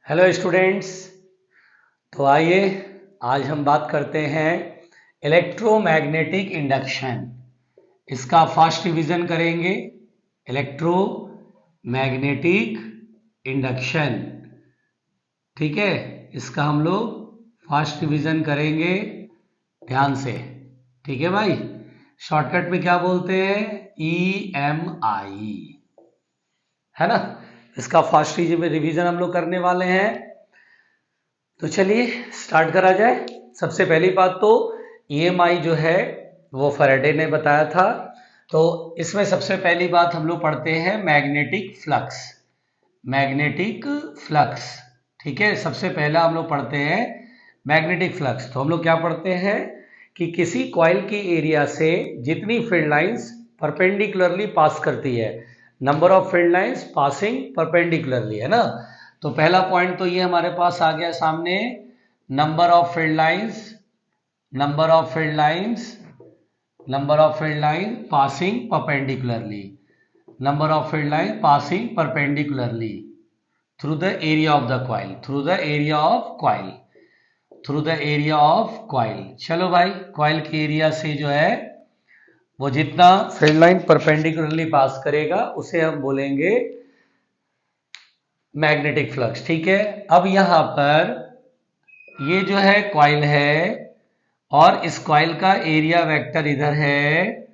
Hello students. तो आइए आज हम बात करते हैं इलेक्ट्रोमैग्नेटिक इंडक्शन। इसका फर्स्ट डिवीजन करेंगे, इलेक्ट्रोमैग्नेटिक इंडक्शन। ठीक है, इसका हम लोग फर्स्ट डिवीजन करेंगे ध्यान से। ठीक है भाई, शॉर्टकट में क्या बोलते हैं, EMI, है ना। इसका फर्स्ट रिवीजन हम लोग करने वाले हैं। तो चलिए स्टार्ट करा जाए। सबसे पहली बात तो EMI जो है वो फैराडे ने बताया था। तो इसमें सबसे पहली बात हम लोग पढ़ते हैं मैग्नेटिक फ्लक्स। मैग्नेटिक फ्लक्स, ठीक है, सबसे पहला हम लोग पढ़ते हैं मैग्नेटिक फ्लक्स। तो हम लोग क्या पढ़ते हैं कि किसी कॉइल की एरिया से जितनी फील्ड लाइंस परपेंडिकुलरली पास करती है, number of field lines passing perpendicularly, है ना। तो पहला पॉइंट तो ये हमारे पास आ गया सामने, number of field lines, number of field lines, number of field line passing perpendicularly, number of field line passing perpendicularly through the area of the coil, through the area of coil, through the area of coil. चलो भाई, coil के area से जो है वो जितना field line perpendicularly पास करेगा उसे हम बोलेंगे मैग्नेटिक फ्लक्स। ठीक है, अब यहां पर ये जो है कॉइल है और इस कॉइल का एरिया वेक्टर इधर है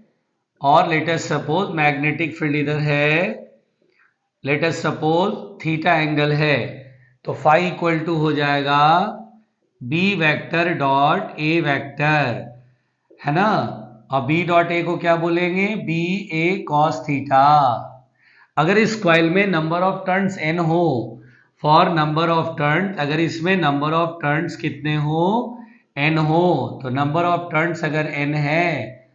और लेटेस्ट सपोज मैग्नेटिक फील्ड इधर है, लेटेस्ट सपोज थीटा एंगल है। तो फाई इक्वल टू हो जाएगा B vector dot A vector, है ना। और बी डॉट ए को क्या बोलेंगे, बी ए कॉस थीटा। अगर इस कॉइल में नंबर ऑफ टर्न्स n हो, फॉर नंबर ऑफ टर्न, अगर इसमें नंबर ऑफ टर्न्स कितने हो, n हो, तो नंबर ऑफ टर्न्स अगर n है,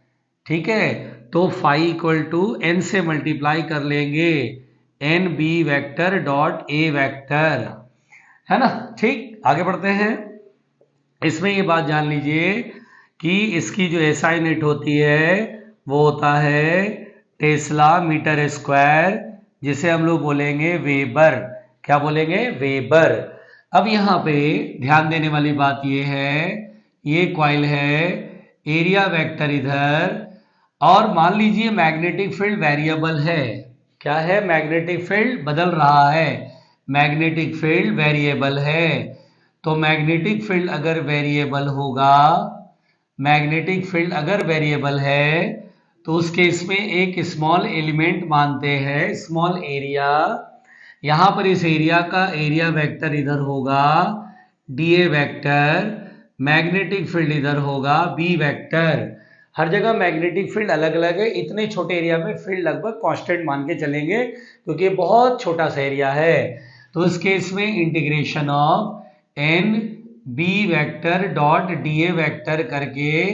ठीक है, तो फाई इक्वल टू n से मल्टीप्लाई कर लेंगे, N B vector dot A vector, है ना। ठीक, आगे बढ़ते हैं। इसमें ये बात जान लीजिए कि इसकी जो SI यूनिट होती है वो होता है टेस्ला मीटर स्क्वायर, जिसे हम लोग बोलेंगे वेबर। क्या बोलेंगे, वेबर। अब यहाँ पे ध्यान देने वाली बात ये है, ये कॉइल है, एरिया वेक्टर इधर, और मान लीजिए मैग्नेटिक फील्ड वेरिएबल है। क्या है, मैग्नेटिक फील्ड बदल रहा है, मैग्नेटिक फील्ड वेरिएबल है। तो मैग्नेटिक फील्ड अगर वेरिएबल होगा, मैग्नेटिक फील्ड अगर वेरिएबल है तो उस केस में एक स्मॉल एलिमेंट मानते हैं, स्मॉल एरिया। यहां पर इस एरिया का एरिया वेक्टर इधर होगा डीए वेक्टर, मैग्नेटिक फील्ड इधर होगा बी वेक्टर। हर जगह मैग्नेटिक फील्ड अलग अलग है, इतने छोटे एरिया में फील्ड लगभग कांस्टेंट मान के चलेंगे क्योंकि ये बहुत छोटा सा एरिया है। तो इस केस में integration of N B vector dot D A vector करके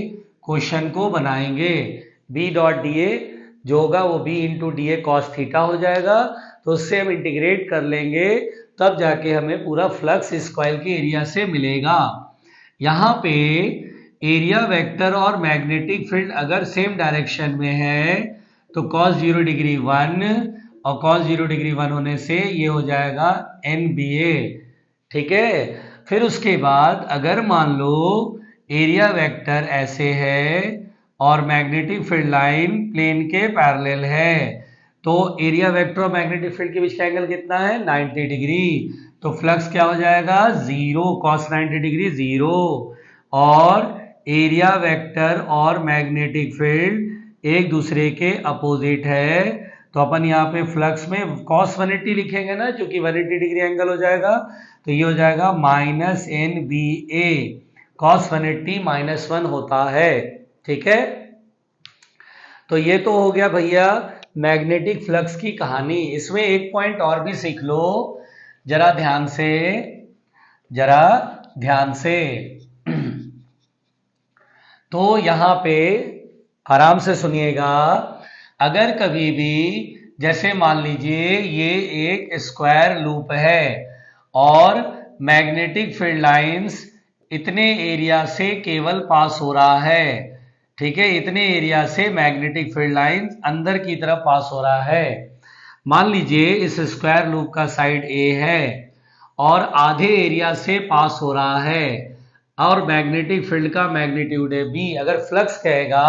क्वेश्चन को बनाएंगे। बी डॉट डी ए जो होगा वो B into D A cos theta हो जाएगा, तो उससे हम इंटीग्रेट कर लेंगे, तब जाके हमें पूरा फ्लक्स इस कॉइल के एरिया से मिलेगा। यहाँ पे एरिया वेक्टर और मैग्नेटिक फील्ड अगर सेम डायरेक्शन में है तो cos 0 डिग्री 1, और cos 0 डिग्री 1 होने से ये हो जाएगा NBA। ठीक है, फिर उसके बाद अगर मान लो एरिया वेक्टर ऐसे है और मैग्नेटिक फील्ड लाइन प्लेन के पैरेलल है, तो एरिया वेक्टर और मैग्नेटिक फील्ड के बीच का एंगल कितना है, 90 डिग्री। तो फ्लक्स क्या हो जाएगा, 0, cos 90 डिग्री 0। और एरिया वेक्टर और मैग्नेटिक फील्ड एक दूसरे के अपोजिट है, तो अपन यहाँ पे फ्लक्स में cos 180 लिखेंगे ना, क्योंकि 180 डिग्री एंगल हो जाएगा, तो ये हो जाएगा माइनस NBA, cos 180 -1 होता है। ठीक है, तो ये तो हो गया भैया मैग्नेटिक फ्लक्स की कहानी। इसमें एक पॉइंट और भी सीख लो, जरा ध्यान से, जरा ध्यान से। तो यहां पे आराम से सुनिएगा, अगर कभी भी जैसे मान लीजिए ये एक स्क्वायर लूप है और मैग्नेटिक फील्ड लाइंस इतने एरिया से केवल पास हो रहा है, ठीक है, इतने एरिया से मैग्नेटिक फील्ड लाइंस अंदर की तरफ पास हो रहा है। मान लीजिए इस स्क्वायर लूप का साइड A है और आधे एरिया से पास हो रहा है और मैग्नेटिक फील्ड का मैग्नीट्यूड है बी। अगर फ्लक्स कहेगा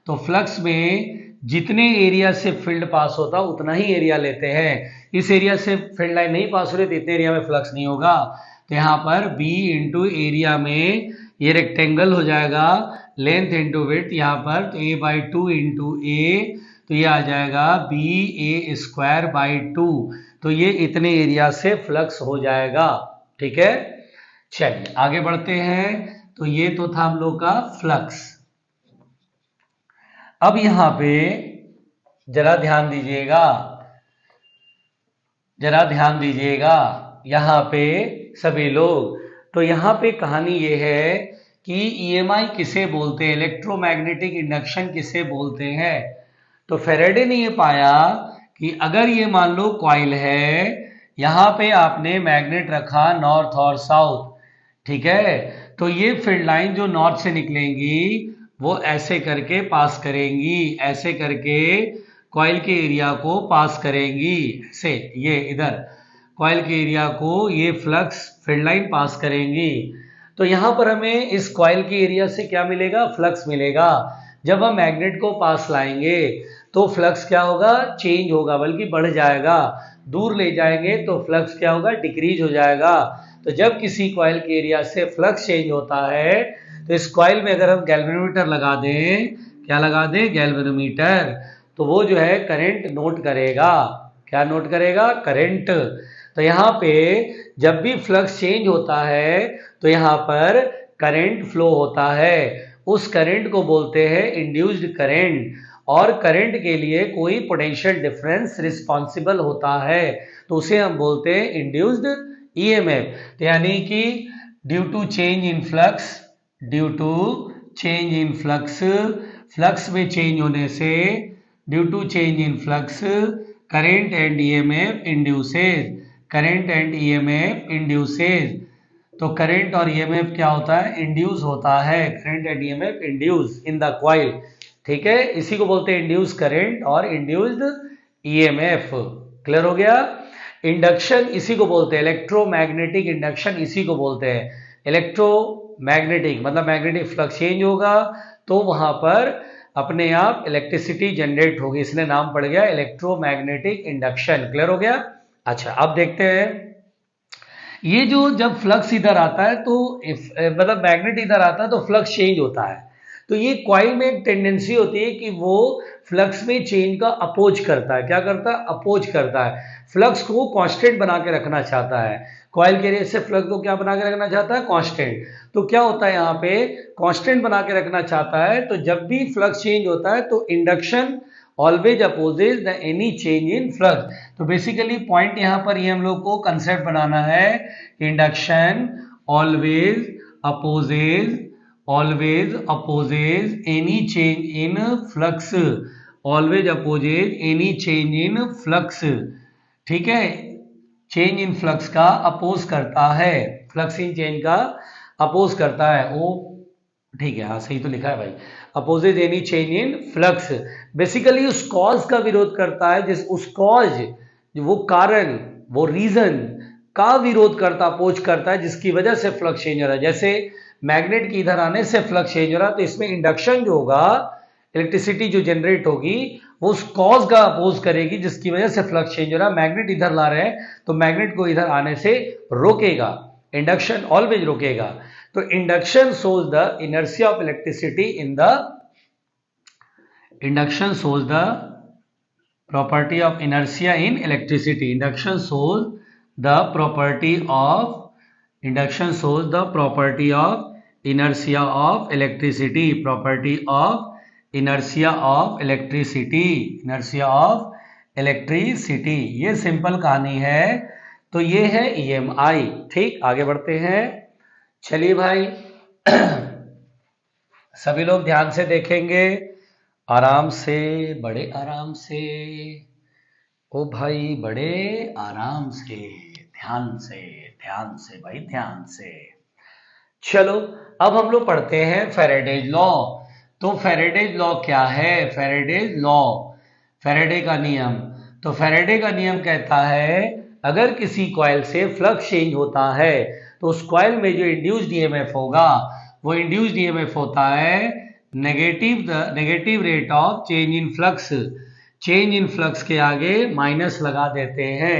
तो फ्लक्स में जितने एरिया से फील्ड पास होता उतना ही एरिया लेते हैं। इस एरिया से फील्ड लाइन नहीं पास हो रही तो इतने एरिया में फ्लक्स नहीं होगा। तो यहाँ पर बी इंटू एरिया में ये रेक्टेंगल हो जाएगा, लेंथ इंटू विड्थ यहाँ पर, तो A by two into A, तो ये आ जाएगा B A square by two. तो ये इतने एरिया से फ्लक्स हो जाएगा। ठीक है, चलिए आगे बढ़ते हैं। तो ये तो था हम लोग का फ्लक्स। अब यहां पे जरा ध्यान दीजिएगा, जरा ध्यान दीजिएगा यहां पे सभी लोग। तो यहां पे कहानी ये है कि ईएमआई किसे बोलते हैं, इलेक्ट्रोमैग्नेटिक इंडक्शन किसे बोलते हैं। तो फेरेडे ने ये पाया कि अगर ये मान लो कॉइल है, यहां पे आपने मैग्नेट रखा नॉर्थ और साउथ, ठीक है, तो ये फील्ड लाइन जो नॉर्थ से निकलेंगी वो ऐसे करके पास करेंगी, ऐसे करके कॉइल के एरिया को पास करेंगी, ऐसे ये इधर कॉइल के एरिया को ये फ्लक्स फील्ड लाइन पास करेंगी। तो यहां पर हमें इस कॉइल के एरिया से क्या मिलेगा, फ्लक्स मिलेगा। जब हम मैग्नेट को पास लाएंगे तो फ्लक्स क्या होगा, चेंज होगा, बल्कि बढ़ जाएगा। दूर ले जाएंगे तो फ्लक्स क्या होगा, डिक्रीज हो जाएगा। तो जब किसी कॉइल के एरिया से फ्लक्स चेंज होता है तो इस कॉइल में अगर हम गैल्वेनोमीटर लगा दें, क्या लगा दें, गैल्वेनोमीटर, तो वो जो है करंट नोट करेगा। क्या नोट करेगा, करंट। तो यहाँ पे जब भी फ्लक्स चेंज होता है तो यहाँ पर करंट फ्लो होता है। उस करंट को बोलते हैं इंड्यूस्ड करंट, और करंट के लिए कोई पोटेंशियल डिफरेंस रिस्पॉन्सिबल होता है तो उसे हम बोलते हैं इंड्यूस्ड ईएमएफ। तो यानी कि due to change in flux, due to change in flux, flux में चेंज होने से, due to change in flux current and EMF induces, current and EMF induces. तो करंट और ईएमएफ क्या होता है, इंड्यूस होता है, current and EMF induce in the coil. ठीक है, इसी को बोलते हैं इंड्यूस करंट और इंड्यूस्ड ईएमएफ। क्लियर हो गया। इंडक्शन इसी को बोलते हैं, इलेक्ट्रोमैग्नेटिक इंडक्शन इसी को बोलते हैं। इलेक्ट्रोमैग्नेटिक मतलब मैग्नेटिक फ्लक्स चेंज होगा तो वहां पर अपने आप इलेक्ट्रिसिटी जनरेट होगी, इसलिए नाम पड़ गया इलेक्ट्रोमैग्नेटिक इंडक्शन। क्लियर हो गया। अच्छा अब देखते हैं, ये जो जब फ्लक्स इधर आता है तो मतलब मैग्नेट इधर आता है तो फ्लक्स चेंज होता है। तो ये कॉइल में एक टेंडेंसी होती है कि वो फ्लक्स में चेंज का अपोज करता है। क्या करता है, अपोज करता है। फ्लक्स को कांस्टेंट बना के रखना चाहता है। कॉइल के एरिया से फ्लक्स को क्या बना के रखना चाहता है, कांस्टेंट। तो क्या होता है यहाँ पे, कांस्टेंट बना के रखना चाहता है। तो जब भी फ्लक्स चेंज होता है तो induction always opposes the any change in flux. तो बेसिकली पॉइंट यहाँ पर ये हम लोग को कंसेप्ट बनाना है, induction always opposes, always opposes any change in flux, always opposes any change in flux। ठीक है, चेंज इन फ्लक्स का अपोज करता है, फ्लक्स इन चेंज का अपोज करता है वो। ठीक है, हाँ सही तो लिखा है भाई, opposes any change in flux. Basically उस कॉज का विरोध करता है, जिस उस कॉज, वो कारण, वो रीजन का विरोध करता, अपोज करता है जिसकी वजह से फ्लक्स चेंज हो रहा है। जैसे मैग्नेट की इधर आने से फ्लक्स चेंज हो रहा है तो इसमें इंडक्शन जो होगा, इलेक्ट्रिसिटी जो जनरेट होगी वो उस कॉज का अपोज करेगी जिसकी वजह से फ्लक्स चेंज हो रहा है। मैग्नेट इधर ला रहे हैं तो मैग्नेट को इधर आने से रोकेगा, इंडक्शन ऑलवेज रोकेगा। तो induction shows the inertia of electricity in the, induction shows the property of inertia in electricity, induction shows the property of, induction shows the property of inertia of electricity, property of inertia of electricity, inertia of electricity। ये simple कहानी है। तो ये है EMI। ठीक, आगे बढ़ते हैं। चलिए भाई सभी लोग ध्यान से देखेंगे, आराम से, बड़े आराम से, ओ भाई बड़े आराम से, ध्यान से, ध्यान से भाई, ध्यान से। चलो अब हम लोग पढ़ते हैं फैराडेज लॉ। तो फैराडेज लॉ क्या है, फैराडेज लॉ, फैराडे का नियम। तो फैराडे का नियम कहता है अगर किसी कॉइल से फ्लक्स चेंज होता है तो उस कॉइल में जो इंड्यूस्ड ईएमएफ होगा वो इंड्यूस्ड ईएमएफ होता है negative rate of change in flux. Change in flux के आगे माइनस लगा देते हैं।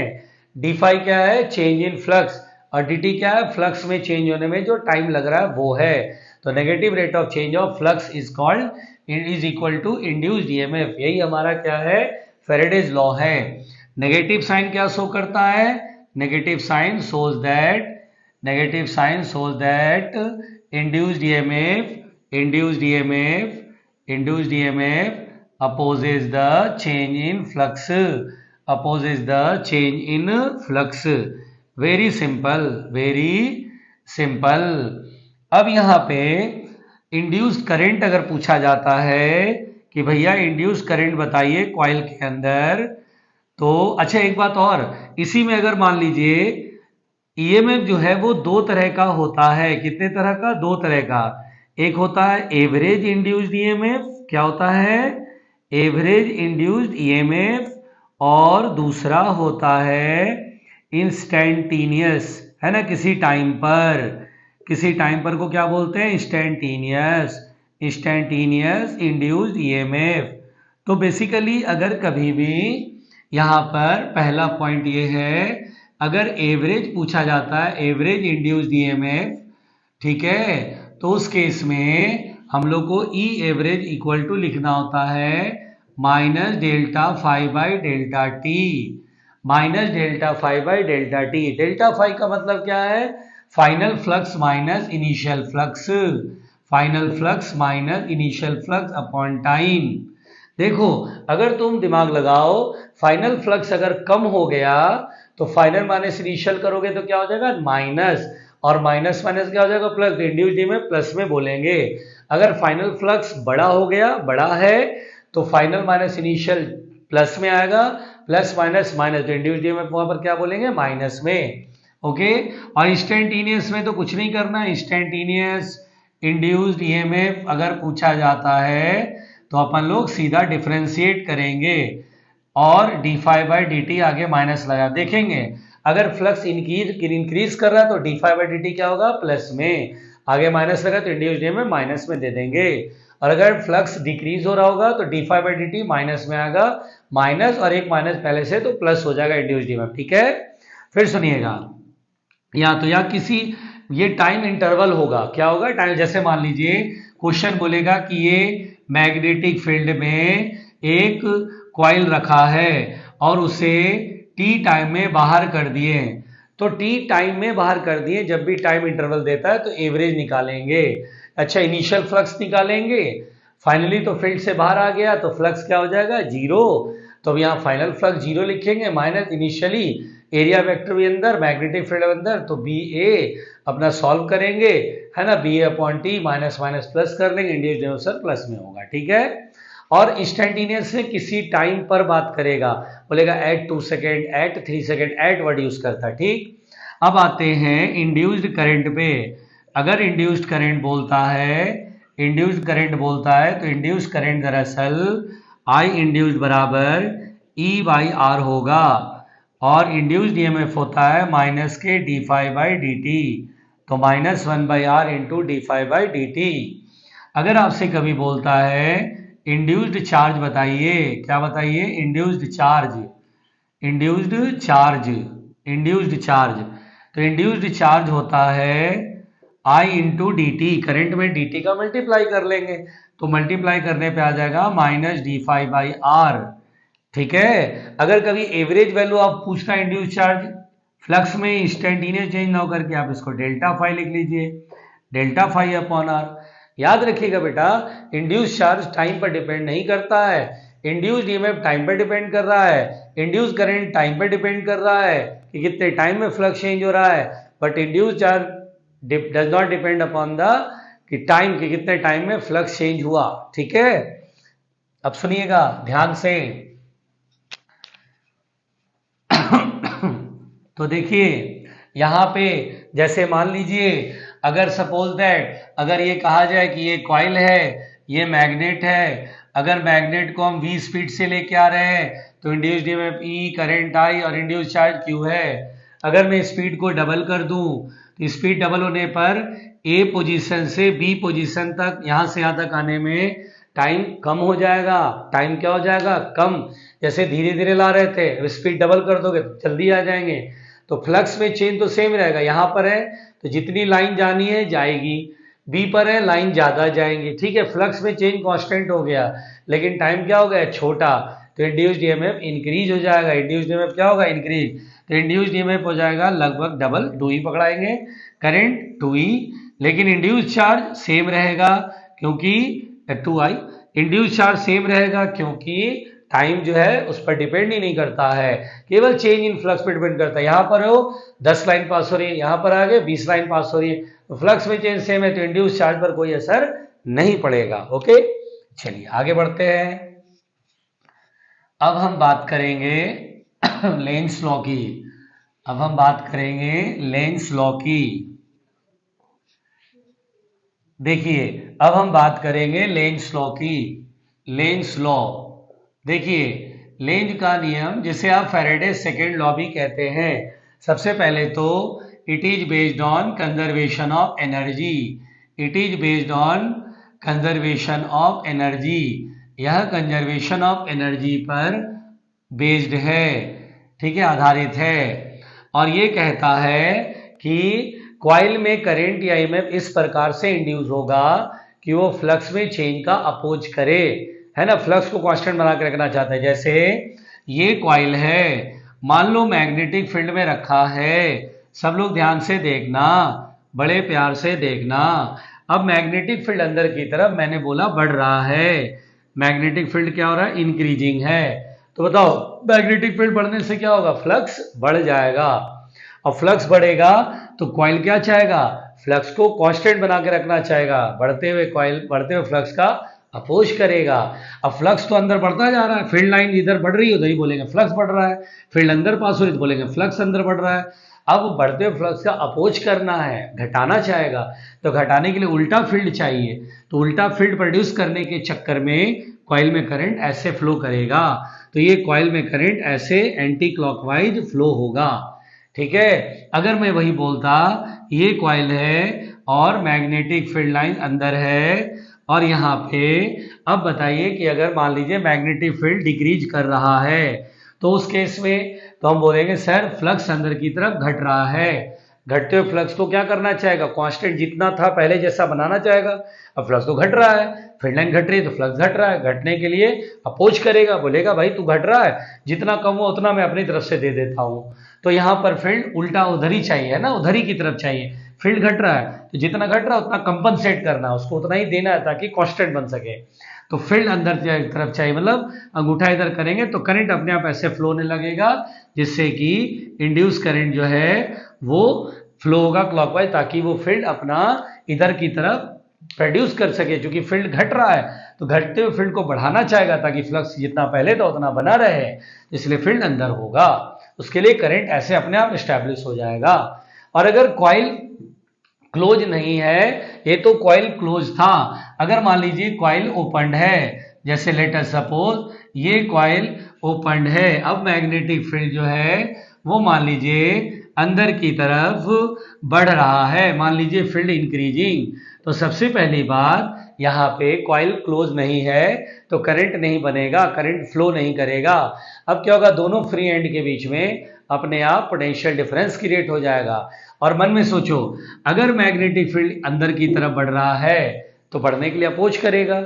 डी फाई क्या है? चेंज इन फ्लक्स, और डी टी क्या है? फ्लक्स में चेंज होने में जो टाइम लग रहा है वो है। तो negative rate of change of flux is called is equal to induced EMF. यही हमारा क्या है? फेरेडेज लॉ है। नेगेटिव साइन क्या शो करता है? Negative sign shows that induced EMF opposes the change in flux. Very simple. अब यहाँ पे इंड्यूस्ड करंट अगर पूछा जाता है कि भैया इंड्यूस्ड करंट बताइए कॉइल के अंदर, तो अच्छा एक बात और, इसी में अगर मान लीजिए ईएमएफ जो है वो दो तरह का होता है। कितने तरह का? दो तरह का। एक होता है एवरेज इंड्यूस्ड ईएमएफ। क्या होता है? Average induced EMF. और दूसरा होता है इंस्टेंटेनियस, है ना? किसी टाइम पर को क्या बोलते हैं? Instantaneous induced EMF. तो बेसिकली अगर कभी भी यहाँ पर पहला पॉइंट ये है, अगर एवरेज पूछा जाता है, एवरेज इंड्यूस्ड ईएमएफ, ठीक है, तो उस केस में हम लोग को ई एवरेज इक्वल टू लिखना होता है minus delta phi by delta T. Delta phi का मतलब क्या है? Final flux minus initial flux upon time. देखो अगर तुम दिमाग लगाओ, फाइनल फ्लक्स अगर कम हो गया तो फाइनल माइनस इनिशियल करोगे तो क्या हो जाएगा? माइनस, और माइनस माइनस क्या हो जाएगा? प्लस। इंड्यूस्ड में प्लस में बोलेंगे। अगर फाइनल फ्लक्स बड़ा है तो फाइनल माइनस इनिशियल प्लस में आएगा, प्लस माइनस माइनस, तो इंड्यूस्ड में वहां पर क्या बोलेंगे? माइनस में। ओके। और इंस्टेंटेनियस में तो कुछ नहीं करना। इंस्टेंटेनियस इंड्यूस्ड ईएमएफ अगर पूछा जाता है तो अपन लोग सीधा डिफरेंशिएट करेंगे और D phi by D T आगे माइनस लगा देखेंगे। अगर फ्लक्स इंक्रीज कर रहा है तो D phi by D T क्या होगा? प्लस में, आगे माइनस लगा तो इंड्यूस्ड ईएमएफ माइनस में दे देंगे। और अगर फ्लक्स डिक्रीज हो रहा होगा तो D phi by D T minus में आएगा, माइनस और एक माइनस पहले से तो प्लस हो जाएगा इंड्यूस्ड ईएमएफ। ठीक है, फिर सुनिएगा, या किसी ये टाइम इंटरवल होगा। क्या होगा? टाइम, जैसे मान लीजिए क्वेश्चन बोलेगा कि ये मैग्नेटिक फील्ड में एक कॉइल रखा है और उसे टी टाइम में बाहर कर दिए, तो टी टाइम में बाहर कर दिए, जब भी टाइम इंटरवल देता है तो एवरेज निकालेंगे। अच्छा, इनिशियल फ्लक्स निकालेंगे, फाइनली तो फील्ड से बाहर आ गया तो फ्लक्स क्या हो जाएगा? जीरो। तो अब यहाँ फाइनल फ्लक्स जीरो लिखेंगे, माइनस इनिशियली एरिया वेक्टर भी अंदर, मैग्नेटिक फील्ड अंदर, तो बी ए अपना सॉल्व करेंगे, है ना, B A upon T, minus minus plus कर लेंगे, इंड्यूस्ड ईएमएफ प्लस में होगा। ठीक है। और इंस्टेंटेनियस में किसी टाइम पर बात करेगा, बोलेगा at 2 second, at 3 second, at word use करता है। ठीक। अब आते हैं इंड्यूस्ड करंट पे। अगर इंड्यूस्ड करंट बोलता है तो इंड्यूस्ड करंट दरअसल आई इंड्यूस्ड बराबर ई बाई आर होगा, और इंड्यूस्ड ईएमएफ होता है माइनस के D phi by D T, तो minus 1 by R into D phi by D T. अगर आपसे कभी बोलता है इंड्यूस्ड चार्ज बताइए, क्या बताइए? इंड्यूस्ड चार्ज, तो इंड्यूस्ड चार्ज होता है I into D T. Current में डी टी का मल्टीप्लाई कर लेंगे, तो मल्टीप्लाई करने पे आ जाएगा minus D phi by R. ठीक है। अगर कभी एवरेज वैल्यू आप पूछना इंड्यूस चार्ज फ्लक्स में इंस्टेंटेनियस चेंज ना होकर के, आप इसको डेल्टा फाई लिख लीजिए, डेल्टा फाई अपॉन आर। याद रखिएगा बेटा, इंड्यूस चार्ज टाइम पर डिपेंड नहीं करता है, इंड्यूस्ड ईएमएफ टाइम पर डिपेंड कर रहा है, इंड्यूस करंट टाइम पर डिपेंड कर रहा है कि कितने टाइम में फ्लक्स चेंज हो रहा है, but induce charge does not depend upon the कि टाइम के कितने टाइम में फ्लक्स चेंज हुआ। ठीक है। अब सुनिएगा ध्यान से। तो देखिए यहां पे जैसे मान लीजिए, अगर सपोज दैट अगर ये कहा जाए कि ये कॉइल है, ये मैग्नेट है, अगर मैग्नेट को हम v स्पीड से लेके आ रहे हैं तो induced EMF E, current I और इंड्यूस्ड चार्ज Q है। अगर मैं स्पीड को डबल कर दूं तो स्पीड डबल होने पर A पोजीशन से B पोजीशन तक, यहां से यहां तक आने में टाइम कम हो जाएगा। टाइम क्या हो जाएगा? कम। जैसे धीरे धीरे ला रहे थे, स्पीड डबल कर दोगे तो जल्दी आ जाएंगे। तो फ्लक्स में चेंज तो सेम रहेगा, यहाँ पर है तो जितनी लाइन जानी है जाएगी, बी पर है लाइन ज्यादा जाएंगी, ठीक है। फ्लक्स में चेंज कांस्टेंट हो गया, लेकिन टाइम क्या हो गया? छोटा, तो इंड्यूस्ड ईएमएफ इंक्रीज हो जाएगा। इंड्यूस्ड ईएमएफ क्या होगा? इंक्रीज। तो इंड्यूस्ड ईएमएफ हो जाएगा लगभग डबल, 2E पकड़ाएंगे, करंट 2E, लेकिन इंड्यूस्ड चार्ज सेम रहेगा क्योंकि 2I। इंड्यूस्ड चार्ज सेम रहेगा क्योंकि टाइम जो है उस पर डिपेंड ही नहीं करता है, केवल चेंज इन फ्लक्स पर डिपेंड करता है। यहाँ पर हो 10 लाइन पास हो रही है, यहाँ पर आगे 20 लाइन पास हो रही है, तो फ्लक्स में चेंज सेम है तो इंड्यूस चार्ज पर कोई असर नहीं पड़ेगा। ओके, चलिए आगे बढ़ते हैं। अब हम बात करेंगे लेंस लॉ की। अब हम बात करेंगे लेंस लॉ की। देखिए, अब हम बात करेंगे लेंस लॉ की। लेंस लॉ, देखिए लेंज का नियम, जिसे आप फैराडे सेकेंड लॉ भी कहते हैं। सबसे पहले तो it is based on conservation of energy. It is based on conservation of energy. यह कंजर्वेशन ऑफ एनर्जी पर बेस्ड है, ठीक है, आधारित है। और ये कहता है कि कॉइल में करंट या ईएमएफ इस प्रकार से इंड्यूस होगा कि वो फ्लक्स में चेंज का अपोज करे, है ना, फ्लक्स को कांस्टेंट बना के रखना चाहता है। जैसे ये कॉइल है, मान लो मैग्नेटिक फील्ड में रखा है, सब लोग ध्यान से देखना, बड़े प्यार से देखना। अब मैग्नेटिक फील्ड अंदर की तरफ मैंने बोला बढ़ रहा है, मैग्नेटिक फील्ड क्या हो रहा है? इंक्रीजिंग है। तो बताओ मैग्नेटिक फील्ड बढ़ने से क्या होगा? फ्लक्स बढ़ जाएगा। और फ्लक्स बढ़ेगा तो कॉइल क्या चाहेगा? फ्लक्स को कांस्टेंट बना के रखना चाहेगा। बढ़ते हुए कॉइल, बढ़ते हुए फ्लक्स का अपोज करेगा। अब फ्लक्स तो अंदर बढ़ता जा रहा है, फील्ड लाइन इधर बढ़ रही है, उधर ही बोलेंगे फ्लक्स बढ़ रहा है। फील्ड अंदर पास हो रही है तो बोलेंगे फ्लक्स अंदर बढ़ रहा है। अब बढ़ते हुए फ्लक्स का अपोज करना है, घटाना चाहेगा, तो घटाने के लिए उल्टा फील्ड चाहिए। तो उल्टा फील्ड प्रोड्यूस करने के चक्कर में कॉइल में करंट ऐसे फ्लो करेगा। तो ये कॉइल में करंट ऐसे एंटी क्लॉकवाइज फ्लो होगा, ठीक है। अगर मैं वही बोलता ये कॉइल है और मैग्नेटिक फील्ड लाइन अंदर है और यहाँ पे, अब बताइए कि अगर मान लीजिए मैग्नेटिक फील्ड डिक्रीज कर रहा है तो उस केस में तो हम बोलेंगे सर फ्लक्स अंदर की तरफ घट रहा है। घटते हुए फ्लक्स को क्या करना चाहेगा? कांस्टेंट जितना था पहले जैसा बनाना चाहेगा। अब फ्लक्स तो घट रहा है, फील्ड लाइन घट रही है तो फ्लक्स घट रहा है, घटने के लिए अपोज करेगा, बोलेगा भाई तू घट रहा है, जितना कम हो उतना मैं अपनी तरफ से दे देता हूँ। तो यहाँ पर फील्ड उल्टा उधर ही चाहिए, है ना, उधर ही की तरफ चाहिए। फील्ड घट रहा है तो जितना घट रहा है उतना कंपनसेट करना है, उसको उतना ही देना है ताकि कांस्टेंट बन सके। तो फील्ड अंदर की तरफ चाहिए, मतलब अंगूठा इधर करेंगे तो करंट अपने आप ऐसे फ्लो होने लगेगा जिससे कि इंड्यूस करंट जो है वो फ्लो होगा क्लॉकवाइज, ताकि वो फील्ड अपना इधर की तरफ प्रोड्यूस कर सके। क्योंकि फील्ड घट रहा है तो घटते हुए फील्ड को बढ़ाना चाहेगा ताकि फ्लक्स जितना पहले था उतना बना रहे, इसलिए फील्ड अंदर होगा। उसके लिए करंट ऐसे अपने आप एस्टैब्लिश हो जाएगा। और अगर कॉइल क्लोज नहीं है, ये तो कॉइल क्लोज था, अगर मान लीजिए कॉइल ओपन्ड है, जैसे लेट अस सपोज ये कॉइल ओपन्ड है, अब मैग्नेटिक फील्ड जो है वो मान लीजिए अंदर की तरफ बढ़ रहा है, मान लीजिए फील्ड इंक्रीजिंग। तो सबसे पहली बात यहाँ पे कॉइल क्लोज नहीं है तो करंट नहीं बनेगा, करंट फ्लो नहीं करेगा। अब क्या होगा? दोनों फ्री एंड के बीच में अपने आप पोटेंशियल डिफरेंस क्रिएट हो जाएगा। और मन में सोचो, अगर मैग्नेटिक फील्ड अंदर की तरफ बढ़ रहा है तो बढ़ने के लिए अपोज करेगा,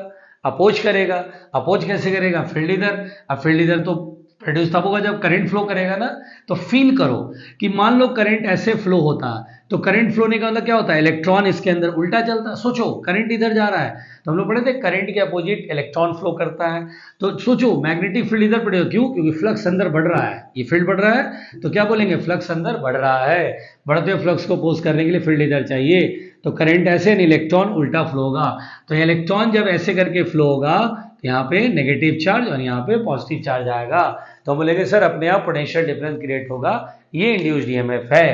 अपोज करेगा, अपोज कैसे करेगा? फील्ड इधर, अब फील्ड इधर तो प्रोड्यूस तब होगा जब करंट फ्लो करेगा ना। तो फील करो कि मान लो करंट ऐसे फ्लो होता, तो करंट फ्लो होने का मतलब क्या होता है? इलेक्ट्रॉन इसके अंदर उल्टा चलता। सोचो करंट इधर जा रहा है तो हम लोग पढ़े थे करंट के अपोजिट इलेक्ट्रॉन फ्लो करता है। तो सोचो मैग्नेटिक फील्ड इधर पड़ेगा, क्यों? क्योंकि फ्लक्स अंदर बढ़ रहा है, ये फील्ड बढ़ रहा है तो क्या बोलेंगे? फ्लक्स अंदर बढ़ रहा है। बढ़ते हुए फ्लक्स को अपोज करने के लिए फील्ड इधर चाहिए, तो करंट ऐसे नहीं, इलेक्ट्रॉन उल्टा फ्लो होगा। तो इलेक्ट्रॉन जब ऐसे करके फ्लो होगा यहाँ पे नेगेटिव चार्ज और यहाँ पे पॉजिटिव चार्ज आएगा, तो बोलेंगे सर अपने आप पोटेंशियल डिफरेंस क्रिएट होगा, ये इंड्यूस्ड ईएमएफ है,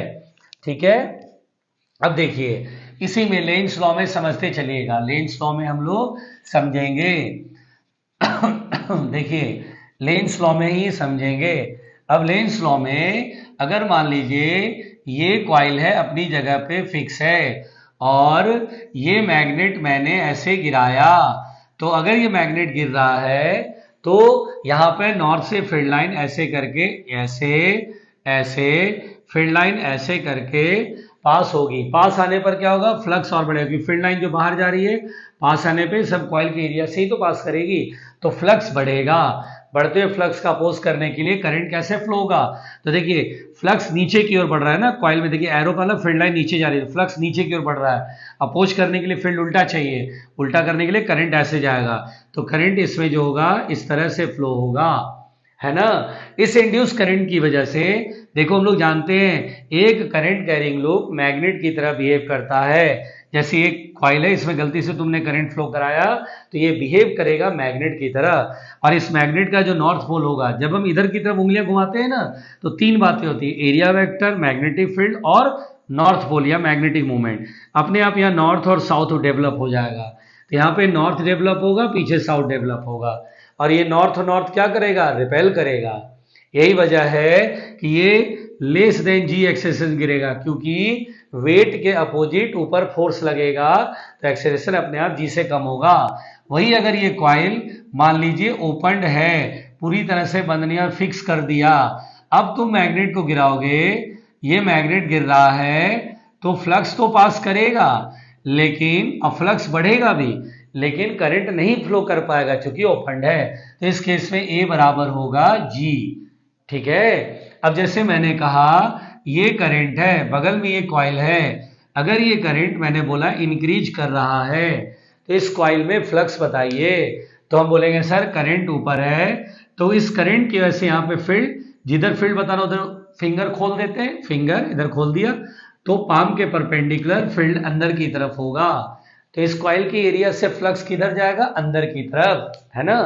ठीक है। अब देखिए इसी में लेंस लॉ में समझते चलिएगा, लेंस लॉ में हम लोग समझेंगे। देखिए लेंस लॉ में ही समझेंगे। अब लेंस लॉ में अगर मान लीजिए ये कॉइल है अपनी जगह पे फिक्स है और ये मैग्नेट मैंने ऐसे गिराया, तो अगर ये मैग्नेट गिर रहा है तो यहाँ पे नॉर्थ से फील्ड लाइन ऐसे करके ऐसे ऐसे फील्ड लाइन ऐसे करके पास होगी। पास आने पर क्या होगा, फ्लक्स और बढ़ेगी। फील्ड लाइन जो बाहर जा रही है पास आने पे सब कॉइल के एरिया से ही तो पास करेगी, तो फ्लक्स बढ़ेगा। बढ़ते हुए फ्लक्स का अपोज करने के लिए करंट कैसे फ्लो होगा, तो देखिए फ्लक्स नीचे की ओर बढ़ रहा है ना कॉइल में, देखिए एरो का ना फील्ड लाइन नीचे जा रही है, फ्लक्स नीचे की ओर बढ़ रहा है। अपोज करने के लिए फील्ड उल्टा चाहिए, उल्टा करने के लिए करंट ऐसे जाएगा, तो करंट इसमें जो होगा इस तरह से फ्लो होगा, है ना। इस इंड्यूस करंट की वजह से देखो हम लोग जानते हैं एक करंट कैरिंग लूप मैग्नेट की तरह बिहेव करता है। जैसे एक कॉइल है, इसमें गलती से तुमने करंट फ्लो कराया तो ये बिहेव करेगा मैग्नेट की तरह। और इस मैग्नेट का जो नॉर्थ पोल होगा, जब हम इधर की तरफ उंगलियां घुमाते हैं ना तो तीन बातें होती है, एरिया वेक्टर, मैग्नेटिक फील्ड और नॉर्थ पोल या मैग्नेटिक मूवमेंट। अपने आप यहाँ नॉर्थ और साउथ डेवलप हो जाएगा, तो यहाँ पे नॉर्थ डेवलप होगा, पीछे साउथ डेवलप होगा, और ये नॉर्थ नॉर्थ क्या करेगा, रिपेल करेगा। यही वजह है कि ये लेस देन जी एक्सेलरेशन गिरेगा, क्योंकि वेट के अपोजिट ऊपर फोर्स लगेगा तो एक्सेलरेशन अपने आप जी से कम होगा। वही अगर ये कॉइल मान लीजिए ओपनड है, पूरी तरह से बंद नहीं और फिक्स कर दिया, अब तुम मैग्नेट को गिराओगे, ये मैग्नेट गिर रहा है तो फ्लक्स तो पास करेगा, लेकिन अब फ्लक्स बढ़ेगा भी, लेकिन करंट नहीं फ्लो कर पाएगा क्योंकि ओपनड है। तो इस केस में ए बराबर होगा जी। ठीक है। अब जैसे मैंने कहा ये करंट है, बगल में ये कॉइल है, अगर ये करंट मैंने बोला इंक्रीज कर रहा है तो इस कॉइल में फ्लक्स बताइए, तो हम बोलेंगे सर करंट ऊपर है, तो इस करंट की वजह से यहाँ पे फील्ड, जिधर फील्ड बताना उधर फिंगर खोल देते हैं, फिंगर इधर खोल दिया तो पाम के परपेंडिकुलर फील्ड अंदर की तरफ होगा, तो इस कॉइल के एरिया से फ्लक्स किधर जाएगा, अंदर की तरफ, है ना।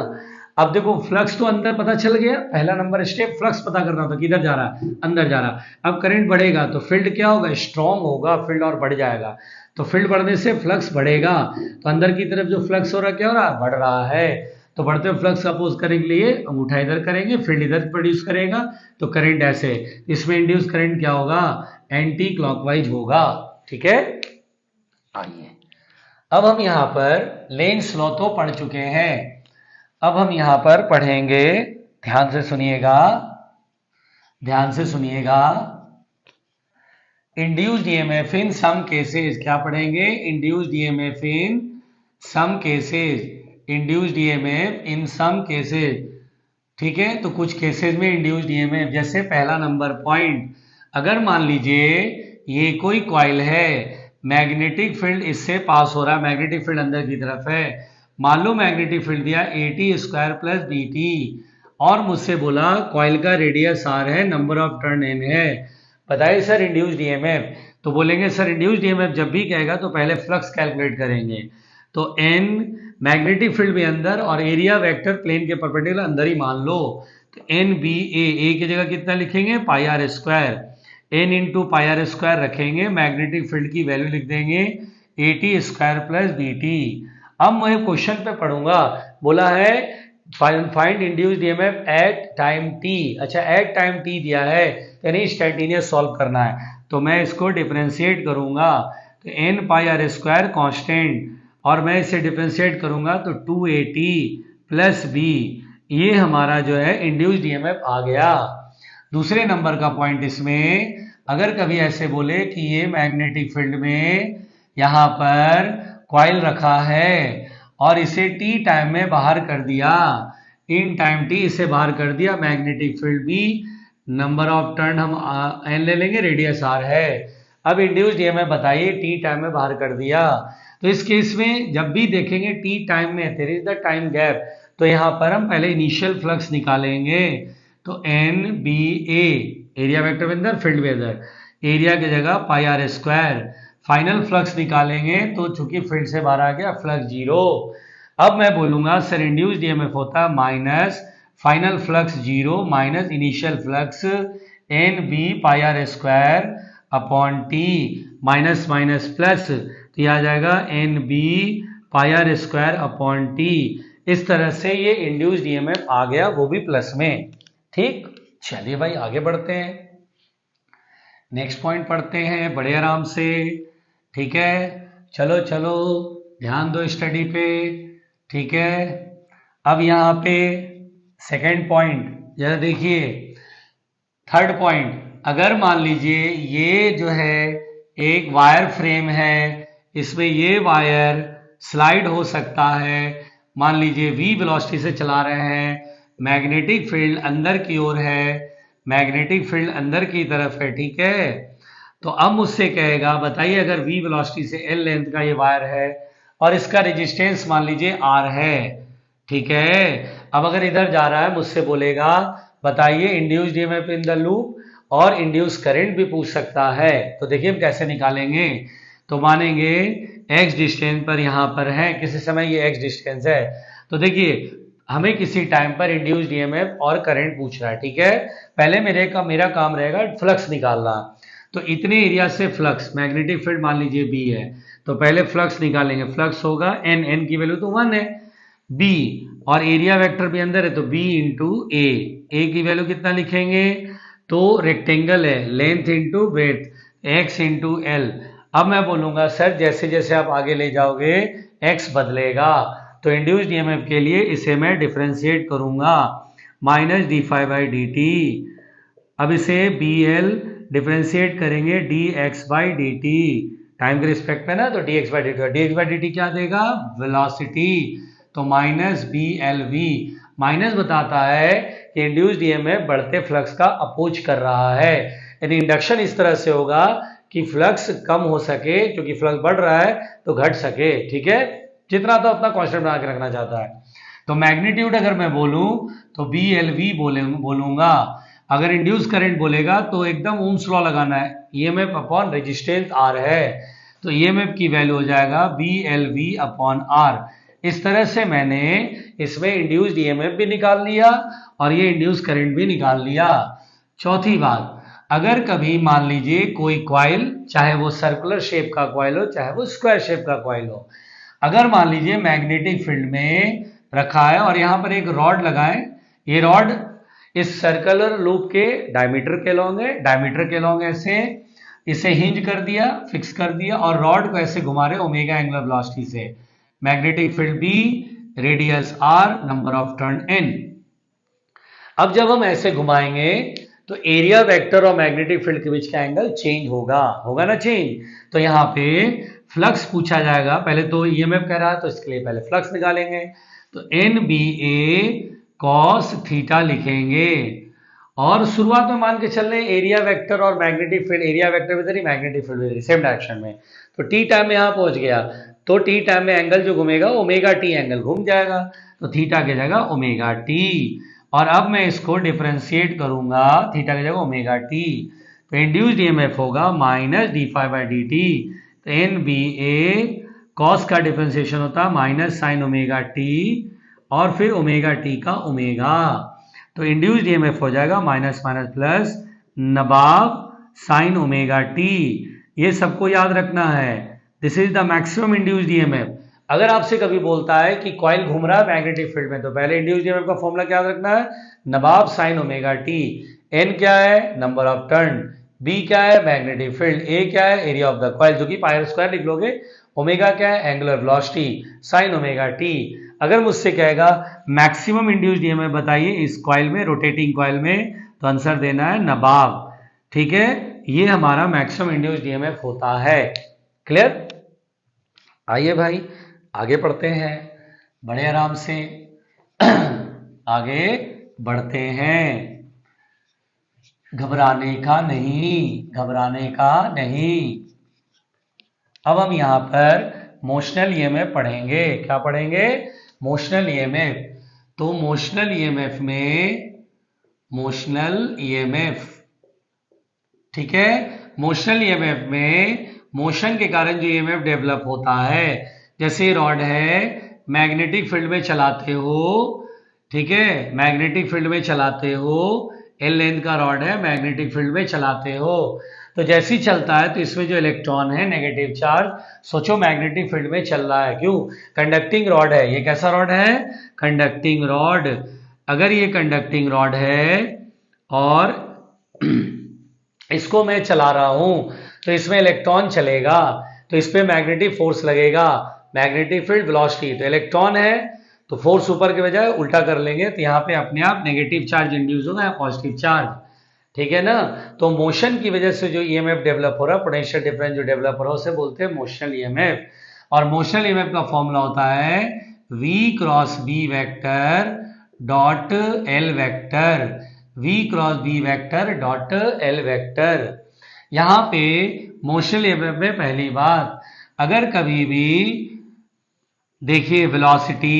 अब देखो फ्लक्स तो अंदर पता चल गया, पहला नंबर स्टेप फ्लक्स पता करना था, किधर जा रहा है, अंदर जा रहा है। अब करंट बढ़ेगा तो फील्ड क्या होगा, स्ट्रॉन्ग होगा, फील्ड और बढ़ जाएगा, तो फील्ड बढ़ने से फ्लक्स बढ़ेगा, तो अंदर की तरफ जो फ्लक्स हो रहा है क्या हो रहा है, बढ़ रहा है। तो बढ़ते हुए फ्लक्स अपोज करने के लिए अंगूठा इधर करेंगे, फील्ड इधर प्रोड्यूस करेगा, तो करंट ऐसे, इसमें इंड्यूस करंट क्या होगा, एंटी क्लॉकवाइज होगा। ठीक है। आइए अब हम यहाँ पर लेंस लॉ तो पढ़ चुके हैं, अब हम यहाँ पर पढ़ेंगे, ध्यान से सुनिएगा, ध्यान से सुनिएगा, induced EMF in some cases. क्या पढ़ेंगे, induced EMF in some cases, induced EMF in some cases. ठीक है, तो कुछ केसेस में इंड्यूस्ड ईएमएफ, जैसे पहला नंबर पॉइंट, अगर मान लीजिए ये कोई कॉइल है, मैग्नेटिक फील्ड इससे पास हो रहा है, मैग्नेटिक फील्ड अंदर की तरफ है, मान लो मैग्नेटिक फील्ड दिया AT² + BT, और मुझसे बोला कॉइल का रेडियस R है, नंबर ऑफ टर्न N है, बताइए सर इंड्यूस्ड ईएमएफ। तो बोलेंगे सर इंड्यूस्ड ईएमएफ जब भी कहेगा तो पहले फ्लक्स कैलकुलेट करेंगे, तो N मैग्नेटिक फील्ड भी अंदर और एरिया वेक्टर प्लेन के परपेंडिकुलर अंदर ही मान लो, तो NBA, A की जगह कितना लिखेंगे, πr², N × πr² रखेंगे, मैग्नेटिक फील्ड की वैल्यू लिख देंगे AT² + BT। अब मैं क्वेश्चन पे पढ़ूंगा, बोला है find induced EMF at time t। अच्छा एट टाइम t दिया है यानी इंस्टैन्टेनियस सॉल्व करना है, तो मैं इसको डिफरेंशिएट करूंगा, तो n πr² कांस्टेंट, और मैं इसे डिफरेंशिएट करूंगा तो 2AT + B, ये हमारा जो है इंड्यूस्ड ईएमएफ आ गया। दूसरे नंबर का पॉइंट इसमें, अगर कभी ऐसे बोले कि ये मैग्नेटिक फील्ड में यहाँ पर कॉइल रखा है और इसे t टाइम में बाहर कर दिया, इन टाइम t इसे बाहर कर दिया, मैग्नेटिक फील्ड भी, नंबर ऑफ टर्न हम n ले लेंगे, रेडियस r है। अब इंड्यूस्ड ईएमएफ बताइए, t टाइम में बाहर कर दिया, तो इस केस में जब भी देखेंगे t टाइम में there is the time gap, तो यहाँ पर हम पहले इनिशियल फ्लक्स निकालेंगे, तो NBA, एरिया वेक्टर अंदर फील्ड वेदर, एरिया की जगह πr², फाइनल फ्लक्स निकालेंगे, तो चूंकि फील्ड से बाहर आ गया फ्लक्स 0। अब मैं बोलूंगा सर इंड्यूस्ड ईएमएफ होता है minus final flux 0 minus initial flux NB πr²। Upon T, minus minus plus, तो ये आ जाएगा N B pi R square upon T. इस तरह से ये इंड्यूस्ड ईएमएफ आ गया, वो भी प्लस में। ठीक, चलिए भाई आगे बढ़ते हैं, नेक्स्ट पॉइंट पढ़ते हैं बड़े आराम से। ठीक है, चलो चलो ध्यान दो स्टडी पे। ठीक है, अब यहाँ पे सेकेंड पॉइंट जरा देखिए, थर्ड पॉइंट, अगर मान लीजिए ये जो है एक वायर फ्रेम है, इसमें ये वायर स्लाइड हो सकता है, मान लीजिए v वेलोसिटी से चला रहे हैं, मैग्नेटिक फील्ड अंदर की ओर है, मैग्नेटिक फील्ड अंदर की तरफ है। ठीक है, तो अब मुझसे कहेगा बताइए अगर v वेलोसिटी से l लेंथ का ये वायर है और इसका रेजिस्टेंस मान लीजिए r है। ठीक है, अब अगर इधर जा रहा है मुझसे बोलेगा बताइए induced EMF in the loop, और इंड्यूस करंट भी पूछ सकता है। तो देखिए हम कैसे निकालेंगे, तो मानेंगे x डिस्टेंस पर यहाँ पर है, किसी समय ये x डिस्टेंस है, तो देखिए हमें किसी टाइम पर इंड्यूस्ड ईएमएफ और करंट पूछ रहा है। ठीक है, पहले मेरा काम रहेगा फ्लक्स निकालना, तो इतने एरिया से फ्लक्स, मैग्नेटिक फील्ड मान लीजिए B है, तो पहले फ्लक्स निकालेंगे, फ्लक्स होगा n की वैल्यू तो 1 है, B और एरिया वेक्टर भी अंदर है तो B इंटू ए की वैल्यू कितना लिखेंगे, तो रेक्टेंगल है, length into breadth, x into L. अब मैं बोलूंगा सर जैसे जैसे आप आगे ले जाओगे x बदलेगा, तो इंड्यूस्ड ईएमएफ के लिए इसे मैं डिफरेंशिएट करूंगा, minus D phi by D T. अब इसे बी एल डिफरेंशिएट करेंगे D X by D T, time के रिस्पेक्ट में ना, तो D X by D T, D X by D T क्या देगा, वेलोसिटी, तो minus B L V. Minus बताता है कि इंड्यूस्ड ईएमएफ बढ़ते फ्लक्स का अपोज कर रहा है, यानी इंडक्शन इस तरह से होगा कि फ्लक्स कम हो सके, क्योंकि फ्लक्स बढ़ रहा है तो घट सके। ठीक है, जितना तो अपना कांस्टेंट बना के रखना चाहता है। तो मैग्नीट्यूड अगर मैं बोलूं तो बी एल वी बोलूंगा, अगर इंड्यूस करंट बोलेगा तो एकदम ओम्स लॉ लगाना है, ईएमएफ अपॉन रेजिस्टेंस आर है, तो ईएमएफ की वैल्यू हो जाएगा B L V upon R. इस तरह से मैंने इसमें इंड्यूस्ड ईएमएफ भी निकाल लिया और ये इंड्यूस करंट भी निकाल लिया। चौथी बात, अगर कभी मान लीजिए कोई कॉइल, चाहे वो सर्कुलर शेप का कॉइल हो चाहे वो स्क्वायर शेप का कॉइल हो, अगर मान लीजिए मैग्नेटिक फील्ड में रखा है और यहाँ पर एक रॉड लगाएं, ये रॉड इस सर्कुलर लूप के डायमीटर के लॉन्ग ऐसे इसे हिंज कर दिया, फिक्स कर दिया, और रॉड को ऐसे घुमा रहे ओमेगा एंगुलर वेलोसिटी से, magnetic field B, radius R, number of turn N। अब जब हम ऐसे घुमाएंगे तो एरिया वेक्टर और मैग्नेटिक फील्ड के बीच का एंगल चेंज होगा ना चेंज। तो यहाँ पे फ्लक्स पूछा जाएगा, पहले तो ईएमएफ कह रहा है तो इसके लिए पहले फ्लक्स निकालेंगे, तो NBA कॉस थीटा लिखेंगे, और शुरुआत में मान के चल रहे एरिया वेक्टर और मैग्नेटिक फील्ड, एरिया वेक्टर इधर ही मैग्नेटिक फील्ड इधर ही सेम डायरेक्शन में, तो टी टाइम में यहाँ पहुंच गया, तो टी टाइम में एंगल जो घूमेगा ओमेगा टी एंगल घूम जाएगा, तो थीटा की जगह ओमेगा टी, और अब मैं इसको डिफरेंशिएट करूंगा, थीटा की जगह ओमेगा टी, तो इंड्यूस्ड ईएमएफ होगा minus D phi by D T, तो एन बी ए कॉस का डिफरेंशिएशन होता है माइनस साइन ओमेगा टी और फिर ओमेगा टी का ओमेगा, तो इंड्यूस्ड ईएमएफ हो जाएगा माइनस माइनस प्लस नवाब साइन ओमेगा टी। ये सबको याद रखना है, this is the maximum induced EMF. अगर आपसे कभी बोलता है कि कॉइल घूम रहा है मैग्नेटिक फील्ड में, तो पहले इंड्यूस्ड ईएमएफ का फॉर्मूला क्या याद रखना है, नवाब साइन ओमेगा टी, एन क्या है नंबर ऑफ टर्न, बी क्या है मैग्नेटिक फील्ड, ए क्या है एरिया ऑफ द कॉइल जो कि पाई स्क्वायर लिख लोगे, ओमेगा क्या है angular velocity, sign omega T. अगर मुझसे कहेगा मैक्सिमम इंड्यूस्ड ईएमएफ बताइए इस कॉइल में, रोटेटिंग कॉइल में, तो आंसर देना है नवाब। ठीक है, ये हमारा मैक्सिमम इंड्यूस्ड ईएमएफ होता है। क्लियर? आइए भाई आगे पढ़ते हैं बड़े आराम से आगे बढ़ते हैं, घबराने का नहीं। अब हम यहां पर मोशनल ईएमएफ पढ़ेंगे, क्या पढ़ेंगे, मोशनल ईएमएफ। तो मोशनल ईएमएफ, ठीक है, मोशनल ईएमएफ में मोशन के कारण जो ईएमएफ डेवलप होता है, जैसे रॉड है मैग्नेटिक फील्ड में चलाते हो, ठीक है, मैग्नेटिक फील्ड में चलाते हो, एल लेंथ का रॉड है मैग्नेटिक फील्ड में चलाते हो, तो जैसे ही चलता है तो इसमें जो इलेक्ट्रॉन है नेगेटिव चार्ज, सोचो मैग्नेटिक फील्ड में चल रहा है, क्यों? कंडक्टिंग रॉड है, ये कैसा रॉड है? Conducting rod. अगर ये कंडक्टिंग रॉड है और इसको मैं चला रहा हूं तो इसमें इलेक्ट्रॉन चलेगा, तो इस पर मैग्नेटिक फोर्स लगेगा, मैग्नेटिक फील्ड वेलोसिटी, तो इलेक्ट्रॉन है तो फोर्स ऊपर के बजाय उल्टा कर लेंगे, तो यहाँ पे अपने आप नेगेटिव चार्ज इंड्यूस होगा या पॉजिटिव चार्ज, ठीक है ना? तो मोशन की वजह से जो ईएमएफ डेवलप हो रहा है, पोटेंशियल डिफरेंस जो डेवलप हो रहा है, उसे बोलते हैं मोशनल ईएमएफ। और मोशनल ईएमएफ का फॉर्मूला होता है V cross B vector dot L vector, V cross B vector dot L vector. यहाँ पे मोशनल ईएमएफ में पहली बात, अगर कभी भी देखिए वेलोसिटी,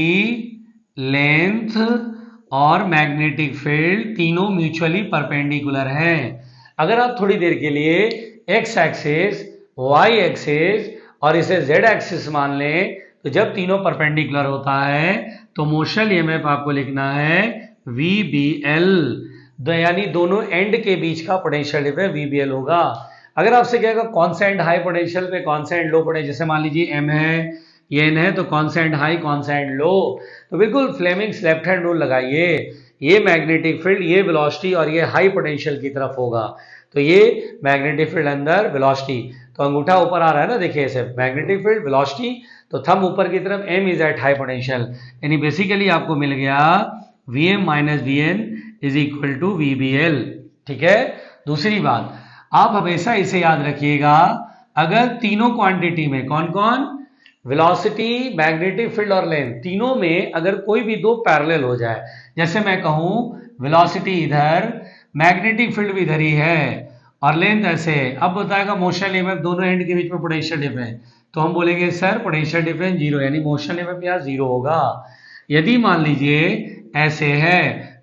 लेंथ और मैग्नेटिक फील्ड तीनों म्यूचुअली परपेंडिकुलर हैं। अगर आप थोड़ी देर के लिए एक्स एक्सिस, वाई एक्सिस और इसे जेड एक्सिस मान लें, तो जब तीनों परपेंडिकुलर होता है तो मोशनल ईएमएफ आपको लिखना है VBL, यानी दोनों एंड के बीच का पोटेंशियल डिफरेंस VBL होगा। अगर आपसे कहेगा कौन सा एंड हाई पोटेंशियल पे, कौन सा एंड लो पोटेंशियल, जैसे मान लीजिए M है, ये N है, तो कौन सा एंड हाई, कौन सा एंड लो, तो बिल्कुल फ्लेमिंग्स लेफ्ट हैंड रूल लगाइए, ये मैग्नेटिक फील्ड, ये वेलोसिटी और ये हाई पोटेंशियल की तरफ होगा, तो ये मैग्नेटिक फील्ड अंदर, वेलोसिटी, तो अंगूठा ऊपर आ रहा है ना, देखिए ऐसे मैग्नेटिक फील्ड वेलोसिटी, तो थंब ऊपर की तरफ, M is at high potential, यानी बेसिकली आपको मिल गया Vm minus Vn is equal to VBL, ठीक है? दूसरी बात, आप हमेशा इसे याद रखिएगा, अगर तीनों क्वांटिटी में, कौन कौन? वेलोसिटी, मैग्नेटिक फील्ड और लेंथ, तीनों में अगर कोई भी दो पैरेलल हो जाए, जैसे मैं कहूं वेलोसिटी इधर, मैग्नेटिक फील्ड भी इधर ही है और लेंथ ऐसे, अब बताएगा मोशन ईएमएफ दोनों एंड के बीच में पोटेंशियल डिफरेंस, तो हम बोलेंगे सर पोटेंशियल डिफरेंस जीरो, यानी मोशन ईएमएफ यहाँ जीरो होगा। यदि मान लीजिए ऐसे है,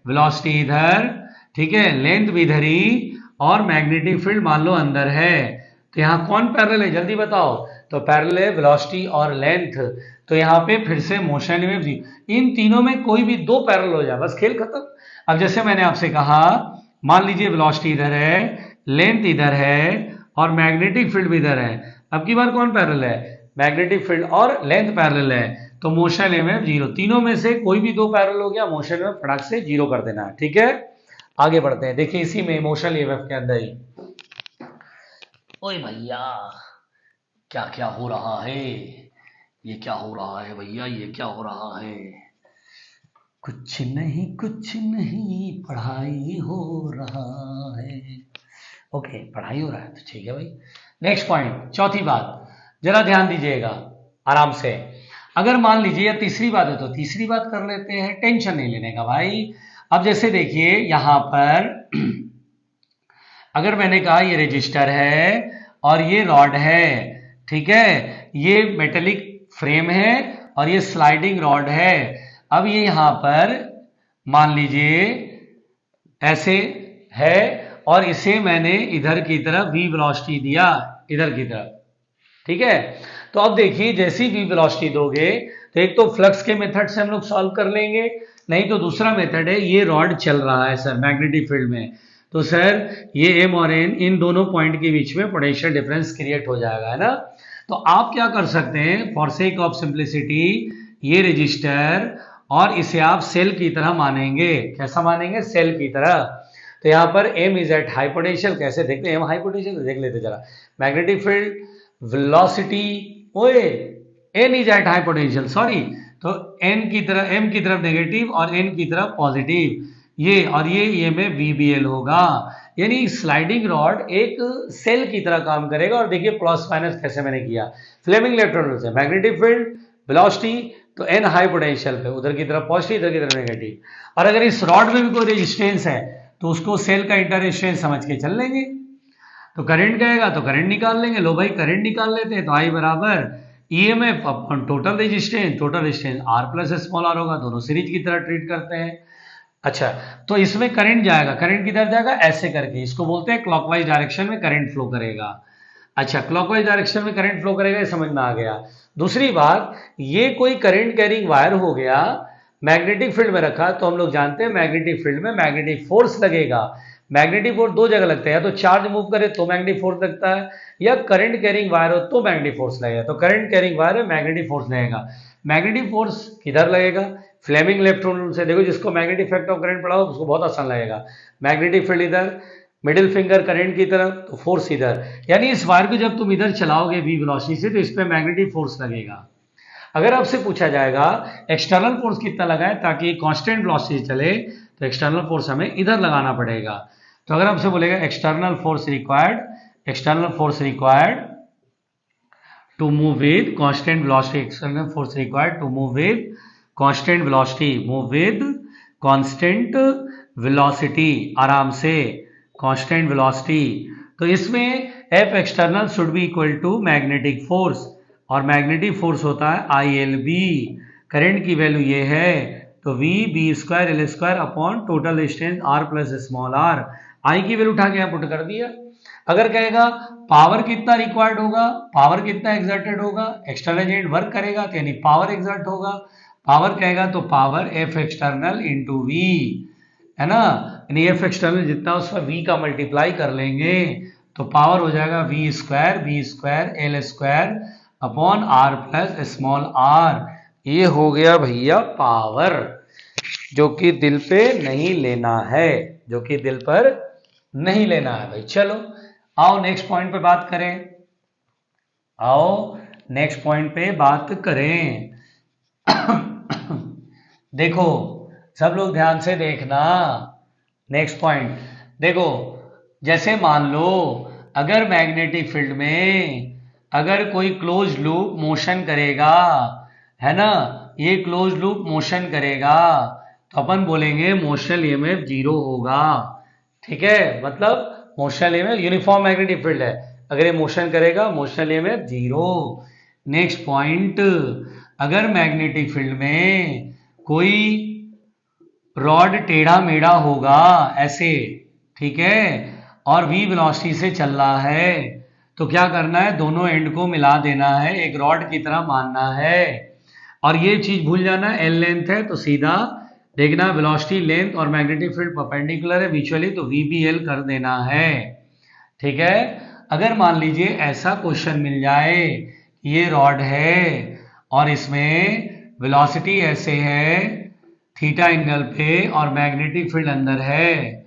वेलोसिटी इधर, ठीक है, लेंथ भी इधर ही और मैग्नेटिक फील्ड मान लो अंदर है, तो यहाँ कौन पैरेलल है जल्दी बताओ? तो पैरेलल है वेलोसिटी और लेंथ, तो यहाँ पे फिर से मोशन ईएमएफ जी, इन तीनों में कोई भी दो पैरेलल हो जाए बस खेल खत्म। अब जैसे मैंने आपसे कहा, मान लीजिए वेलोसिटी इधर है, लेंथ इधर है और मैग्नेटिक फील्ड भी इधर है, अब की बार कौन पैरेलल है? मैग्नेटिक फील्ड और लेंथ पैरेलल है, तो मोशन ईएमएफ जीरो, तीनों में से कोई भी दो पैरेलल हो गया, मोशन ईएमएफ फटाक से जीरो कर देना है, ठीक है? आगे बढ़ते हैं, देखिए इसी में मोशन ईएमएफ के अंदर ही, ओए भैया क्या क्या हो रहा है, ये क्या हो रहा है भैया, ये क्या हो रहा है? कुछ नहीं पढ़ाई हो रहा है, ओके पढ़ाई हो रहा है तो ठीक है भाई। नेक्स्ट पॉइंट, चौथी बात, जरा ध्यान दीजिएगा आराम से, अगर मान लीजिए या तीसरी बात है तो तीसरी बात कर लेते हैं, टेंशन नहीं लेने का भाई। अब जैसे देखिए यहां पर अगर मैंने कहा ये रजिस्टर है और ये रॉड है, ठीक है, ये मेटेलिक फ्रेम है और ये स्लाइडिंग रॉड है, अब ये यहां पर मान लीजिए ऐसे है और इसे मैंने इधर की तरफ v वेलोसिटी दिया, इधर की तरफ, ठीक है, तो अब देखिए जैसी v वेलोसिटी दोगे तो एक तो फ्लक्स के मेथड से हम लोग सॉल्व कर लेंगे, नहीं तो दूसरा मेथड है, ये रॉड चल रहा है सर मैग्नेटिक फील्ड में, तो सर ये M और N इन दोनों पॉइंट के बीच में पोटेंशियल डिफरेंस क्रिएट हो जाएगा, है ना? तो आप क्या कर सकते हैं, फॉर सेक ऑफ सिंप्लिसिटी, ये रजिस्टर और इसे आप सेल की तरह मानेंगे, कैसा मानेंगे? सेल की तरह। तो यहाँ पर M is at high potential, कैसे देखते हैं M हाई पोटेंशियल, देख लेते जरा, मैग्नेटिक फील्ड, वेलोसिटी, ओए N is at high potential, sorry, तो N की तरफ, M की तरफ नेगेटिव और N की तरफ पॉजिटिव, ये और ये में VBL होगा, यानी स्लाइडिंग रॉड एक सेल की तरह काम करेगा। और देखिए प्लस माइनस कैसे मैंने किया, फ्लेमिंग इलेक्ट्रॉन रूल से, मैग्नेटिक फील्ड, वेलोसिटी, तो N हाई पोटेंशियल पे, उधर की तरफ पॉजिटिव, इधर की तरफ नेगेटिव, और अगर इस रॉड में भी कोई रेजिस्टेंस है तो उसको सेल का इंटर रेजिस्टेंस समझ के चल लेंगे, तो करंट गएगा तो करंट निकाल लेंगे, लो भाई करंट निकाल लेते हैं, तो I बराबर EMF upon total resistance R plus small r होगा, दोनों सीरीज की तरह ट्रीट करते हैं। अच्छा, तो इसमें करंट जाएगा, करंट किधर जाएगा? ऐसे करके, इसको बोलते हैं क्लॉकवाइज डायरेक्शन में करंट फ्लो करेगा। अच्छा, क्लॉकवाइज डायरेक्शन में करंट फ्लो करेगा, ये समझ में आ गया। दूसरी बात, ये कोई करंट कैरिंग वायर हो गया, मैग्नेटिक फील्ड में रखा, तो हम लोग जानते हैं मैग्नेटिक फील्ड में मैग्नेटिक फोर्स लगेगा, मैग्नेटिक फोर्स दो जगह लगता है, या तो चार्ज मूव करे तो मैग्नेटिक फोर्स लगता है, या करंट कैरिंग वायर हो तो मैग्नेटिक फोर्स लगेगा। तो करंट कैरिंग वायर है, मैग्नेटिक फोर्स लगेगा। मैग्नेटिक फोर्स किधर लगेगा? फ्लेमिंग इलेक्ट्रॉन रूल से देखो, जिसको मैग्नेटिक इफेक्ट ऑफ करंट पढ़ा हो उसको बहुत आसान लगेगा। मैग्नेटिक फील्ड इधर, मिडिल फिंगर करंट की तरफ, तो फोर्स इधर, यानी इस वायर को जब तुम इधर चलाओगे v वेलोसिटी से तो इस पे मैग्नेटिक फोर्स लगेगा। अगर आपसे पूछा जाएगा एक्सटर्नल फोर्स कितना लगाए ताकि कांस्टेंट वेलोसिटी चले, तो एक्सटर्नल फोर्स हमें इधर लगाना पड़ेगा। तो अगर आपसे बोलेगा external force required to move with constant velocity, external force required to move with constant velocity, move with constant velocity, आराम से कांस्टेंट वेलोसिटी, तो इसमें F external should be equal to magnetic force, और मैग्नेटिक फोर्स होता है ILB। Current की value ये है, तो V B² L² upon total distance R plus small r। I की वैल्यू उठा के यहाँ पुट कर दिया। अगर कहेगा पावर कितना रिक्वायर्ड होगा, पावर कितना एग्जर्टेड होगा, एक्सटर्नल एजेंट वर्क करेगा तो यानी पावर एग्जर्ट होगा। पावर कहेगा तो power F external into V, है ना, यानी F एक्सटर्नल जितना उसका V का मल्टीप्लाई कर लेंगे तो पावर हो जाएगा V² L² upon R plus small r। ये हो गया भैया पावर, जो कि दिल पे नहीं लेना है, जो कि दिल पर नहीं लेना है भाई। चलो आओ नेक्स्ट पॉइंट पे बात करें, देखो सब लोग ध्यान से देखना। नेक्स्ट पॉइंट देखो, जैसे मान लो अगर मैग्नेटिक फील्ड में अगर कोई क्लोज लूप मोशन करेगा, है ना, ये क्लोज लूप मोशन करेगा तो अपन बोलेंगे मोशन ईएमएफ 0 होगा। ठीक है, मतलब motion EMF, uniform magnetic field है, अगर ये मोशन करेगा मोशन ईएमएफ 0। नेक्स्ट पॉइंट, अगर मैग्नेटिक फील्ड में कोई रॉड टेढ़ा मेढ़ा होगा ऐसे, ठीक है, और v वेलोसिटी से चल रहा है, तो क्या करना है, दोनों एंड को मिला देना है, एक रॉड की तरह मानना है। और ये चीज भूल जाना, एल लेंथ है तो सीधा देखना वेलोसिटी लेंथ और मैग्नेटिक फील्ड परपेंडिकुलर है म्यूचुअली, तो वी बी एल कर देना है। ठीक है, अगर मान लीजिए ऐसा क्वेश्चन मिल जाए, ये रॉड है और इसमें वेलोसिटी ऐसे है थीटा एंगल पे और मैग्नेटिक फील्ड अंदर है,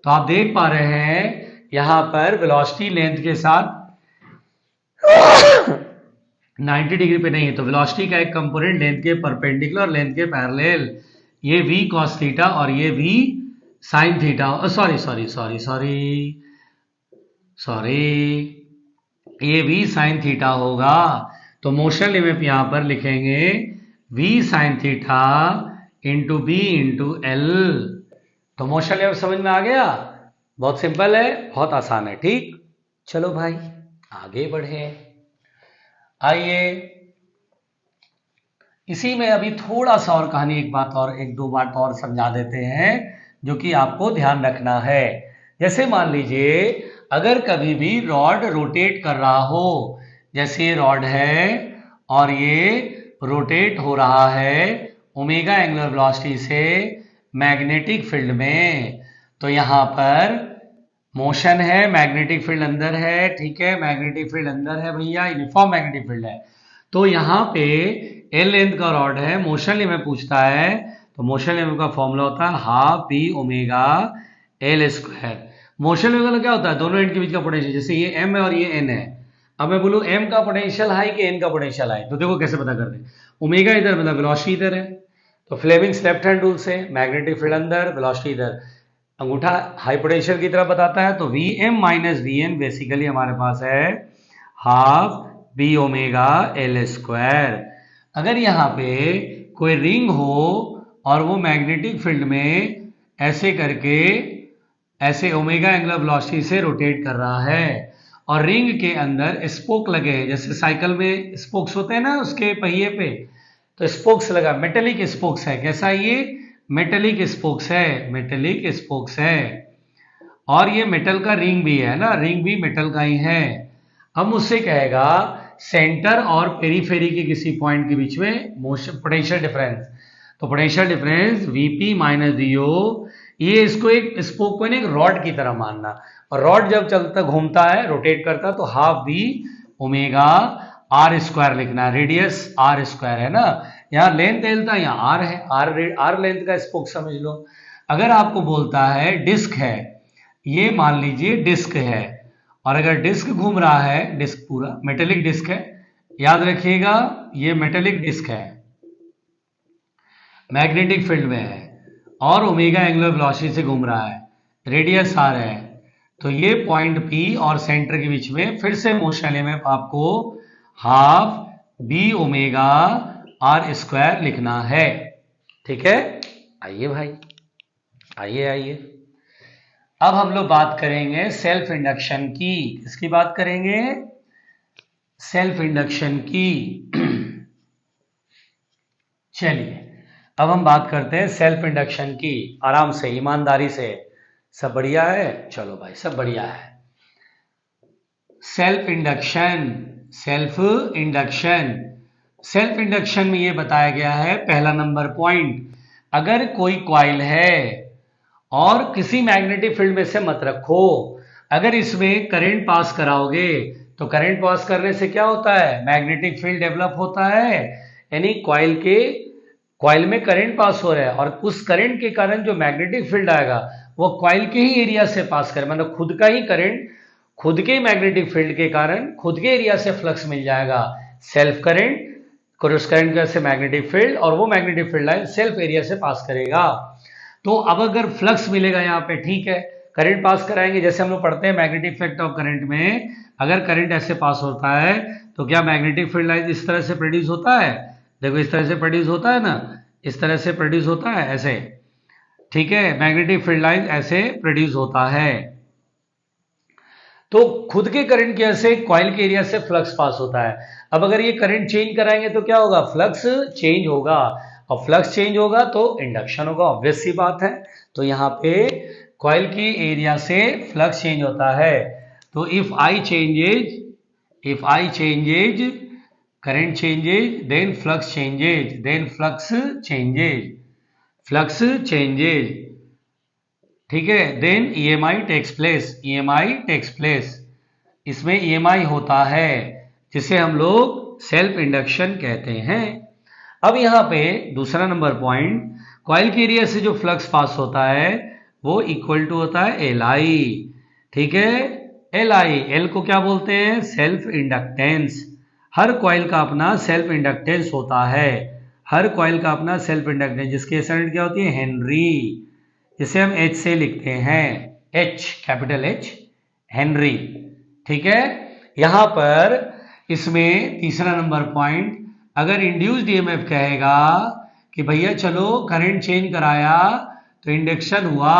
तो आप देख पा रहे हैं यहां पर वेलोसिटी लेंथ के साथ 90 डिग्री पे नहीं है, तो वेलोसिटी का एक कंपोनेंट लेंथ के परपेंडिकुलर, लेंथ के पैरेलल, ये v cos थीटा और ये v sin थीटा, सॉरी ये v sin थीटा होगा। तो मोशन ईएमएफ यहां पर लिखेंगे v sin theta into B into L. तो मोशन ईएमएफ समझ में आ गया, बहुत सिंपल है, बहुत आसान है। ठीक, चलो भाई आगे बढ़े। आइए इसी में अभी थोड़ा सा और कहानी, एक दो बात और समझा देते हैं जो कि आपको ध्यान रखना है। जैसे मान लीजिए अगर कभी भी रॉड रोटेट कर रहा हो, जैसे ये रॉड है और ये रोटेट हो रहा है ओमेगा एंगुलर वेलोसिटी से मैग्नेटिक फील्ड में, तो यहां पर मोशन है, मैग्नेटिक फील्ड अंदर है। ठीक है, मैग्नेटिक फील्ड अंदर है भैया, यूनिफॉर्म मैग्नेटिक फील्ड है। तो यहाँ पे एल लेंथ का रॉड है, मोशन ईएमएफ पूछता है, तो मोशन ईएमएफ का फॉर्मूला होता है half B omega L square. Motion EMF क्या होता है, दोनों एंड के बीच का पोटेंशियल, जैसे ये एम है और ये एन है। अब मैं बोलूँ एम का पोटेंशियल हाई कि एन का पोटेंशियल हाई, तो देखो कैसे पता करते हैं। ओमेगा इधर मतलब वेलोसिटी इधर है, तो फ्लेमिंग्स लेफ्ट हैंड रूल से मैग्नेटिक फील्ड अंदर, वेलोसिटी इधर, अंगूठा हाई पोटेंशियल की तरफ बताता है, तो V M minus V N basically हमारे पास है half B omega L square. अगर यहाँ पे कोई रिंग हो और वो मैग्नेटिक फील्ड में ऐसे करके ऐसे ओमेगा एंगुलर वेलोसिटी से रोटेट कर रहा है और रिंग के अंदर स्पोक लगे हैं, जैसे साइकिल में स्पोक्स होते हैं ना उसके पहिए पे, तो स्पोक्स लगा, मेटेलिक स्पोक्स है। कैसा है ये, मेटेलिक स्पोक्स है, मेटेलिक स्पोक्स है। और ये मेटल का रिंग भी है ना, रिंग भी मेटल का ही है। अब मुझसे कहेगा सेंटर और पेरीफेरी के किसी पॉइंट के बीच में मोशन पोटेंशियल डिफरेंस, तो potential difference Vp minus D O ये इसको एक स्पोक को एक रॉड की तरह मानना, और रॉड जब चलता घूमता है, रोटेट करता है, तो half B omega R square लिखना है। रेडियस आर स्क्वायर है ना, यहाँ लेंथ एल था, यहाँ आर है, आर लेंथ का स्पोक समझ लो। अगर आपको बोलता है डिस्क है, ये मान लीजिए डिस्क है, और अगर डिस्क घूम रहा है, डिस्क पूरा मेटेलिक डिस्क है, याद रखिएगा ये मेटेलिक डिस्क है, मैग्नेटिक फील्ड में है, और ओमेगा एंगुलर वेलोसिटी से घूम रहा है, रेडियस आर है, तो ये पॉइंट पी और सेंटर के बीच में फिर से मोशन में आपको half B omega R square लिखना है। ठीक है, आइए भाई, आइए आइए। अब हम लोग बात करेंगे सेल्फ इंडक्शन की। किसकी बात करेंगे? सेल्फ इंडक्शन की। चलिए अब हम बात करते हैं सेल्फ इंडक्शन की, आराम से, ईमानदारी से। सब बढ़िया है? चलो भाई, सब बढ़िया है। Self induction, self induction, self induction में ये बताया गया है, पहला नंबर पॉइंट, अगर कोई कॉइल है और किसी मैग्नेटिक फील्ड में से मत रखो, अगर इसमें करंट पास कराओगे तो करंट पास करने से क्या होता है? मैग्नेटिक फील्ड डेवलप होता है, यानी कॉइल में करंट पास हो रहा है, और उस करंट के कारण जो मैग्नेटिक फील्ड आएगा वो कॉइल के ही एरिया से पास करे, मतलब खुद का ही करंट, खुद के मैग्नेटिक फील्ड के कारण खुद के एरिया से फ्लक्स मिल जाएगा, सेल्फ करंट, क्रॉस करंट से मैग्नेटिक फील्ड, और वो magnetic field line self area से पास करेगा। तो अब अगर फ्लक्स मिलेगा यहाँ पे, ठीक है, करंट पास कराएंगे, जैसे हम लोग पढ़ते हैं मैग्नेटिक इफेक्ट ऑफ करंट में, अगर करंट ऐसे पास होता है तो क्या मैग्नेटिक फील्ड लाइन इस तरह से प्रोड्यूस होता है? देखो इस तरह से प्रोड्यूस होता है ना, इस तरह से प्रोड्यूस होता है, ऐसे, ठीक है, मैग्नेटिक फील्ड लाइन ऐसे प्रोड्यूस होता है। तो खुद के करंट की वजह से कॉइल के एरिया से फ्लक्स पास होता है। अब अगर ये करंट चेंज कराएंगे तो क्या होगा? फ्लक्स चेंज होगा, और फ्लक्स चेंज होगा तो इंडक्शन होगा, ऑब्वियस सी बात है। तो यहाँ पे कॉइल की एरिया से फ्लक्स चेंज होता है। तो if I changes current changes, then flux changes, flux changes, ठीक है, देन EMI टेक्स प्लेस, इसमें EMI होता है, जिसे हम लोग सेल्फ इंडक्शन कहते हैं। अब यहाँ पे दूसरा नंबर पॉइंट, कॉइल के एरिया से जो फ्लक्स पास होता है वो इक्वल टू होता है LI, ठीक है, LI, L को क्या बोलते हैं? Self inductance. हर कॉइल का अपना सेल्फ इंडक्टेंस होता है, हर कॉइल का अपना सेल्फ इंडक्टेंस, जिसकी यूनिट क्या होती है? हेनरी, जिसे हम H से लिखते हैं, H, कैपिटल H, हेनरी, ठीक है। यहां पर इसमें तीसरा नंबर पॉइंट, अगर इंड्यूस्ड ईएमएफ कहेगा कि भैया चलो करंट चेंज कराया तो इंडक्शन हुआ,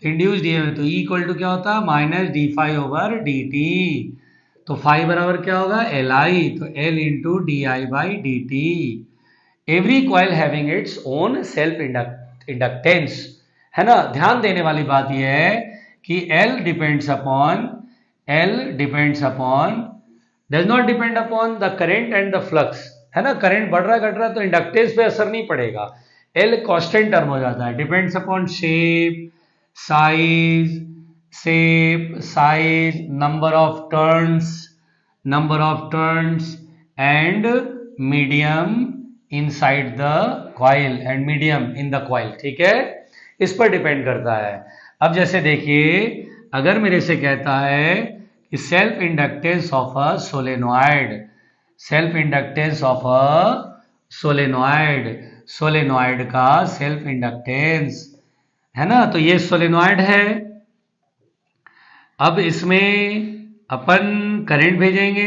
तो इंड्यूस्ड ईएमएफ, तो इक्वल टू क्या होता है? माइनस d∅/dt, तो फाई बराबर क्या होगा? LI, तो L into di/dt। Every coil having its own self inductance, है ना। ध्यान देने वाली बात यह है कि L depends upon does not depend upon the current and the flux, है ना। करंट बढ़ रहा है घट रहा है तो इंडक्टेंस पे असर नहीं पड़ेगा, L कांस्टेंट टर्म हो जाता है। Depends upon shape, size, number of turns and medium inside the coil and medium in the coil, ठीक है, इस पर डिपेंड करता है। अब जैसे देखिए, अगर मेरे से कहता है कि self inductance of a solenoid का सेल्फ इंडक्टेंस, है ना, तो ये सोलेनॉइड है। अब इसमें अपन करंट भेजेंगे,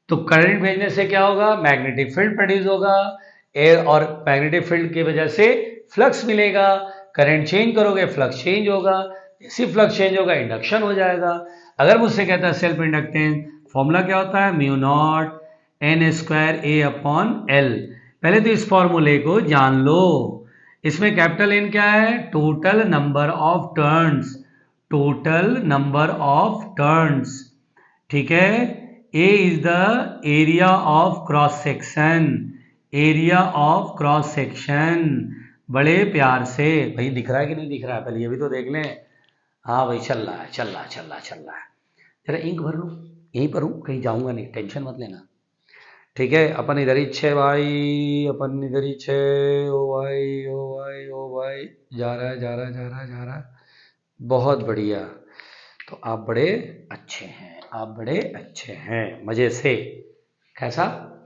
तो करंट भेजने से क्या होगा? मैग्नेटिक फील्ड प्रोड्यूस होगा, और मैग्नेटिक फील्ड की वजह से फ्लक्स मिलेगा, करंट चेंज करोगे फ्लक्स चेंज होगा, इसी फ्लक्स चेंज होगा इंडक्शन हो जाएगा। अगर मुझसे कहता है सेल्फ इंडक्टेंस, फॉर्मूला क्या होता है? μ0 N²A/L। पहले तो इस फॉर्मूले को जान लो। इसमें कैपिटल N क्या है? टोटल नंबर ऑफ टर्न्स, ठीक है। A is the area of cross section, बड़े प्यार से। भाई दिख रहा है कि नहीं दिख रहा है, पहले ये भी तो देख लें। हाँ भाई चल रहा है, चल रहा है, चल रहा है, चल रहा है। जरा इंक भर लूँ, यहीं पर हूँ, कहीं जाऊँगा नहीं, टेंशन मत लेना। ठीक है, अपन इधर ही छे भाई, अपन इधर ही छे। ओ भाई ओ भाई ओ भाई, जा रहा है, जा रहा है, जा रहा है, जा रहा है। बहुत बढ़िया। तो आप बड़े अच्छे हैं, आप बड़े अच्छे हैं, मजे से। कैसा?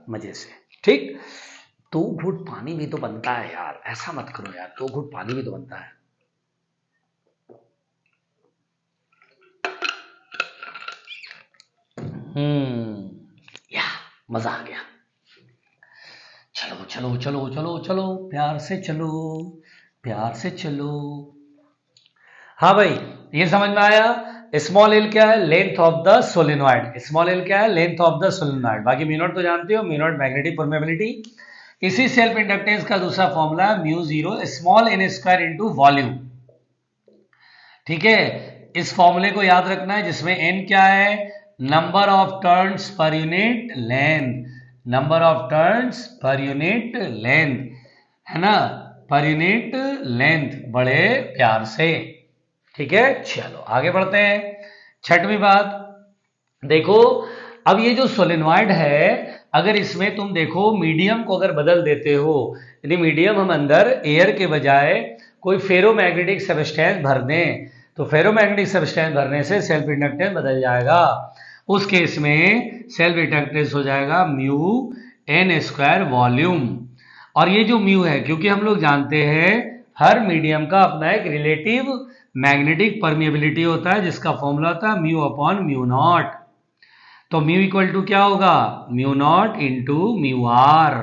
मजे से। ठीक। 2 घूंट पानी भी तो बनता है यार, ऐसा मत करो यार, 2 घूंट पानी भी तो बनता है। या मजा आ गया। चलो चलो चलो चलो चलो, प्यार से चलो, प्यार से चलो। हाँ भाई, ये समझ में आया। स्मॉल एल क्या है? Length of the solenoid. Small L क्या है? Length of the solenoid. बाकी म्यू नॉट तो जानते हो, म्यू नॉट मैग्नेटिक परमेबिलिटी। इसी सेल्फ इंडक्टेंस का दूसरा फॉर्मूला है mu zero small N square into volume. ठीक है, इस फॉर्मूले को याद रखना है, जिसमें एन क्या है? Number of turns per unit length, number of turns per unit length, है ना, पर यूनिट लेंथ, बड़े प्यार से। ठीक है, चलो आगे बढ़ते हैं। छठवीं बात देखो, अब ये जो सोलेनॉइड है, अगर इसमें तुम देखो मीडियम को अगर बदल देते हो, यानी मीडियम हम अंदर एयर के बजाय कोई फेरोमैग्नेटिक सब्सटेंस भर दें, तो फेरोमैग्नेटिक सब्सटेंस भरने से सेल्फ इंडक्टेंस बदल जाएगा। उस केस में सेल्फ इंडक्टेंस हो जाएगा म्यू एन स्क्वायर वॉल्यूम। और ये जो म्यू है, क्योंकि हम लोग जानते हैं हर मीडियम का अपना एक रिलेटिव मैग्नेटिक परमिएबिलिटी होता है, जिसका फॉर्मूला होता है म्यू अपॉन म्यू नॉट। तो म्यू इक्वल टू क्या होगा? Mu naught into mu R.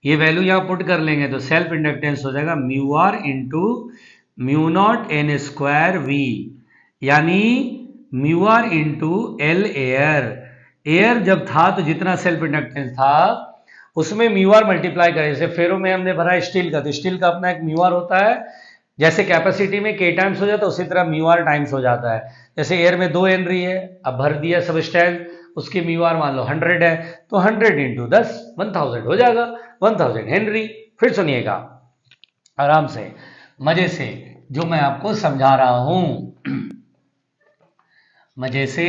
ये वैल्यू यहां पुट कर लेंगे तो सेल्फ इंडक्टेंस हो जाएगा mu R into mu naught N square V, यानी mu R into L air. Air जब था तो जितना सेल्फ इंडक्टेंस था उसमें म्यू आर मल्टीप्लाई करें। जैसे फेरो में हमने भरा स्टील का, तो स्टील का अपना एक म्यू आर होता है। जैसे कैपेसिटी में के टाइम्स हो जाता है, उसी तरह म्यू आर टाइम्स हो जाता है। जैसे एयर में 2 हेनरी है, अब भर दिया सबस्टेंस, उसकी म्यू आर मान लो 100 है, तो 100 इंटू 10 1000 हो जाएगा, 1000 हेनरी। फिर सुनिएगा आराम से, मजे से, जो मैं आपको समझा रहा हूं, मजे से।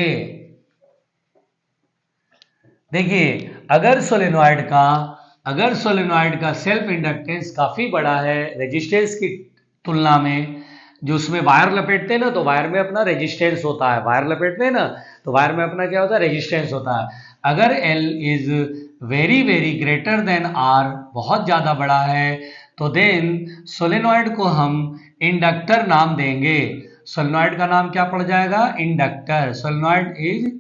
देखिए, अगर सोलेनॉइड का सेल्फ इंडक्टेंस काफी बड़ा है रेजिस्टेंस की तुलना में, जो उसमें वायर लपेटते हैं ना, तो वायर में अपना रेजिस्टेंस होता है, वायर लपेटते हैं ना, तो वायर में अपना क्या होता है? रेजिस्टेंस होता है। अगर L is very very greater than R, बहुत ज्यादा बड़ा है, तो देन सोलेनॉइड को हम इंडक्टर नाम देंगे। सोलेनॉइड का नाम क्या पड़ जाएगा? Inductor. Solenoid is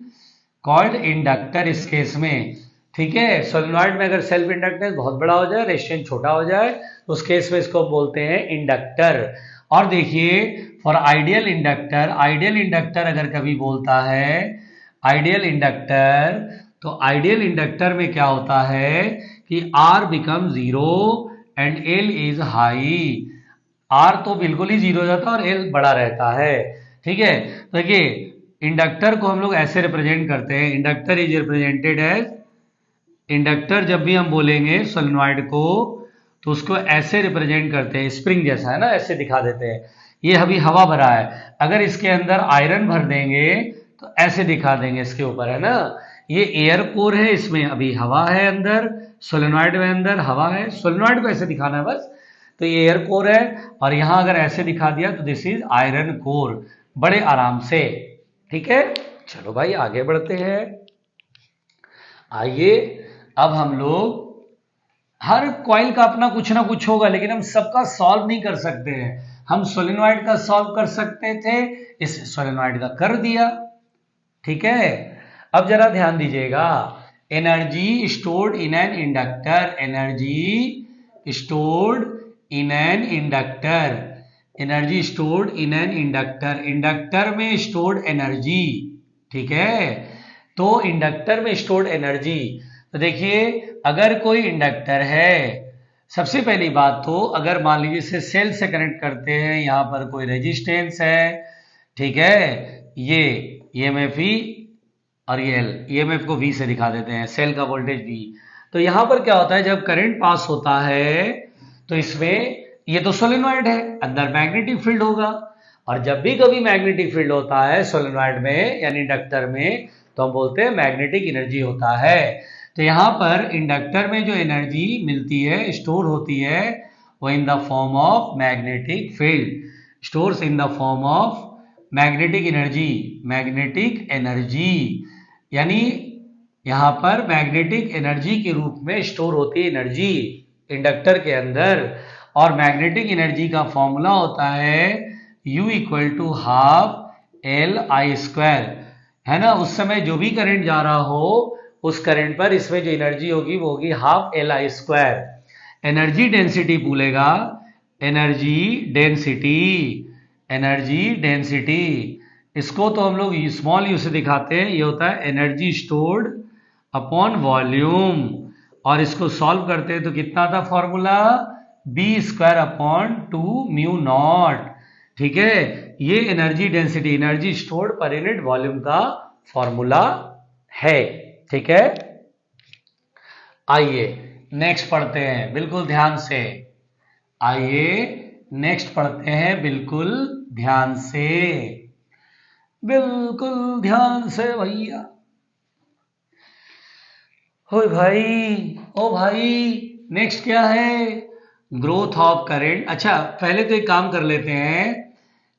called inductor इस केस में। ठीक है, सोलेनॉइड में अगर सेल्फ इंडक्टेंस बहुत बड़ा हो जाए, रेजिस्टेंस छोटा हो जाए, तो उस केस में इसको बोलते हैं इंडक्टर। और देखिए, for ideal inductor, ideal inductor अगर कभी बोलता है आइडियल इंडक्टर, तो आइडियल इंडक्टर में क्या होता है कि R become 0 and L is high. R तो बिल्कुल ही 0 हो जाता है और L बड़ा रहता है। ठीक है, तो देखिए, इंडक्टर को हम लोग ऐसे रिप्रेजेंट करते हैं, inductor is represented as, inductor जब भी हम बोलेंगे सोलेनॉइड को, तो उसको ऐसे रिप्रेजेंट करते हैं, स्प्रिंग जैसा है ना, ऐसे दिखा देते हैं। ये अभी हवा भरा है, अगर इसके अंदर आयरन भर देंगे तो ऐसे दिखा देंगे इसके ऊपर, है ना। ये एयर कोर है, इसमें अभी हवा है अंदर, सोलेनॉइड में अंदर हवा है, सोलेनॉइड को ऐसे दिखाना है बस। तो ये एयर कोर है, और यहां अगर ऐसे दिखा दिया तो दिस इज आयरन कोर, बड़े आराम से। ठीक है, चलो भाई आगे बढ़ते हैं। आइए, अब हम लोग, हर कॉइल का अपना कुछ ना कुछ होगा, लेकिन हम सबका सॉल्व नहीं कर सकते हैं। हम सोलेनॉइड का सॉल्व कर सकते थे, इस सोलेनॉइड का कर दिया। ठीक है, अब जरा ध्यान दीजिएगा, energy stored in an inductor, energy stored in an inductor, energy stored in an inductor, inductor में स्टोर्ड एनर्जी। ठीक है, तो इंडक्टर में स्टोर्ड एनर्जी, तो देखिए, अगर कोई इंडक्टर है, सबसे पहली बात तो अगर मान लीजिए इसे सेल से कनेक्ट करते हैं, यहां पर कोई रेजिस्टेंस है, ठीक है, ये EMF E और ये L, EMF को V से दिखा देते हैं, सेल का वोल्टेज V। तो यहां पर क्या होता है, जब करंट पास होता है तो इसमें ये तो सोलेनॉइड है, अंदर मैग्नेटिक फील्ड होगा। और जब भी कभी मैग्नेटिक फील्ड होता है सोलेनॉइड में यानी इंडक्टर में, तो हम बोलते हैं मैग्नेटिक एनर्जी होता है। तो यहाँ पर इंडक्टर में जो एनर्जी मिलती है, स्टोर होती है, वो in the form of magnetic field, stores in the form of magnetic energy यानी यहाँ पर मैग्नेटिक एनर्जी के रूप में स्टोर होती है एनर्जी इंडक्टर के अंदर। और मैग्नेटिक एनर्जी का फॉर्मूला होता है U equal to half LI², है ना। उस समय जो भी करंट जा रहा हो उस करंट पर इसमें जो एनर्जी होगी वो होगी हाफ LI²। एनर्जी डेंसिटी भूलेगा, एनर्जी डेंसिटी इसको तो हम लोग स्मॉल यू से दिखाते हैं। ये होता है एनर्जी स्टोर्ड अपॉन वॉल्यूम, और इसको सॉल्व करते हैं तो कितना था फॉर्मूला, B² अपॉन 2μ0। ठीक है, ये energy density, energy stored per unit volume का फॉर्मूला है। ठीक है, आइए नेक्स्ट पढ़ते हैं बिल्कुल ध्यान से। आइए नेक्स्ट पढ़ते हैं बिल्कुल ध्यान से, बिल्कुल ध्यान से भैया। ओ भाई नेक्स्ट क्या है, ग्रोथ ऑफ करंट। अच्छा पहले तो एक काम कर लेते हैं,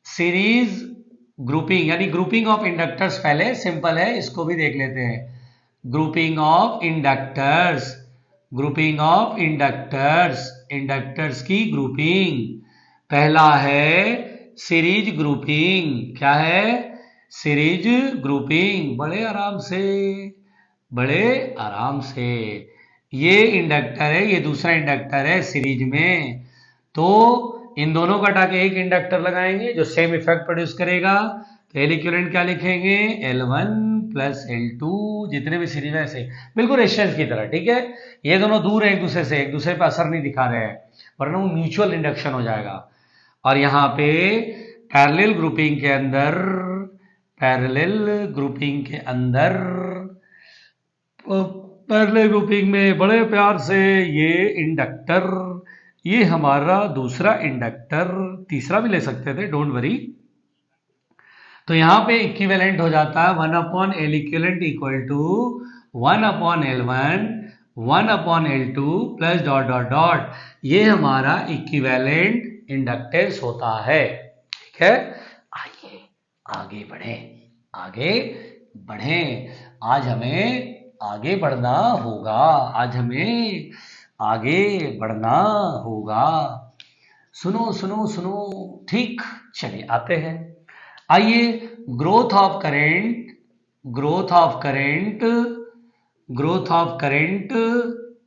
सीरीज ग्रुपिंग यानी ग्रुपिंग ऑफ इंडक्टर्स पहले सिंपल है, इसको भी देख लेते हैं। ग्रुपिंग ऑफ इंडक्टर्स, इंडक्टर्स की ग्रुपिंग। पहला है सीरीज ग्रुपिंग। क्या है, सीरीज ग्रुपिंग। बड़े आराम से ये इंडक्टर है, ये दूसरा इंडक्टर है सीरीज में, तो इन दोनों का हटा के एक इंडक्टर लगाएंगे जो सेम इफेक्ट प्रोड्यूस करेगा। तो एल इक्विवेलेंट क्या लिखेंगे, L1 प्लस L2, जितने भी सीरीज है ऐसे बिल्कुल रेजिस्टेंस की तरह। ठीक है, ये दोनों दूर है एक दूसरे से, एक दूसरे पे असर नहीं दिखा रहे हैं, वरना वो म्यूचुअल इंडक्शन हो जाएगा। और यहाँ पे पैरेलल ग्रुपिंग में बड़े प्यार से ये इंडक्टर, ये हमारा दूसरा इंडक्टर, तीसरा भी ले सकते थे, डोंट वरी। तो यहां पे इक्विवेलेंट हो जाता है 1/L equivalent equal to 1/L1 1/L2 plus dot dot dot, ये हमारा इक्विवेलेंट इंडक्टेंस होता है। ठीक है, आइए आगे बढ़ें। आज हमें आगे बढ़ना होगा। सुनो। ठीक, चलिए आते हैं। आइए growth of current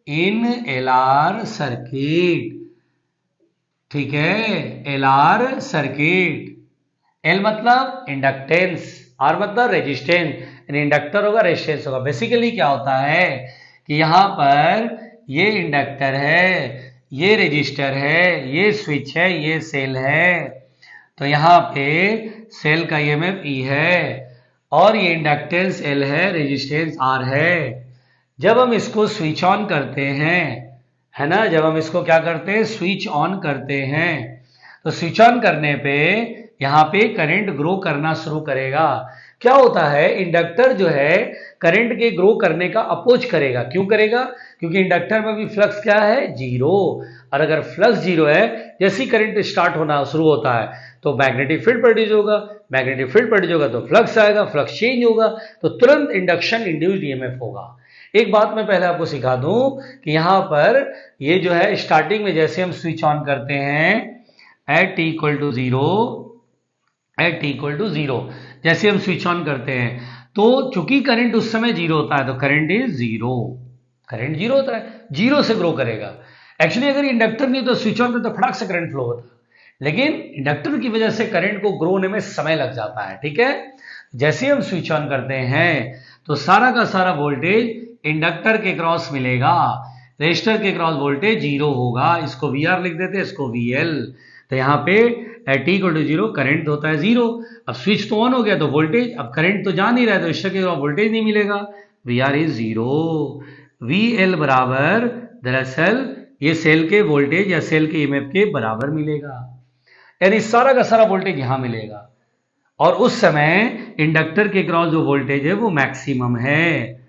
in LR circuit. ठीक है, LR सर्किट, L मतलब इंडक्टेंस, R मतलब रेजिस्टेंस, इंडक्टर होगा रेजिस्टेंस होगा। बेसिकली क्या होता है कि यहाँ पर ये इंडक्टर है, ये रेजिस्टर है, ये स्विच है, ये सेल है। तो यहाँ पे सेल का ईएमएफ E है और ये इंडक्टेंस L है, रेजिस्टेंस R है। जब हम इसको स्विच ऑन करते हैं, है ना, जब हम इसको क्या करते हैं, स्विच ऑन करते हैं, तो स्विच ऑन करने पे यहाँ पे करंट ग्रो करना शुरू करेगा। क्या होता है, इंडक्टर जो है करंट के ग्रो करने का अपोज करेगा। क्यों करेगा, क्योंकि इंडक्टर में भी फ्लक्स क्या है, जीरो। और अगर फ्लक्स जीरो है, जैसे करंट स्टार्ट होना शुरू होता है तो मैग्नेटिक फील्ड प्रोड्यूस होगा, तो फ्लक्स आएगा, फ्लक्स चेंज होगा, तो तुरंत इंडक्शन इंड्यूस्ड ईएमएफ होगा। एक बात मैं पहले आपको सिखा दूं कि यहाँ पर ये जो है स्टार्टिंग में जैसे हम स्विच ऑन करते हैं at t equal to zero, जैसे हम स्विच ऑन करते हैं, तो चूंकि करंट उस समय जीरो होता है तो करंट जीरो होता है, जीरो से ग्रो करेगा। एक्चुअली अगर इंडक्टर नहीं तो स्विच ऑन करते तो फटाक से करंट फ्लो होता, लेकिन इंडक्टर की वजह से करंट को ग्रो होने में समय लग जाता है। ठीक है, जैसे हम स्विच ऑन करते हैं तो सारा का सारा वोल्टेज इंडक्टर के क्रॉस मिलेगा, रेजिस्टर के क्रॉस वोल्टेज जीरो होगा। इसको VR लिख देते हैं, इसको VL। तो यहाँ पे t equal to zero current होता है जीरो। अब स्विच तो ऑन हो गया तो वोल्टेज, अब करंट तो जा नहीं रहा है तो रेजिस्टर के क्रॉस वोल्टेज नहीं मिलेगा, VR इज जीरो। VL बराबर दरअसल ये सेल के वोल्टेज या सेल के ईएमएफ के बराबर मिलेगा, यानी सारा का सारा वोल्टेज यहां मिलेगा। और उस समय इंडक्टर के क्रॉस जो वोल्टेज है वो मैक्सिमम है।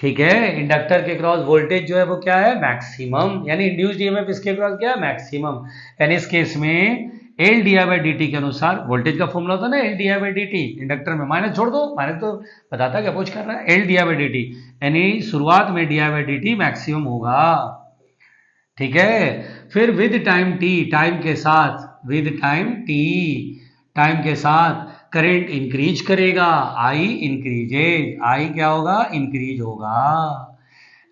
ठीक है, इंडक्टर के क्रॉस वोल्टेज जो है वो क्या है, मैक्सिमम, यानी इंड्यूस्ड ईएमएफ इसके क्रॉस क्या है, मैक्सिमम। यानी इस केस में L D I by D T के अनुसार वोल्टेज का फॉर्मूला होता है ना, L D I by D T, inductor में माइनस छोड़ दो, माइनस तो बताता क्या पूछ कर रहा है, L D I by D T, यानी शुरुआत में D I by D T maximum होगा। ठीक है, फिर विद टाइम टी, टाइम के साथ, विद टाइम टी, टाइम के साथ करंट इंक्रीज करेगा, आई इंक्रीजेज, आई क्या होगा, इंक्रीज होगा।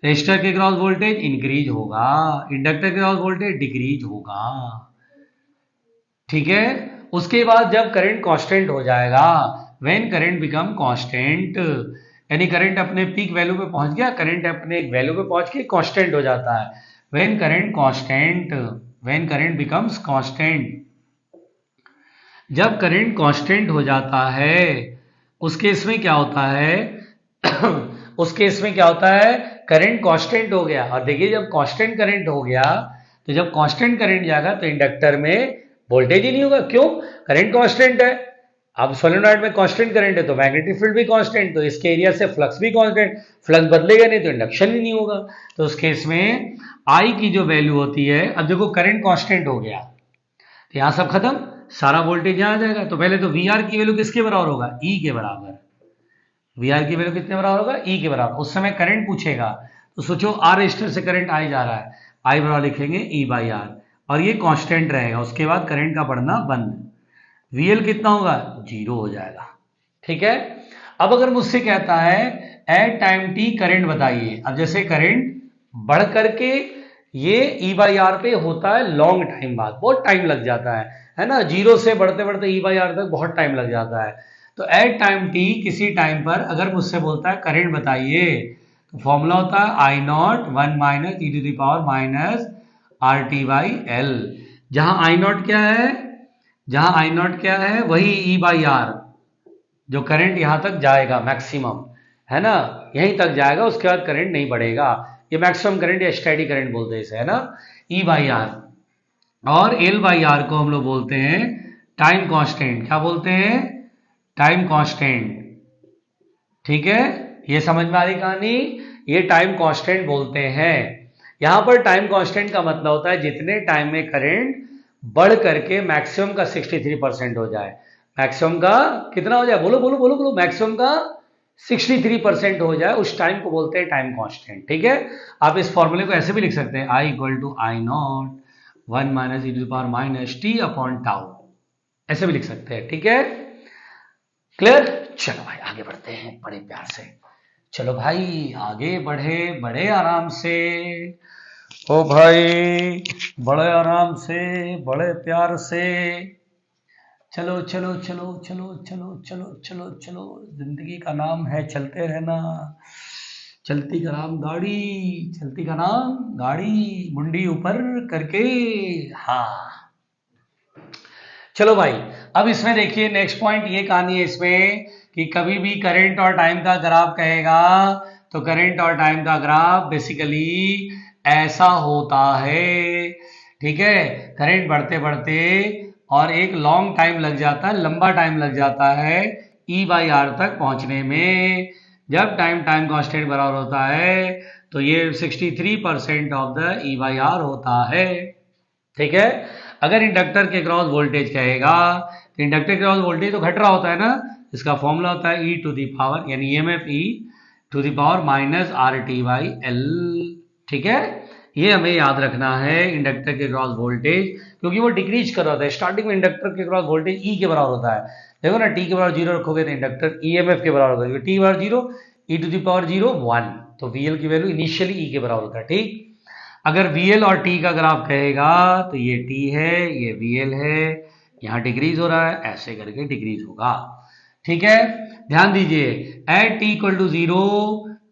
रेजिस्टर के क्रॉस वोल्टेज इंक्रीज होगा, इंडक्टर के क्रॉस वोल्टेज डिक्रीज होगा। ठीक है, उसके बाद जब करंट कांस्टेंट हो जाएगा, व्हेन करंट बिकम कांस्टेंट, यानी करंट अपने पीक वैल्यू पे पहुंच गया, करंट अपने एक वैल्यू पे पहुंच के कांस्टेंट हो जाता है, when current constant, when current becomes constant, जब करंट कांस्टेंट हो जाता है उस केस में क्या होता है उस केस में क्या होता है, करंट कांस्टेंट हो गया। और देखिए जब कांस्टेंट करंट हो गया, तो जब कांस्टेंट करंट जाएगा तो इंडक्टर में वोल्टेज ही नहीं होगा, क्यों, करंट कांस्टेंट है। अब सोलेनॉइड में कांस्टेंट करंट है तो मैग्नेटिक फील्ड भी कांस्टेंट, तो इसके एरिया से फ्लक्स भी कांस्टेंट, फ्लक्स बदलेगा नहीं तो इंडक्शन ही नहीं होगा। तो उस केस में आई की जो वैल्यू होती है, अब देखो करंट कांस्टेंट हो गया तो यहां सब खत्म, सारा वोल्टेज यहां आ जाएगा। तो पहले तो वी आर की वैल्यू किसके बराबर होगा, ई के बराबर। वी आर की वैल्यू कितने बराबर होगा, ई के बराबर। उस समय करंट पूछेगा तो सोचो आर रजिस्टर से करंट आई जा रहा है, आई बराबर लिखेंगे ई बाई आर, और ये कांस्टेंट रहेगा, उसके बाद करंट का बढ़ना बंद, वीएल कितना होगा, 0 हो जाएगा। ठीक है, अब अगर मुझसे कहता है एट टाइम टी करंट बताइए, अब जैसे करंट बढ़ करके ये ई बाई आर पे होता है लॉन्ग टाइम बाद, बहुत टाइम लग जाता है ना, 0 से बढ़ते बढ़ते ई बाई आर तक बहुत टाइम लग जाता है। तो एट टाइम टी किसी टाइम पर अगर मुझसे बोलता है करंट बताइए, तो फॉर्मूला होता है I naught 1 minus E to the power minus R T by L. जहां आई नॉट क्या है, जहां आई नॉट क्या है, वही ई बाई आर, जो करंट यहां तक जाएगा मैक्सिमम, है ना, यहीं तक जाएगा, उसके बाद करंट नहीं बढ़ेगा, ये मैक्सिमम करंट या स्टेडी करंट बोलते हैं इसे, है ना, ई बाई आर। और एल बाई आर को हम लोग बोलते हैं टाइम कांस्टेंट, क्या बोलते हैं, टाइम कांस्टेंट। ठीक है, ये समझ में आ रही कहानी, ये टाइम कांस्टेंट बोलते हैं। यहां पर टाइम कांस्टेंट का मतलब होता है जितने टाइम में करंट बढ़ करके मैक्सिमम का 63% हो जाए, मैक्सिमम का कितना हो जाए, बोलो बोलो बोलो बोलो, मैक्सिमम का 63% हो जाए, उस टाइम को बोलते हैं टाइम कांस्टेंट। ठीक है, आप इस फॉर्मूले को ऐसे भी लिख सकते हैं, I equal to I naught 1 minus E to the power minus T upon tau, ऐसे भी लिख सकते हैं। ठीक है, क्लियर, चलो भाई आगे बढ़ते हैं बड़े प्यार से, चलो भाई आगे बढ़े, बड़े आराम से, ओ भाई बड़े आराम से, बड़े प्यार से, चलो चलो चलो चलो चलो चलो चलो चलो, जिंदगी का नाम है चलते रहना, चलती का नाम गाड़ी, चलती का नाम गाड़ी, मुंडी ऊपर करके, हाँ। चलो भाई, अब इसमें देखिए नेक्स्ट पॉइंट ये कहानी है इसमें कि कभी भी करंट और टाइम का ग्राफ कहेगा तो करंट और टाइम का ग्राफ बेसिकली ऐसा होता है। ठीक है, करंट बढ़ते बढ़ते और एक लॉन्ग टाइम लग जाता है, लंबा टाइम लग जाता है ई बाई आर तक पहुंचने में। जब टाइम कांस्टेंट बराबर होता है तो ये 63% of the E by R होता है। ठीक है, अगर इंडक्टर के क्रॉस वोल्टेज कहेगा तो इंडक्टर के क्रॉस वोल्टेज तो घट रहा होता है ना, इसका फॉर्मूला होता है ई टू दी पावर, यानी EMF E to the power minus R T by L. ठीक है, ये हमें याद रखना है इंडक्टर के क्रॉस वोल्टेज, क्योंकि वो डिक्रीज कर रहा था, स्टार्टिंग में इंडक्टर के क्रॉस वोल्टेज ई के बराबर होता है, देखो ना, टी के बराबर 0 रखोगे तो इंडक्टर ईएमएफ के बराबर होगा, टी बराबर 0, ई टू दी पावर 0 1, तो वीएल की वैल्यू इनिशियली ई के बराबर होता है। ठीक, अगर VL और T का ग्राफ कहेगा तो ये T है, ये VL है, यहाँ डिक्रीज हो रहा है, ऐसे करके डिक्रीज होगा। ठीक है, ध्यान दीजिए, at T equal to 0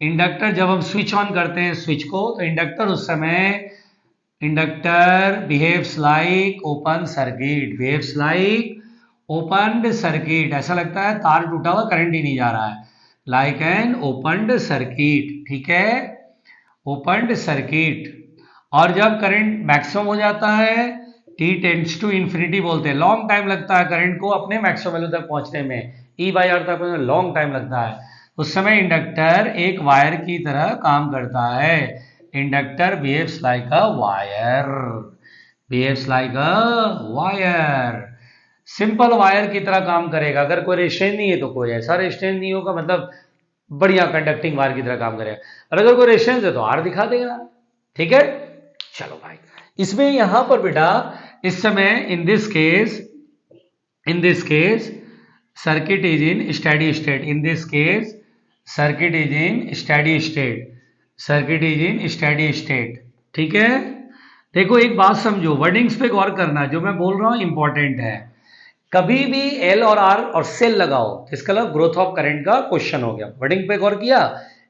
inductor जब हम स्विच ऑन करते हैं स्विच को, तो इंडक्टर उस समय, inductor behaves like open circuit, behaves like open circuit, ऐसा लगता है तार टूटा हुआ, करंट ही नहीं जा रहा है, लाइक एन ओपन सर्किट। ठीक है, ओपन सर्किट, और जब करंट मैक्सिमम हो जाता है, t टेंड्स टू इन्फिनिटी बोलते हैं, लॉन्ग टाइम लगता है करंट को अपने मैक्सिमम वैल्यू तक पहुंचने में, E/R तक लॉन्ग टाइम लगता है, उस समय इंडक्टर एक वायर की तरह काम करता है। Inductor behaves like a wire, behaves like a wire, simple wire की तरह काम करेगा। अगर कोई रेजिस्टेंस नहीं है तो कोई ऐसा रेजिस्टेंस नहीं होगा, मतलब बढ़िया कंडक्टिंग वायर की तरह काम करेगा। और अगर कोई रेजिस्टेंस है तो आर दिखा देगा। ठीक है, चलो भाई, इसमें यहां पर बेटा इस समय in this case circuit is in steady state, in this case circuit is in steady state, circuit is in steady state. ठीक है, देखो एक बात समझो, वर्डिंग्स पे गौर करना, जो मैं बोल रहा हूं इंपॉर्टेंट है। कभी भी एल और आर और सेल लगाओ, इसका मतलब ग्रोथ ऑफ करंट का क्वेश्चन हो गया। वर्डिंग पे गौर किया,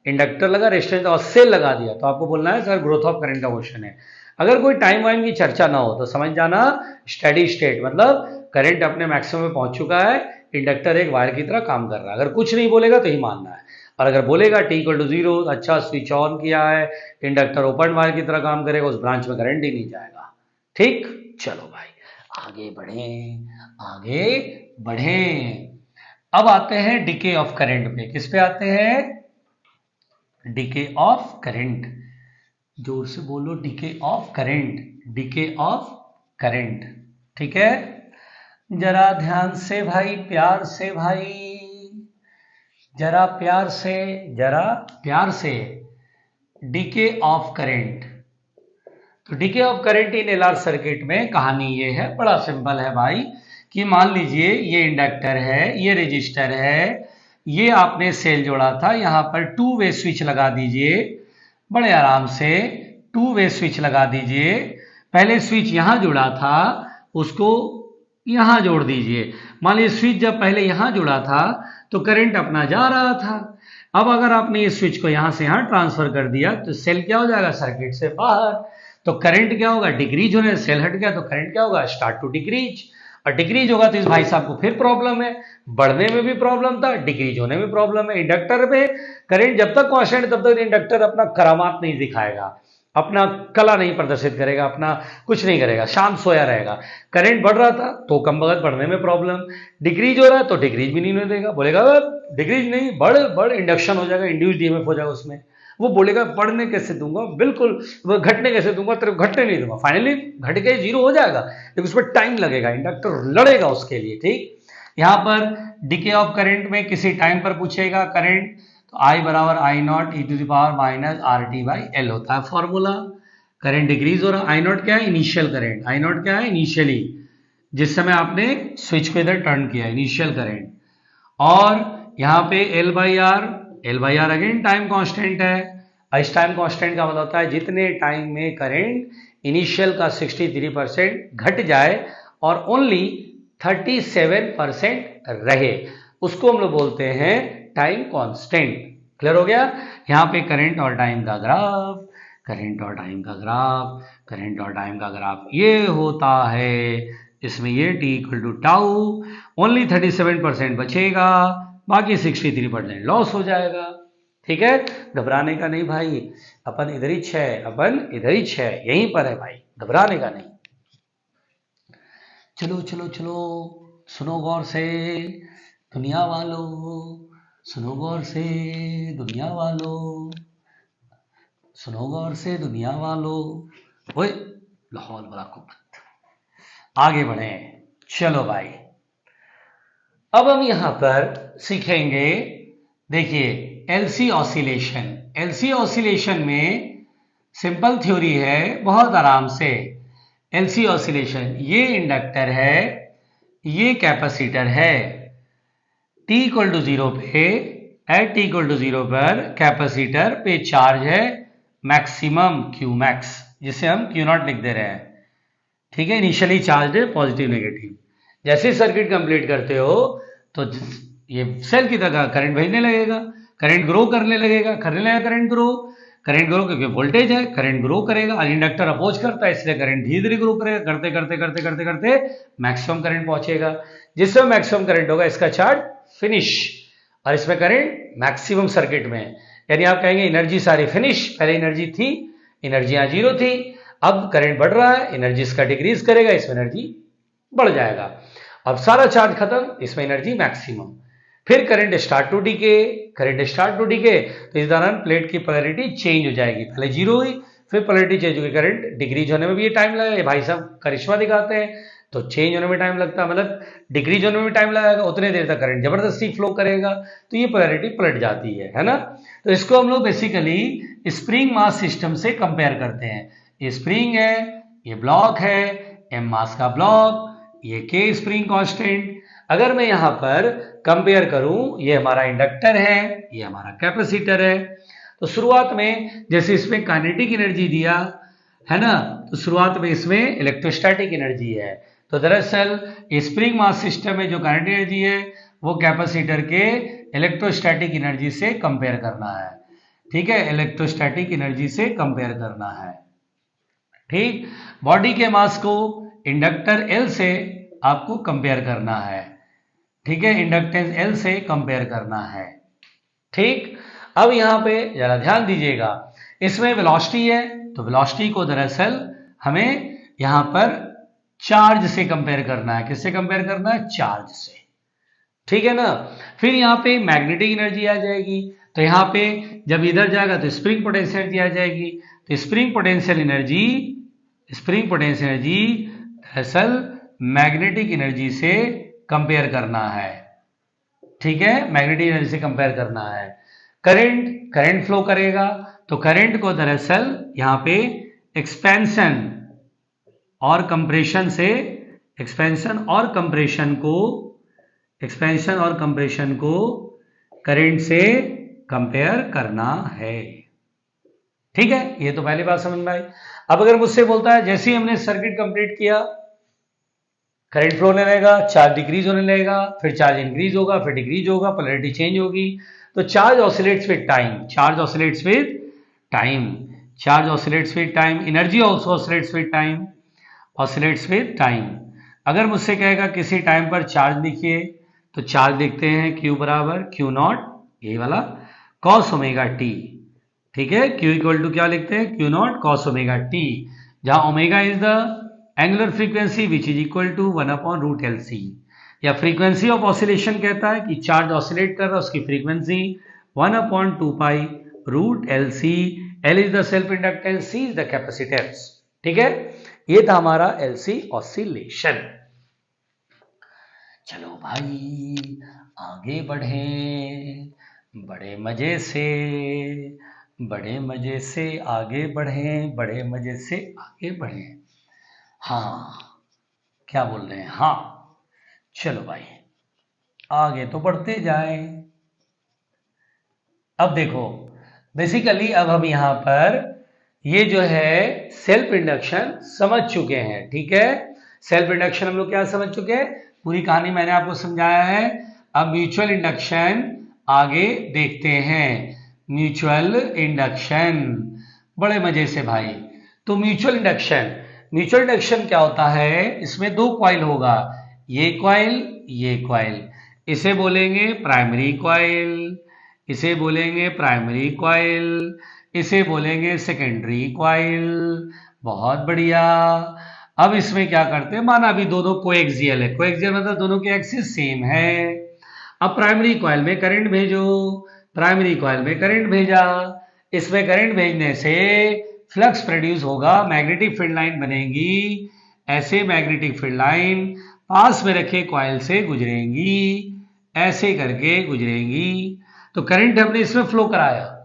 इंडक्टर लगा, रेजिस्टेंस और सेल लगा दिया, तो आपको बोलना है सर ग्रोथ ऑफ करंट का क्वेश्चन है। अगर कोई टाइम वाइम की चर्चा ना हो तो समझ जाना स्टेडी स्टेट मतलब करंट अपने मैक्सिमम में पहुंच चुका है, इंडक्टर एक वायर की तरह काम कर रहा है। अगर कुछ नहीं बोलेगा तो ही मानना है, और अगर बोलेगा t=0, अच्छा स्विच ऑन किया है, इंडक्टर ओपन वायर की तरह काम करेगा, उस ब्रांच में करंट ही नहीं जाएगा। ठीक, चलो भाई आगे बढ़ें, आगे बढ़ें। अब आते हैं डिके ऑफ करंट पे। किस पे आते हैं? डिके ऑफ करंट, जोर से बोलो, decay of current, decay of current. ठीक है, जरा ध्यान से भाई, प्यार से भाई, जरा प्यार से, जरा प्यार से। डिके ऑफ करंट, तो decay of current in LR circuit में कहानी ये है, बड़ा सिंपल है भाई, कि मान लीजिए ये इंडक्टर है, ये रेजिस्टर है, ये आपने सेल जोड़ा था, यहां पर टू वे स्विच लगा दीजिए, बड़े आराम से टू वे स्विच लगा दीजिए। पहले स्विच यहां जुड़ा था, उसको यहां जोड़ दीजिए। मान लीजिए स्विच जब पहले यहां जुड़ा था तो करंट अपना जा रहा था। अब अगर आपने इस स्विच को यहां से यहां ट्रांसफर कर दिया तो सेल क्या हो जाएगा? सर्किट से बाहर। तो करंट क्या होगा? डिक्रीज होने से सेल हट गया तो करंट क्या होगा? Start to decrease. और डिक्रीज होगा तो इस भाई साहब को फिर प्रॉब्लम है, बढ़ने में भी प्रॉब्लम था, डिक्रीज होने में प्रॉब्लम है। इंडक्टर में करंट जब तक कांस्टेंट है तब तक इंडक्टर अपना करामात नहीं दिखाएगा, अपना कला नहीं प्रदर्शित करेगा, अपना कुछ नहीं करेगा, शांत सोया रहेगा। करंट बढ़ रहा था तो कम वक्त बढ़ने में प्रॉब्लम, डिक्रीज हो रहा है तो डिक्रीज भी नहीं होने देगा, बोलेगा डिक्रीज नहीं, बढ़ इंडक्शन हो जाएगा, इंड्यूस डीएमएफ हो जाएगा उसमें। वो बोलेगा बढ़ने कैसे दूंगा, बिल्कुल घटने कैसे दूंगा, तेरे को घटने नहीं दूंगा। फाइनली घट के जीरो हो जाएगा, लेकिन उस पर टाइम लगेगा, इंडक्टर लड़ेगा उसके लिए। ठीक, यहां पर डिके ऑफ करंट में किसी टाइम पर पूछेगा करंट, तो I बराबर I0 e to the power minus RT/L होता है फॉर्मूला। करंट डिक्रीज हो रहा, I0 क्या है? Initial current. I0 क्या है? इनिशियली, जिस समय आपने स्विच को इधर टर्न किया, इनिशियल करंट। और यहाँ पे L/R अगेन टाइम कांस्टेंट है। इस टाइम कांस्टेंट का मतलब होता है जितने टाइम में करंट इनिशियल का 63% घट जाए और ओनली 37% रहे, उसको हम लोग बोलते हैं टाइम कांस्टेंट। क्लियर हो गया? यहाँ पे करंट और टाइम का ग्राफ, करंट और टाइम का ग्राफ, करंट और टाइम का ग्राफ ये होता है। इसमें ये t=टाउ, ओनली 37% बचेगा, बाकी 63% लॉस हो जाएगा। ठीक है, घबराने का नहीं भाई, अपन इधर ही है, अपन इधर ही है, यहीं पर है भाई, घबराने का नहीं। चलो चलो चलो, सुनो गौर से दुनिया वालों, सुनो गौर से दुनिया वालों, सुनो गौर से दुनिया वालों। ओए लाहौल बड़ा कुब्बत, आगे बढ़े। चलो भाई, अब हम यहां पर सीखेंगे, देखिए एलसी ऑसिलेशन। एलसी ऑसिलेशन में सिंपल थ्योरी है, बहुत आराम से। एलसी ऑसिलेशन, ये इंडक्टर है, ये कैपेसिटर है, t=0 पे, एट t=0 पर कैपेसिटर पे चार्ज है मैक्सिमम Q मैक्स, जिसे हम Q0 लिख दे रहे हैं। ठीक है, इनिशियली चार्ज है पॉजिटिव नेगेटिव। जैसे सर्किट कंप्लीट करते हो तो ये सेल की तरह करंट भेजने लगेगा, करंट ग्रो करने लगेगा, करंट ग्रो क्योंकि वोल्टेज है, करंट ग्रो करेगा। इंडक्टर अपोज करता है इसलिए करंट धीरे धीरे ग्रो करेगा, करते करते करते करते करते मैक्सिमम करंट पहुंचेगा। जिस समय मैक्सिमम करंट होगा इसका चार्ट फिनिश, और इसमें करंट मैक्सिमम सर्किट में, यानी आप कहेंगे एनर्जी सारी फिनिश, पहले एनर्जी थी, एनर्जी यहाँ जीरो थी, अब करंट बढ़ रहा है, एनर्जी इसका डिक्रीज करेगा, इसमें एनर्जी बढ़ जाएगा। अब सारा चार्ज खत्म, इसमें एनर्जी मैक्सिमम। फिर current start to decay, current start to decay, तो इस दौरान प्लेट की पोलैरिटी चेंज हो जाएगी। पहले जीरो हुई, फिर पोलैरिटी चेंज हुई, करंट डिक्रीज होने में भी ये टाइम लगेगा। ये भाई साहब करिश्मा दिखाते हैं, तो चेंज होने में टाइम लगता है, मतलब डिक्रीज होने में टाइम लगेगा, उतने देर तक करंट जबरदस्ती फ्लो करेगा, तो ये पोलैरिटी पलट जाती है ना। तो इसको हम लोग बेसिकली स्प्रिंग मास सिस्टम से कंपेयर करते हैं। ये स्प्रिंग है, ये ब्लॉक है, एम मास का ब्लॉक, ये के स्प्रिंग कांस्टेंट। अगर मैं यहां पर कंपेयर करूं, ये हमारा इंडक्टर है, ये हमारा कैपेसिटर है। तो शुरुआत में जैसे इसमें काइनेटिक एनर्जी दिया है ना, तो शुरुआत में इसमें इलेक्ट्रोस्टैटिक एनर्जी है। तो दरअसल स्प्रिंग मास सिस्टम में जो काइनेटिक एनर्जी है वो कैपेसिटर के इलेक्ट्रोस्टैटिक एनर्जी से कंपेयर करना है। ठीक है, इलेक्ट्रोस्टैटिक एनर्जी से कंपेयर करना है। ठीक, बॉडी के मास को इंडक्टर एल से आपको कंपेयर करना है। ठीक है, इंडक्टेंस एल से कंपेयर करना है। ठीक, अब यहां पे जरा ध्यान दीजिएगा, इसमें वेलोसिटी है, तो वेलोसिटी को दरअसल हमें यहां पर चार्ज से कंपेयर करना है। किससे कंपेयर करना है? चार्ज से। ठीक है ना। फिर यहां पे मैग्नेटिक एनर्जी आ जाएगी, तो यहां पे जब इधर जाएगा तो स्प्रिंग पोटेंशियल एनर्जी आ जाएगी। तो स्प्रिंग पोटेंशियल एनर्जी दरअसल मैग्नेटिक एनर्जी से कंपेयर करना है। ठीक है, मैग्नेटिक एनर्जी से कंपेयर करना है। करंट फ्लो करेगा, तो करंट को दरअसल यहां पे एक्सपेंशन और कंप्रेशन को करंट से कंपेयर करना है। ठीक है, ये तो पहली बात समझ में आई। अब अगर मुझसे बोलता है जैसे ही हमने सर्किट कंप्लीट किया, करंट फ्लो होने लगेगा, चार्ज डिक्रीज होने लगेगा, फिर चार्ज इंक्रीज होगा, फिर डिक्रीज होगा, पोलैरिटी चेंज होगी। तो charge oscillates with time, energy also oscillates with time. अगर मुझसे कहेगा किसी टाइम पर चार्ज लिखिए, तो चार्ज लिखते हैं Q बराबर Q नॉट, ये वाला cos ओमेगा टी। ठीक है, Q इक्वल टू क्या लिखते हैं? Q naught cos omega T, जहां omega is the angular frequency which is equal to 1/√LC, या फ्रीक्वेंसी ऑफ ऑसिलेशन कहता है कि चार्ज ऑसिलेट कर रहा है, उसकी frequency 1/2π√LC। L is the self inductance, C is the capacitance. ठीक है, ये था हमारा LC ऑसिलेशन। चलो भाई आगे बढ़े, बड़े मजे से आगे बढ़े। हाँ, क्या बोल रहे हैं? हाँ, चलो भाई आगे तो बढ़ते जाएं। अब देखो, बेसिकली अब हम यहां पर ये जो है सेल्फ इंडक्शन समझ चुके हैं। ठीक है, सेल्फ इंडक्शन हम लोग क्या समझ चुके हैं, पूरी कहानी मैंने आपको समझाया है। अब म्यूचुअल इंडक्शन आगे देखते हैं। म्यूचुअल इंडक्शन बड़े मजे से भाई। तो म्यूचुअल इंडक्शन क्या होता है? इसमें दो कॉइल होगा, ये कॉइल, इसे बोलेंगे प्राइमरी कॉइल, इसे बोलेंगे सेकेंडरी कॉइल। बहुत बढ़िया। अब इसमें क्या करते हैं, माना अभी दोनों कोएक्सियल है, कोएक्सियल मतलब दोनों के एक्सिस सेम है। अब प्राइमरी कॉइल में करंट भेजा, इसमें करंट भेजने से फ्लक्स प्रोड्यूस होगा, मैग्नेटिक फील्ड लाइन बनेगी। ऐसे मैग्नेटिक फील्ड लाइन पास में रखे कॉइल से गुजरेंगी, ऐसे करके गुजरेंगी। तो करंट हमने इसमें फ्लो कराया,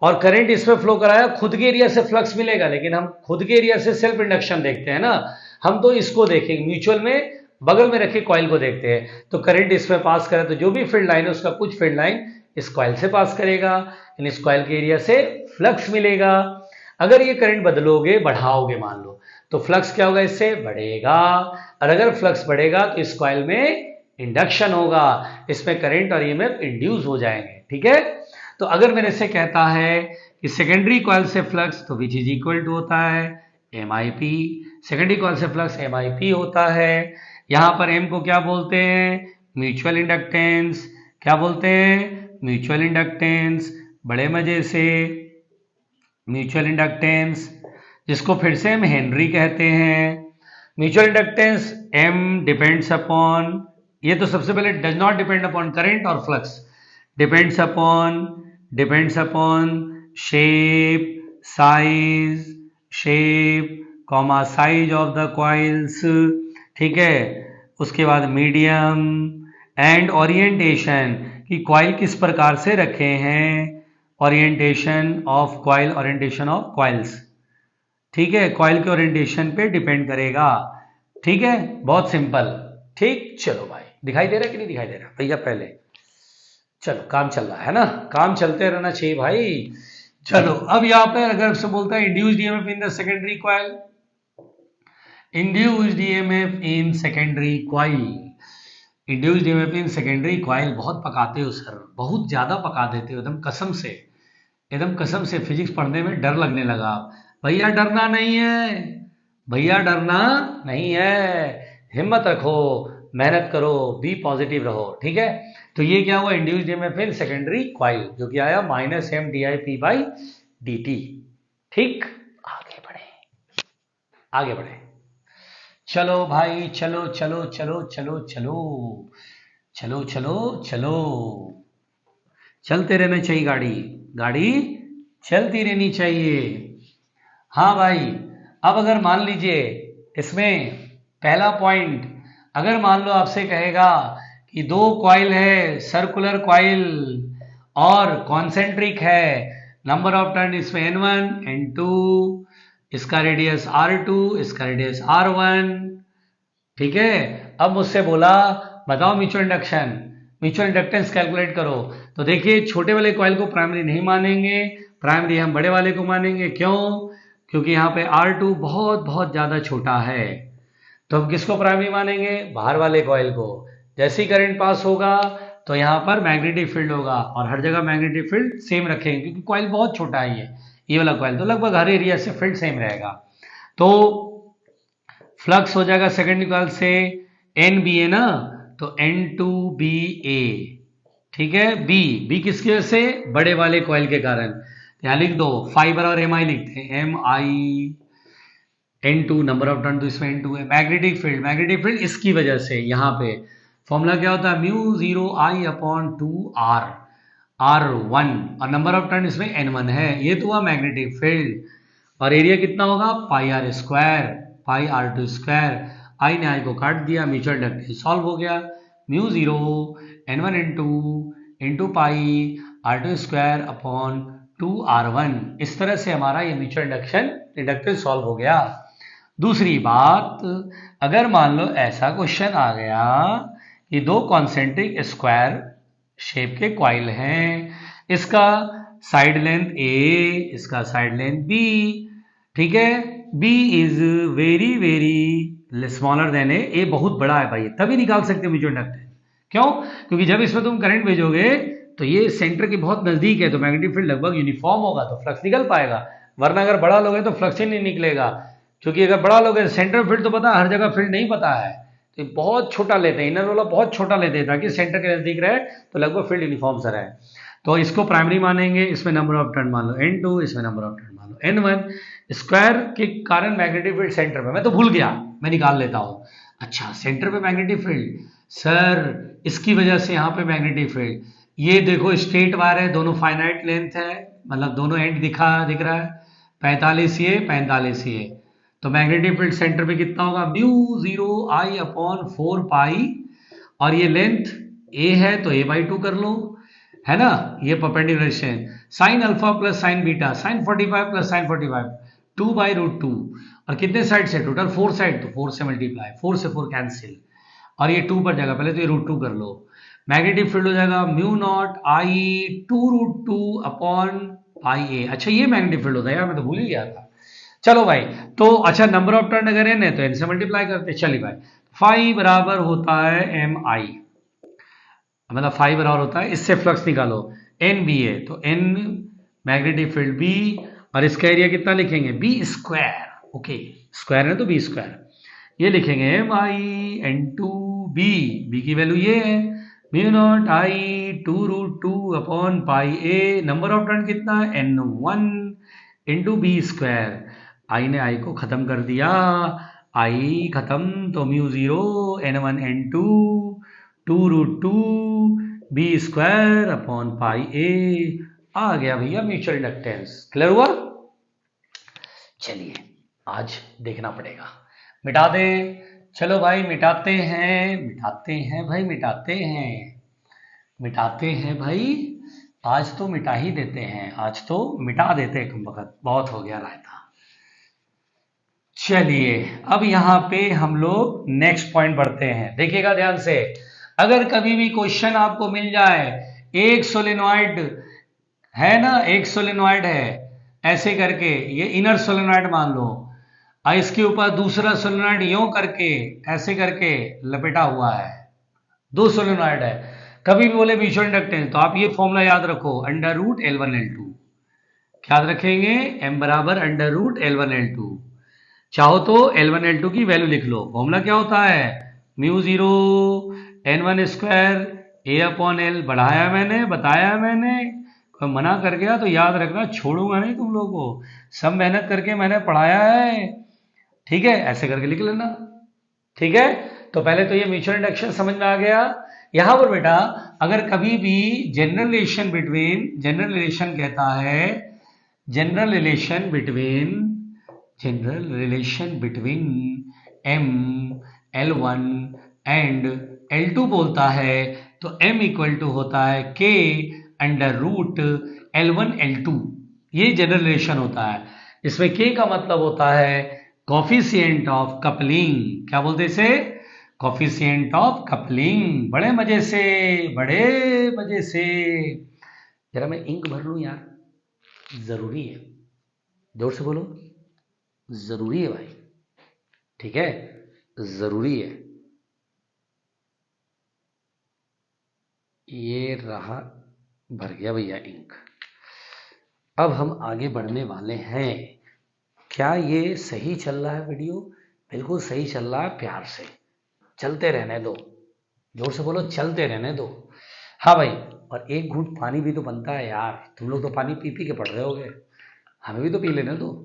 और करंट इसमें फ्लो कराया, खुद के एरिया से फ्लक्स मिलेगा, लेकिन हम खुद के एरिया से सेल्फ इंडक्शन देखते हैं ना, हम तो इसको देखेंगे, म्यूचुअल में बगल में रखे कॉइल को देखते हैं। तो करंट इसमें पास करे तो जो भी फील्ड लाइन है उसका कुछ फील्ड लाइन इस कॉइल से पास करेगा, इस कॉइल के एरिया से फ्लक्स मिलेगा। अगर ये करंट बदलोगे, बढ़ाओगे मान लो, तो फ्लक्स क्या होगा? इससे बढ़ेगा, और अगर फ्लक्स बढ़ेगा तो इस कॉइल में इंडक्शन होगा, इसमें करंट और ईएमएफ इंड्यूस हो जाएंगे। ठीक है, तो अगर मेरे से कहता है कि सेकेंडरी कॉइल से फ्लक्स, तो विच इज इक्वल टू होता है MIP, सेकेंडरी कॉइल से फ्लक्स MIP होता है। यहां पर M को क्या बोलते हैं? Mutual inductance. क्या बोलते हैं? Mutual inductance. बड़े मजे से म्यूचुअल इंडक्टेंस। जिसको फिर से हम हेनरी कहते हैं। Mutual inductance M depends upon, ये तो सबसे पहले does not depend upon current और flux, depends upon shape comma size of the coils, ठीक है। उसके बाद मीडियम एंड ओरिएंटेशन, कि कॉइल किस प्रकार से रखे हैं, ओरिएंटेशन ऑफ कॉइल्स, ठीक है, कॉइल के ओरिएंटेशन पे डिपेंड करेगा, ठीक है, बहुत सिंपल। ठीक, चलो भाई, दिखाई दे रहा है कि नहीं दिखाई दे रहा भैया? पहले चलो, काम चल रहा है ना, काम चलते रहना चाहिए भाई। चलो, अब यहां पे अगर आपसे बोलता है induced EMF in the secondary coil, induced EMF in secondary coil, induced EMF in secondary coil, बहुत पकाते हो सर, बहुत ज्यादा पका देते हो, एकदम कसम से फिजिक्स पढ़ने में डर लगने लगा। भैया डरना नहीं है, हिम्मत रखो, मेहनत करो, बी पॉजिटिव रहो, ठीक है। तो ये क्या हुआ, induced EMF in secondary coil, जो कि आया -M/dI/dt। ठीक, आगे बढ़े, चलो भाई, चलो, चलते रहना चाहिए, गाड़ी चलती रहनी चाहिए। हाँ भाई, अब अगर मान लीजिए इसमें पहला पॉइंट, अगर मान लो आपसे कहेगा कि दो कॉइल है, सर्कुलर कॉइल और कॉन्सेंट्रिक है, नंबर ऑफ टर्न इसमें N1 N2, इसका रेडियस R2, इसका रेडियस R1, ठीक है। अब मुझसे बोला बताओ म्यूचुअल इंडक्टेंस कैलकुलेट करो, तो देखिए छोटे वाले कॉइल को प्राइमरी नहीं मानेंगे, प्राइमरी हम बड़े वाले को मानेंगे। क्यों? क्योंकि यहाँ पे R2 बहुत ज़्यादा छोटा है, तो हम किसको प्राइमरी मानेंगे? बाहर वाले कॉइल को। जैसे ही करंट पास होगा तो यहाँ पर मैग्नेटिक फील्ड होगा, और हर जगह मैग्नेटिक फील्ड सेम रखेंगे, क्योंकि कॉइल बहुत छोटा है ये वाला कॉइल, तो लगभग हर एरिया से फील्ड सेम रहेगा। तो फ्लक्स हो जाएगा सेकेंडरी कॉइल से NBA ना, तो N2BA, ठीक है। बी किसकी वजह से? बड़े वाले कॉइल के कारण। यहाँ लिख दो, फाइबर और MI लिखते हैं, MI, N2 number of turn, तो इसमें N2 है। मैग्नेटिक फील्ड इसकी वजह से, यहाँ पे फॉर्मूला क्या होता है, μ0I/2R, R1, और नंबर ऑफ टर्न इसमें N1 है, ये तो हुआ मैग्नेटिक फील्ड। और एरिया कितना होगा, πr², आई ने आई को काट दिया, म्यूचुअल इंडक्टेंस सॉल्व हो गया, μ0 N1N2 πr²/2R1। इस तरह से हमारा ये म्यूचुअल इंडक्टेंस सॉल्व हो गया। दूसरी बात, अगर मान लो ऐसा क्वेश्चन आ गया कि दो कॉन्सेंट्रिक स्क्वायर शेप के कॉइल हैं, इसका साइड लेंथ A, इसका साइड लेंथ B, ठीक है। B is very smaller than A बहुत बड़ा है भाई, तभी निकाल सकते हैं म्यूचुअल इंडक्टेंस। क्यों? क्योंकि जब इसमें तुम करंट भेजोगे तो ये सेंटर के बहुत नजदीक है, तो मैग्नेटिक फील्ड लगभग यूनिफॉर्म होगा, तो फ्लक्स निकल पाएगा। वरना अगर बड़ा लोगे तो फ्लक्स ही नहीं निकलेगा, क्योंकि अगर बड़ा लोगे सेंटर फील्ड तो पता, हर जगह फील्ड नहीं पता है, तो बहुत छोटा लेते हैं, इनर वाला बहुत छोटा लेते हैं, ताकि सेंटर के नजदीक रहे, तो लगभग फील्ड यूनिफॉर्म सा रहे। तो इसको प्राइमरी मानेंगे, इसमें नंबर ऑफ टर्न मान लो N2, इसमें नंबर ऑफ टर्न मान लो N1, स्क्वायर के कारण मैग्नेटिक फील्ड सेंटर पे, मैं तो भूल गया, मैं निकाल लेता हूँ। अच्छा, सेंटर पे मैग्नेटिक फील्ड, सर इसकी वजह से यहाँ पे मैग्नेटिक फील्ड, ये देखो स्ट्रेट वायर है, दोनों फाइनाइट लेंथ है, मतलब दोनों एंड दिख रहा है, 45 ये 45 ये, तो मैग्नेटिक फील्ड सेंटर पे कितना होगा, μ0I/4π, और ये लेंथ A है तो A/2 कर लो, है ना, ये perpendicular sine alpha plus sine beta, sine 45 plus sine 45, 2/√2, और कितने साइड से, टोटल 4 साइड, तो 4 से मल्टीप्लाई, 4 से 4 कैंसिल, और ये 2 पर जाएगा, पहले तो ये √2 कर लो। मैग्नेटिक फील्ड हो जाएगा μ0I/2√2/πA। अच्छा, ये मैग्नेटिक फील्ड होता है यार, मैं तो भूल ही गया था। चलो भाई, तो अच्छा नंबर ऑफ टर्न अगर n है तो n से मल्टीप्लाई करते, चलिए भाई, फाई बराबर होता है MI, मतलब फाई बराबर होता है, इससे फ्लक्स निकालो, NBA, तो N मैग्नेटिक फील्ड B, और इसका एरिया कितना लिखेंगे, B², ओके, स्क्वायर है तो B², ये लिखेंगे MI/2B, B की वैल्यू ये है, μ0I/2√2/πA, नंबर ऑफ टर्न कितना है, N1 × B², आई ने आई को खत्म कर दिया, आई खत्म, तो mu 0 n1 n2 2√2 B square upon pi A, आ गया भैया म्यूचुअल इंडक्टेंस। क्लियर हुआ? चलिए आज देखना पड़ेगा, मिटा दे। चलो भाई मिटाते हैं भाई, मिटाते हैं भाई, आज तो मिटा ही देते हैं, आज तो मिटा देते हैं, वक्त बहुत हो गया रायता। चलिए अब यहां पे हम लोग नेक्स्ट पॉइंट बढ़ते हैं, देखिएगा ध्यान से। अगर कभी भी क्वेश्चन आपको मिल जाए, एक सोलेनॉइड है ना, एक सोलेनॉइड है ऐसे करके, ये इनर सोलेनॉइड मान लो, और इसके ऊपर दूसरा सोलेनॉइड यूं करके ऐसे करके लपेटा हुआ है, दो सोलेनॉइड है, कभी भी बोले म्यूचुअल इंडक्टेंस, तो आप ये फॉर्मूला याद रखो, अंडर रूट L1 L2। क्या याद रखेंगे? M बराबर अंडर रूट L1 L2। चाहो तो L1 L2 की वैल्यू लिख लो, फॉर्मूला क्या होता है, म्यू 0 n1 स्क्वायर ए अपॉन एल, बढ़ाया मैंने, बताया मैंने, कोई मना कर गया तो याद रखना, छोड़ूंगा नहीं तुम लोगों को, सब मेहनत करके मैंने पढ़ाया है, ठीक है, ऐसे करके लिख लेना, ठीक है। तो पहले तो ये म्यूचुअल इंडक्शन समझ में आ गया। यहां पर बेटा अगर कभी भी जनरल रिलेशन कहता है, general relation between m L1 and L2 बोलता है, तो m इक्वल टू होता है k under root L1 L2, ये जनरल रिलेशन होता है। इसमें k का मतलब होता है कॉफिशिएंट ऑफ कपलिंग, क्या बोलते इसे, कॉफिशिएंट ऑफ कपलिंग। बड़े मजे से, जरा मैं इंक भर लूं यार, जरूरी है, जोर से बोलो, जरूरी है भाई, ठीक है, जरूरी है। ये रहा, भर गया भैया इंक। अब हम आगे बढ़ने वाले हैं। क्या ये सही चल रहा है वीडियो? बिल्कुल सही चल रहा है, प्यार से चलते रहने दो, जोर से बोलो, चलते रहने दो। हाँ भाई, और एक घूंट पानी भी तो बनता है यार, तुम लोग तो पानी पी पी के पढ़ रहे होगे, हमें भी तो पी लेने दो।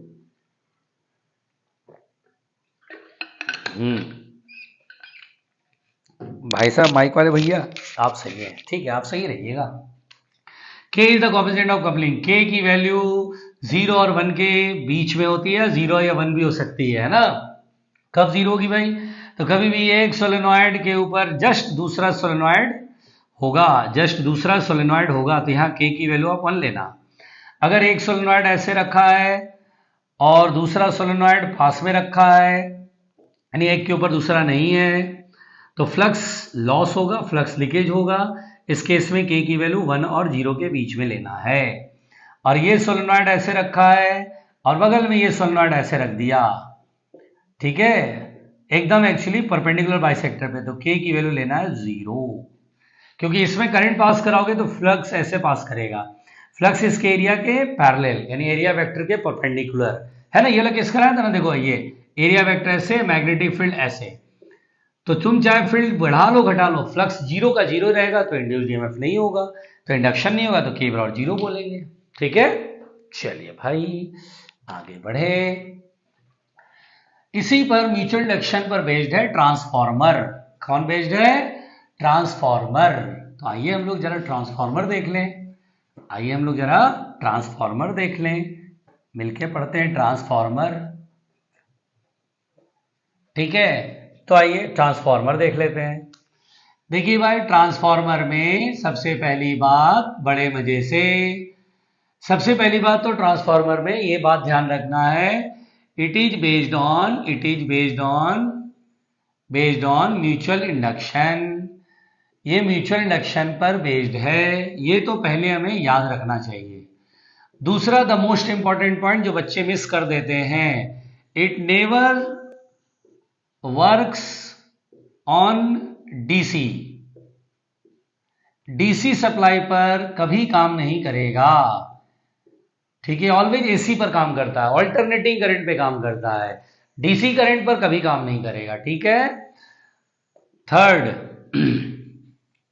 भाई साहब माइक वाले भैया, आप सही हैं, ठीक है, आप सही रहिएगा। K is the coefficient of coupling, K की वैल्यू 0 और 1 के बीच में होती है, 0 या 1 भी हो सकती है ना। कब 0 होगी भाई? तो कभी भी एक सोलेनॉइड के ऊपर जस्ट दूसरा सोलेनॉइड होगा, तो यहाँ K की वैल्यू आप 1 लेना। अगर एक सोलेनॉइड ऐसे रखा है और दूसरा सोलेनॉइड पास में रखा है, यानी एक के ऊपर दूसरा नहीं है, तो फ्लक्स लॉस होगा, फ्लक्स लीकेज होगा। इस केस में K की वैल्यू 1 और 0 के बीच में लेना है। और ये सोलेनॉइड ऐसे रखा है और बगल में ये सोलेनॉइड ऐसे रख दिया, ठीक है, एकदम एक्चुअली परपेंडिकुलर बाइसेक्टर पे, तो K की वैल्यू लेना है 0, क्योंकि इसमें करंट पास कराओगे तो फ्लक्स ऐसे पास करेगा, फ्लक्स इसके एरिया के पैरेलल, यानी एरिया वेक्टर के परपेंडिकुलर है ना। ये लोग किस कराया था ना, देखो ये एरिया वेक्टर ऐसे, मैग्नेटिक फील्ड ऐसे, तो तुम चाहे फील्ड बढ़ा लो घटा लो, फ्लक्स 0 का 0 रहेगा तो इंड्यूस्ड ईएमएफ नहीं होगा, तो इंडक्शन नहीं होगा, तो K बराबर 0 बोलेंगे, ठीक है। चलिए भाई आगे बढ़े। इसी पर म्यूचुअल इंडक्शन पर बेस्ड है ट्रांसफॉर्मर। कौन बेस्ड है? ट्रांसफॉर्मर। तो आइए हम लोग जरा ट्रांसफॉर्मर देख लें, मिलके पढ़ते हैं ट्रांसफॉर्मर, ठीक है। तो आइए ट्रांसफॉर्मर देख लेते हैं। देखिए भाई ट्रांसफॉर्मर में सबसे पहली बात, बड़े मजे से, सबसे पहली बात तो ट्रांसफॉर्मर में ये बात ध्यान रखना है, it is based on mutual induction. ये म्यूचुअल इंडक्शन पर बेस्ड है, ये तो पहले हमें याद रखना चाहिए। दूसरा द मोस्ट इंपॉर्टेंट पॉइंट जो बच्चे मिस कर देते हैं, it never works on DC supply पर कभी काम नहीं करेगा, ठीक है, ऑलवेज एसी पर काम करता है, ऑल्टरनेटिंग करंट पे काम करता है, डीसी करंट पर कभी काम नहीं करेगा, ठीक है। थर्ड,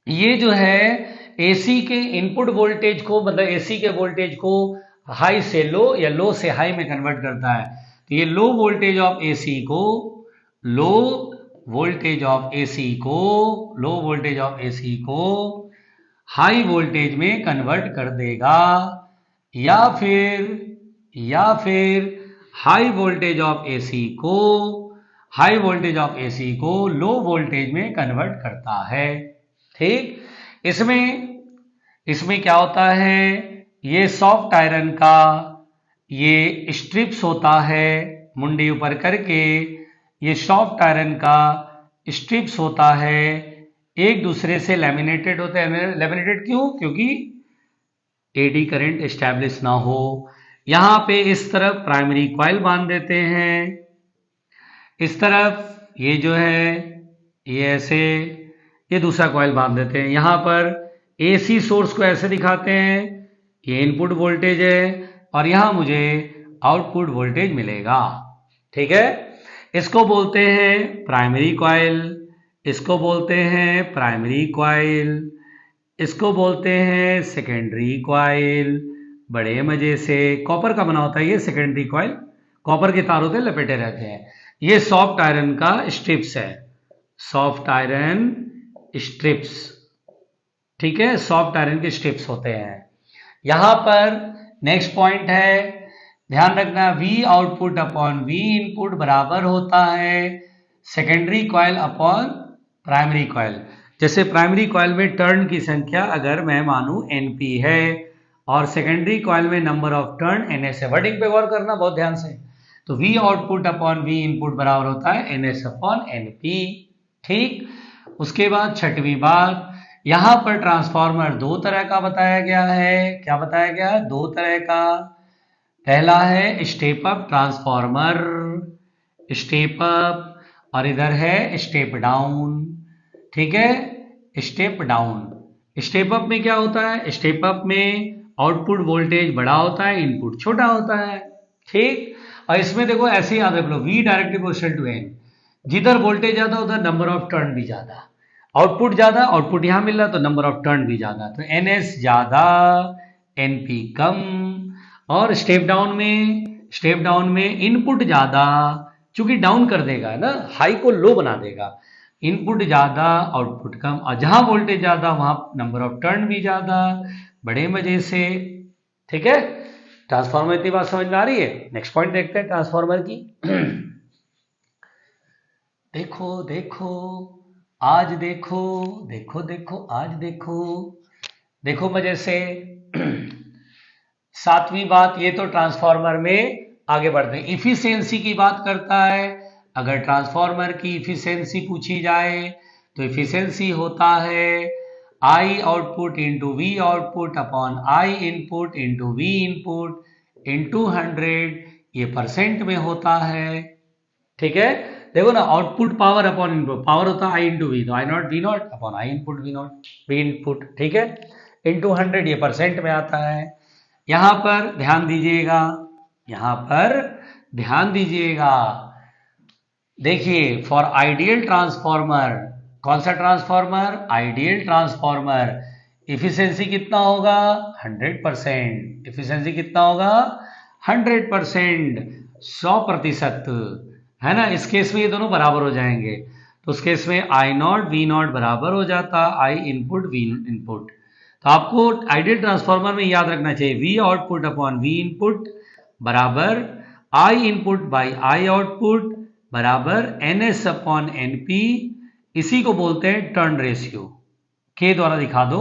ये जो है एसी के इनपुट वोल्टेज को, मतलब एसी के वोल्टेज को हाई से लो या लो से हाई में कन्वर्ट करता है, तो ये लो वोल्टेज ऑफ एसी को लो वोल्टेज ऑफ एसी को हाई वोल्टेज में कन्वर्ट कर देगा, या फिर हाई वोल्टेज ऑफ एसी को लो वोल्टेज में कन्वर्ट करता है। ठीक, इसमें क्या होता है, ये सॉफ्ट आयरन का ये स्ट्रिप्स होता है, मुंडी ऊपर करके ये सॉफ्ट आयरन का स्ट्रिप्स होता है, एक दूसरे से लैमिनेटेड होते हैं। लैमिनेटेड क्यों? क्योंकि एडी करंट एस्टैब्लिश ना हो। यहां पे इस तरफ प्राइमरी कॉइल बांध देते हैं, इस तरफ ये जो है ये ऐसे ये दूसरा कॉइल बांध देते हैं। यहां पर एसी सोर्स को ऐसे दिखाते हैं, ये इनपुट वोल्टेज है और यहां मुझे आउटपुट वोल्टेज मिलेगा। ठीक है, इसको बोलते हैं प्राइमरी कॉइल, इसको बोलते हैं प्राइमरी कॉइल, इसको बोलते हैं सेकेंडरी कॉइल। बड़े मजे से कॉपर का बना होता है ये सेकेंडरी कॉइल, कॉपर के तार होते हैं, लपेटे रहते हैं। ये सॉफ्ट आयरन का स्ट्रिप्स है, सॉफ्ट आयरन स्ट्रिप्स। ठीक है, सॉफ्ट आयरन के स्ट्रिप्स होते हैं। यहां पर नेक्स्ट पॉइंट है, ध्यान रखना, V output upon V input बराबर होता है secondary coil upon primary coil. जैसे प्राइमरी कॉइल में टर्न की संख्या अगर मैं मानूं NP है और सेकेंडरी कॉइल में नंबर ऑफ टर्न NS है। वर्डिंग पे गौर करना बहुत ध्यान से। तो V output upon V input बराबर होता है NS अपॉन NP। ठीक, उसके बाद छठवीं बात, यहां पर ट्रांसफार्मर दो तरह का बताया गया है। क्या बताया गया है? दो तरह का। पहला है step up transformer, step up, और इधर है स्टेप डाउन। ठीक है, स्टेप डाउन। स्टेप अप में क्या होता है? स्टेप अप में आउटपुट वोल्टेज बड़ा होता है, इनपुट छोटा होता है। ठीक, और इसमें देखो ऐसे याद रख लो, V directly proportional to N। जिधर वोल्टेज ज्यादा उधर नंबर ऑफ टर्न भी ज्यादा, आउटपुट ज्यादा, आउटपुट यहां मिल रहा तो नंबर ऑफ टर्न भी ज्यादा। तो NS ज्यादा, NP कम। और स्टेप डाउन में इनपुट ज्यादा, चूंकि डाउन कर देगा ना, हाई को लो बना देगा, इनपुट ज्यादा आउटपुट कम, और जहां वोल्टेज ज्यादा वहां नंबर ऑफ टर्न भी ज्यादा। बड़े मजे से। ठीक है, ट्रांसफार्मर इतनी बात समझ में आ रही है। नेक्स्ट पॉइंट देखते हैं ट्रांसफार्मर की। देखो देखो आज देखो, आज देखो, देखो मजे से। सातवीं बात, ये तो ट्रांसफार्मर में आगे बढ़ते हैं, इफिशियंसी की बात करता है। अगर ट्रांसफार्मर की इफिशियंसी पूछी जाए तो इफिशियंसी होता है I output into V output upon I input into V input into 100, ये परसेंट में होता है। ठीक है, देखो ना, output power upon input, power होता है I इंटू V, तो I not V not upon I input V input. ठीक है, इंटू 100, ये परसेंट में आता है। यहां पर ध्यान दीजिएगा, देखिए, फॉर आइडियल ट्रांसफार्मर, कौन सा ट्रांसफार्मर? आइडियल ट्रांसफार्मर, इफिशियंसी कितना होगा? 100%। इफिशियंसी कितना होगा? 100%, 100%, है ना। इस केस में ये दोनों बराबर हो जाएंगे, तो उस केस में I नॉट V नॉट बराबर हो जाता I इनपुट V इनपुट। तो आपको आइडियल ट्रांसफार्मर में याद रखना चाहिए, V output upon V input बराबर I input by I output बराबर NS अपॉन NP। इसी को बोलते हैं टर्न रेशियो। के द्वारा दिखा दो,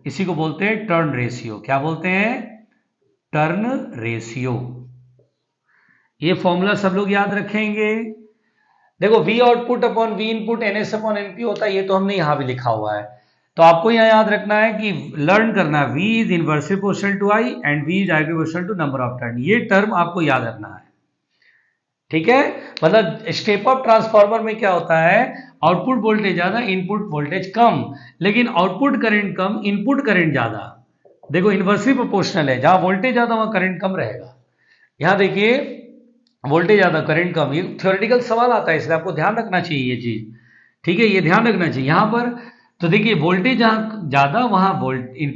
इसी को बोलते हैं टर्न रेशियो। क्या बोलते हैं? Turn ratio. ये फॉर्मूला सब लोग याद रखेंगे। देखो, V output upon V input NS upon NP होता है, ये तो हमने यहां भी लिखा हुआ है। तो आपको यहां याद रखना है कि लर्न करना है, V is inversely proportional to I and V is directly proportional to number of turn. ये टर्म आपको याद रखना है। ठीक है, मतलब स्टेप अप ट्रांसफार्मर में क्या होता है, आउटपुट वोल्टेज ज्यादा, इनपुट वोल्टेज कम, लेकिन आउटपुट करंट कम, इनपुट करंट ज्यादा। देखो, इनवर्सली प्रोपोर्शनल है, जहां वोल्टेज ज्यादा वहां करंट कम रहेगा। यहां देखिए, वोल्टेज ज्यादा करंट कम, ये थ्योरेटिकल सवाल आता है, इसलिए आपको ध्यान रखना चाहिए ये चीज। ठीक है, ये ध्यान रखना चाहिए यहां पर। तो देखिए, वोल्टेज जहां ज्यादा वहां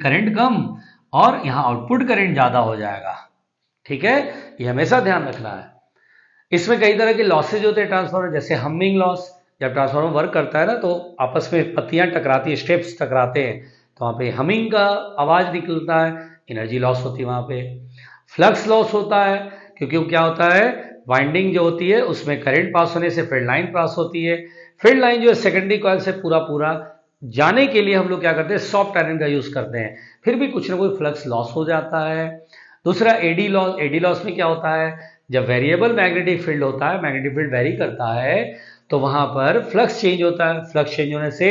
करंट कम, और यहां आउटपुट करंट ज्यादा हो जाएगा। ठीक है, ये हमेशा ध्यान रखना है। इसमें कई तरह के लॉसेज होते हैं ट्रांसफार्मर, जैसे हमिंग लॉस। जब ट्रांसफार्मर वर्क करता है ना तो आपस में पत्तियां टकराती है, स्टेप्स टकराते हैं, तो वहां पे हमिंग का आवाज निकलता है, एनर्जी लॉस होती है वहां पे। फ्लक्स लॉस होता है, क्योंकि वो क्या होता है, वाइंडिंग जो होती है उसमें करंट पास होने से फील्ड लाइन पास होती है। फील्ड लाइन जो है सेकेंडरी कॉइल से पूरा पूरा जाने के लिए हम लोग क्या करते हैं, सॉफ्ट आयरन का यूज करते हैं, फिर भी कुछ ना कोई फ्लक्स लॉस हो जाता है। दूसरा एडी लॉस। एडी लॉस में क्या होता है, जब वेरिएबल मैग्नेटिक फील्ड होता है, मैग्नेटिक फील्ड वेरी करता है, तो वहां पर फ्लक्स चेंज होता है। फ्लक्स चेंज होने से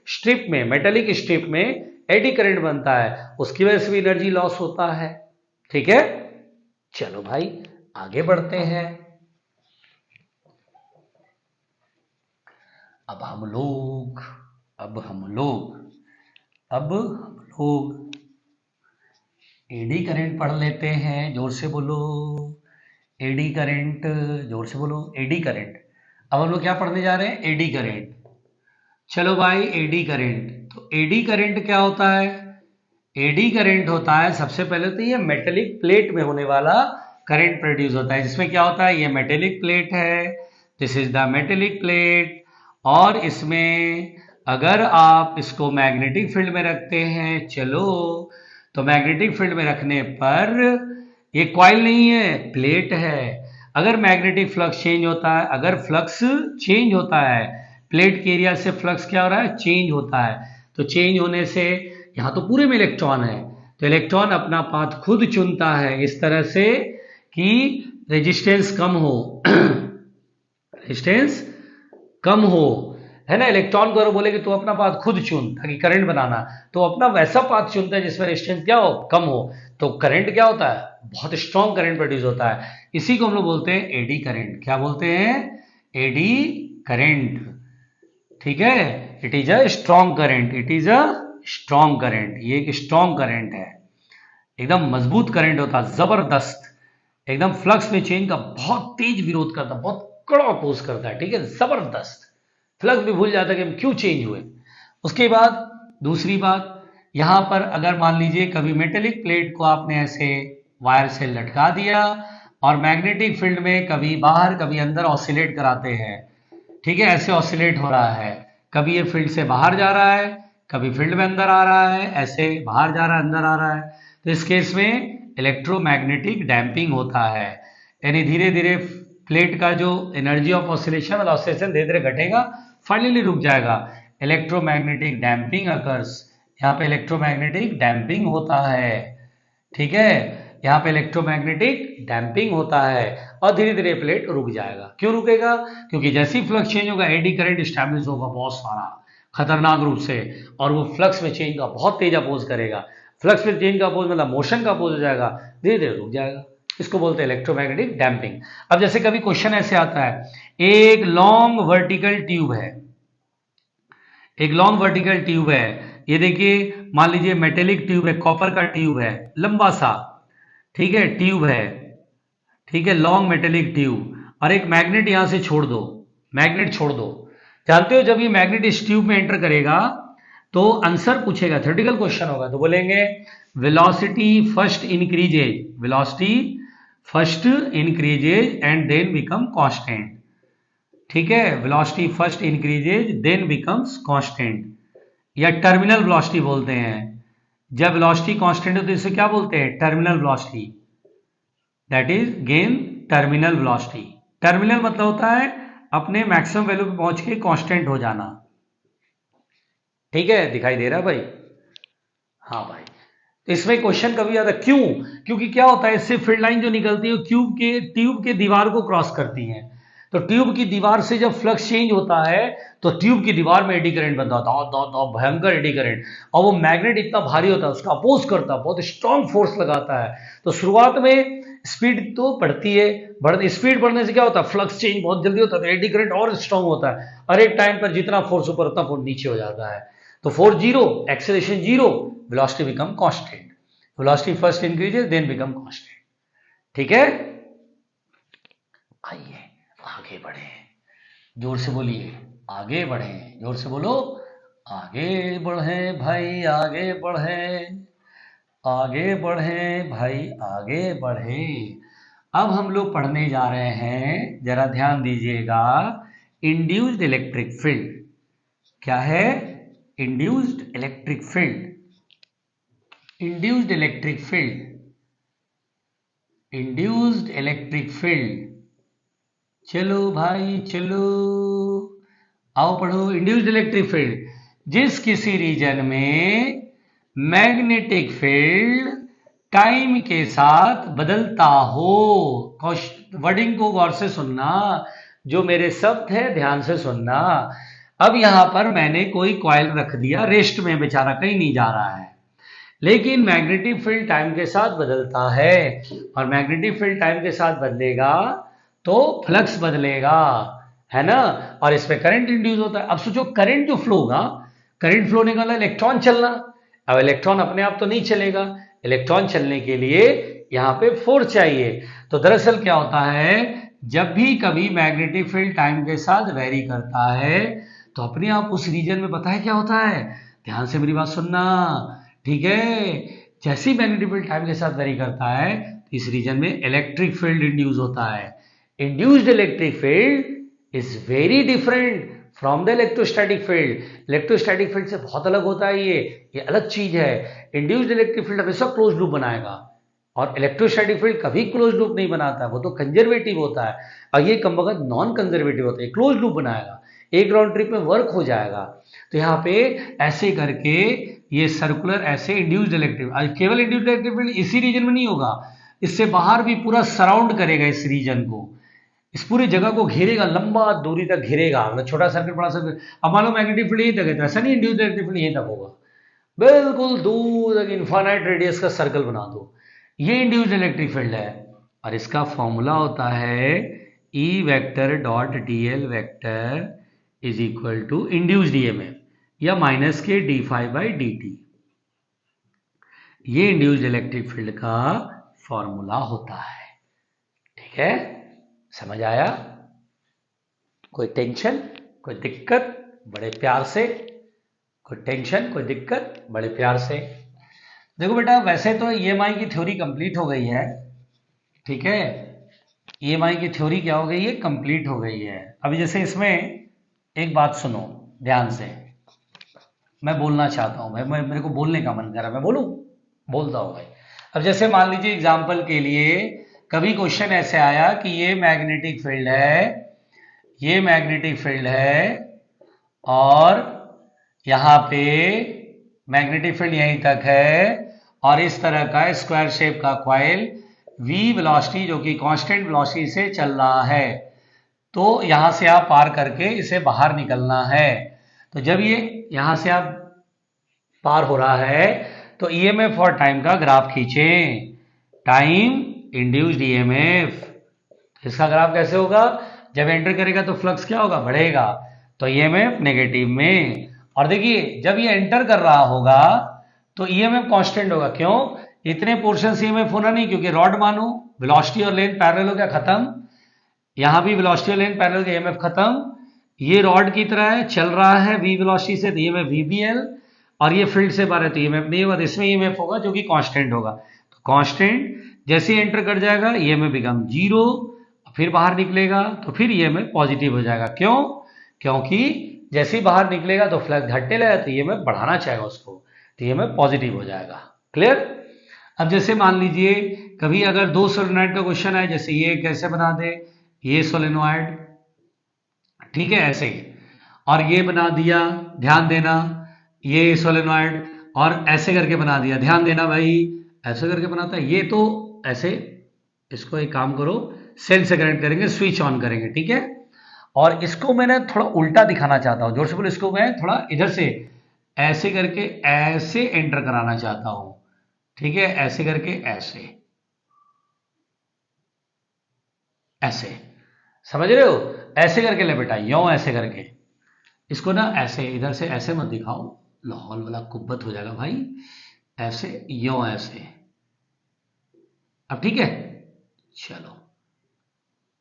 स्ट्रिप में, मेटेलिक स्ट्रिप में एडी करंट बनता है, उसकी वजह से भी एनर्जी लॉस होता है। ठीक है, चलो भाई आगे बढ़ते हैं। अब हम लोग अब हम लोग एडी करंट पढ़ लेते हैं। जोर से बोलो एडी करंट, जोर से बोलो एडी करंट। अब हम लोग क्या पढ़ने जा रहे हैं, एडी करंट। चलो भाई एडी करंट, तो एडी करंट क्या होता है, एडी करंट होता है सबसे पहले तो ये मेटेलिक प्लेट में होने वाला करंट प्रोड्यूस होता है, जिसमें क्या होता है, ये मेटेलिक प्लेट है, this is the metallic plate, और इसमें अगर आप इसको मैग्नेटिक फील्ड में रखते हैं, चलो तो मैग्नेटिक फील्ड में रखने पर ये कॉइल नहीं है, प्लेट है। अगर मैग्नेटिक फ्लक्स चेंज होता है, अगर फ्लक्स चेंज होता है, प्लेट के एरिया से फ्लक्स क्या हो रहा है, चेंज होता है, तो चेंज होने से यहाँ तो पूरे में इलेक्ट्रॉन है, तो इलेक्ट्रॉन अपना पाथ खुद चुनता है इस तरह से कि रेजिस्टेंस कम हो रेजिस्टेंस कम हो, है ना। इलेक्ट्रॉन को अगर बोले कि तू अपना पाथ खुद चुन ताकि करंट बनाना, तो अपना वैसा पाथ चुनता है जिसमें रेजिस्टेंस क्या हो, कम हो, तो करंट क्या होता है, बहुत स्ट्रॉन्ग करंट प्रोड्यूस होता है। इसी को हम लोग बोलते हैं एडी करंट। क्या बोलते हैं, एडी करंट। ठीक है, it is a strong current, it is a strong current, ये एक स्ट्रॉन्ग करंट है, एकदम मजबूत करंट होता है, जबरदस्त, एकदम फ्लक्स में चेंज का बहुत तेज विरोध करता है, बहुत कड़ा अपोज करता है। ठीक है, जबरदस्त, फ्लक्स भी भूल जाता है कि हम क्यों चेंज हुए। उसके बाद दूसरी बात, यहां पर अगर मान लीजिए कभी मेटेलिक प्लेट को आपने ऐसे वायर से लटका दिया और मैग्नेटिक फील्ड में कभी बाहर कभी अंदर ऑसिलेट कराते हैं, ठीक है, ऐसे ऑसिलेट हो रहा है, कभी ये फील्ड से बाहर जा रहा है, कभी फील्ड में अंदर आ रहा है, ऐसे बाहर जा रहा है अंदर आ रहा है, तो इस केस में इलेक्ट्रोमैग्नेटिक डैम्पिंग होता है, यानी धीरे धीरे प्लेट का जो एनर्जी ऑफ ऑसिलेशन वाला ऑसिलेशन धीरे धीरे घटेगा, फाइनली रुक जाएगा। इलेक्ट्रोमैग्नेटिक डैम्पिंग अकर्स, यहाँ पे इलेक्ट्रोमैग्नेटिक डैम्पिंग होता है। ठीक है, यहाँ पे इलेक्ट्रोमैग्नेटिक डैम्पिंग होता है और धीरे धीरे प्लेट रुक जाएगा। क्यों रुकेगा, क्योंकि जैसे ही फ्लक्स चेंज होगा एडी करंट स्टैब्लिश होगा बहुत सारा, खतरनाक रूप से, और वो फ्लक्स में चेंज का बहुत तेज अपोज करेगा। फ्लक्स में चेंज का अपोज मतलब मोशन का अपोज हो जाएगा, धीरे धीरे रुक जाएगा, इसको बोलते हैं इलेक्ट्रोमैग्नेटिक डैम्पिंग। अब जैसे कभी क्वेश्चन ऐसे आता है, एक लॉन्ग वर्टिकल ट्यूब है, एक लॉन्ग वर्टिकल ट्यूब है, ये देखिए मान लीजिए मेटेलिक ट्यूब है, कॉपर का ट्यूब है, लंबा सा, ठीक है, ट्यूब है, ठीक है, लॉन्ग मेटेलिक ट्यूब, और एक मैग्नेट यहां से छोड़ दो, मैग्नेट छोड़ दो। जानते हो जब ये मैग्नेट इस ट्यूब में एंटर करेगा तो आंसर पूछेगा, थ्योरेटिकल क्वेश्चन होगा, तो बोलेंगे velocity first increases, velocity first increases and then become constant. ठीक है, velocity first increases then becomes constant, या टर्मिनल वेलोसिटी बोलते हैं। जब वेलोसिटी कांस्टेंट हो तो इसे क्या बोलते हैं, terminal velocity, that is gain terminal velocity. Terminal मतलब होता है अपने मैक्सिमम वैल्यू पे पहुंच के कांस्टेंट हो जाना। ठीक है, दिखाई दे रहा है भाई, हाँ भाई। तो इसमें क्वेश्चन कभी आता क्यों, क्योंकि क्या होता है, इससे फील्ड लाइन जो निकलती है ट्यूब के दीवार को क्रॉस करती है, तो ट्यूब की दीवार से जब फ्लक्स चेंज होता है तो ट्यूब की दीवार में एडी करंट बनता है, भयंकर एडी करंट, और वो मैग्नेट इतना भारी होता है उसका अपोज करता है, बहुत स्ट्रॉन्ग फोर्स लगाता है। तो शुरुआत में स्पीड तो बढ़ती है, स्पीड बढ़ने से क्या होता है, फ्लक्स चेंज बहुत जल्दी होता है, तो एडी करंट और स्ट्रॉन्ग होता है, और एक टाइम पर जितना फोर्स ऊपर उतना फोर्स नीचे हो जाता है, तो force zero, acceleration zero, velocity become constant, velocity first increases then become constant. ठीक है, आइए आगे बढ़े, जोर से बोलिए आगे बढ़े, जोर से बोलो आगे बढ़े भाई, आगे बढ़े, आगे बढ़े भाई, आगे बढ़े। अब हम लोग पढ़ने जा रहे हैं, जरा ध्यान दीजिएगा, इंड्यूस्ड इलेक्ट्रिक फील्ड। क्या है? Induced electric field. Induced electric field, induced electric field. चलो भाई चलो, आओ पढ़ो। इंड्यूस्ड इलेक्ट्रिक फील्ड, जिस किसी रीजन में मैग्नेटिक फील्ड टाइम के साथ बदलता हो। वर्डिंग को गौर से सुनना, जो मेरे शब्द है ध्यान से सुनना। अब यहां पर मैंने कोई कॉइल रख दिया, रेस्ट में, बेचारा कहीं नहीं जा रहा है, लेकिन मैग्नेटिक फील्ड टाइम के साथ बदलता है, और मैग्नेटिक फील्ड टाइम के साथ बदलेगा तो फ्लक्स बदलेगा, है ना, और इसमें करंट इंड्यूस होता है। अब सोचो, करंट जो फ्लो होगा, करंट फ्लो होने का मतलब इलेक्ट्रॉन चलना। अब इलेक्ट्रॉन अपने आप तो नहीं चलेगा, इलेक्ट्रॉन चलने के लिए यहां पे फोर्स चाहिए। तो दरअसल क्या होता है, जब भी कभी मैग्नेटिक फील्ड टाइम के साथ वेरी करता है तो अपने आप उस रीजन में पता है क्या होता है, ध्यान से मेरी बात सुनना, ठीक है। जैसे ही मैग्नेटिक फील्ड टाइम के साथ वेरी करता है तो इस रीजन में इलेक्ट्रिक फील्ड इंड्यूस होता है। Induced electric field is very different from the electrostatic field. Electrostatic field से बहुत अलग होता है, ये अलग चीज है। इंड्यूस्ड इलेक्ट्रिक फील्ड हमेशा क्लोज लूप बनाएगा, और इलेक्ट्रोस्टैटिक फील्ड कभी क्लोज लूप नहीं बनाता, वो तो कंजर्वेटिव होता है, और ये कम वक्त नॉन कंजर्वेटिव होता है, क्लोज लूप बनाएगा, एक राउंड ट्रिप में वर्क हो जाएगा। तो यहाँ पे ऐसे करके ये सर्कुलर ऐसे इंड्यूस्ड इलेक्ट्रिक, केवल इंड्यूस्ड इलेक्ट्रिक फील्ड इसी रीजन में नहीं होगा, इससे बाहर भी पूरा सराउंड करेगा इस रीजन को, इस पूरी जगह को घेरेगा, लंबा दूरी तक घेरेगा, मतलब छोटा सर्किट बड़ा सर्किट। अब मान लो मैग्नेटिक फील्ड यही तक है, तो ऐसा नहीं इंड्यूस्ड इलेक्ट्रिक फील्ड यहीं तक होगा, बिल्कुल दूर तक इनफाइनाइट रेडियस का सर्कल बना दो, ये इंड्यूस्ड इलेक्ट्रिक फील्ड है। और इसका फॉर्मूला होता है E vector dot dl vector is equal to induced EMF या माइनस के d∅/dt। ये इंड्यूस्ड इलेक्ट्रिक फील्ड का फॉर्मूला होता है, ठीक है, समझ आया? कोई टेंशन, कोई दिक्कत, बड़े प्यार से, कोई टेंशन, कोई दिक्कत, बड़े प्यार से। देखो बेटा, वैसे तो ईएमआई की थ्योरी कंप्लीट हो गई है, ठीक है, ईएमआई की थ्योरी क्या हो गई है, कंप्लीट हो गई है। अभी जैसे इसमें एक बात सुनो ध्यान से, मैं बोलना चाहता हूं, मैं मेरे को बोलने का मन कर रहा है, मैं बोलूं, बोलता हूं भाई। अब जैसे मान लीजिए एग्जाम्पल के लिए, कभी क्वेश्चन ऐसे आया कि ये मैग्नेटिक फील्ड है, ये मैग्नेटिक फील्ड है, और यहां पे मैग्नेटिक फील्ड यहीं तक है, और इस तरह का स्क्वायर शेप का कॉइल v वेलोसिटी, जो कि कांस्टेंट वेलोसिटी से चल रहा है, तो यहां से आप पार करके इसे बाहर निकलना है। तो जब ये यहां से आप पार हो रहा है तो ईएमएफ और टाइम का ग्राफ खींचें, टाइम इंड्यूस्ड ईएमएफ। इसका ग्राफ कैसे होगा, जब एंटर करेगा तो फ्लक्स क्या होगा, बढ़ेगा, तो ईएमएफ नेगेटिव में। और देखिए जब ये एंटर कर रहा होगा तो ईएमएफ कांस्टेंट होगा, क्यों, इतने पोर्शन से ईएमएफ होना नहीं, क्योंकि रॉड मानो वेलोसिटी और लेंथ पैरेलल हो गया, खत्म, यहां भी वेलोसिटी और लेंथ पैरेलल, ईएमएफ खत्म। ये रॉड की तरह है, चल रहा है v वेलोसिटी से, तो ईएमएफ vbl, और ये फील्ड से बाहर है तो ईएमएफ नहीं होगा, तो इसमें ईएमएफ होगा जो कि कांस्टेंट होगा। तो कांस्टेंट जैसे ही एंटर कर जाएगा ईएमएफ बिकम जीरो, फिर बाहर निकलेगा तो फिर ईएमएफ पॉजिटिव हो जाएगा, क्यों, क्योंकि जैसे ही बाहर निकलेगा तो फ्लक्स घटने लगा, तो ईएमएफ बढ़ाना चाहेगा उसको, तो ईएमएफ पॉजिटिव हो जाएगा। क्लियर? अब जैसे मान लीजिए कभी अगर दो सोलेनॉइड का क्वेश्चन है, जैसे ये कैसे बना दे, ये सोलेनॉइड, ठीक है, ऐसे ही, और ये बना दिया, ध्यान देना, ये सोलेनॉइड, और ऐसे करके बना दिया, ध्यान देना भाई, ऐसे करके बनाता है, ये तो ऐसे, इसको एक काम करो, सेल से कनेक्ट करेंगे, स्विच ऑन करेंगे, ठीक है। और इसको मैंने थोड़ा उल्टा दिखाना चाहता हूं, जोर से बोलो, इसको मैं थोड़ा इधर से ऐसे करके ऐसे एंटर कराना चाहता हूं, ठीक है, ऐसे करके ऐसे, ऐसे, समझ रहे हो, ऐसे करके ले बेटा, यो ऐसे करके, इसको ना ऐसे इधर से ऐसे मत दिखाओ, लाहौल वाला कुब्बत हो जाएगा भाई, ऐसे, यो ऐसे, अब ठीक है, चलो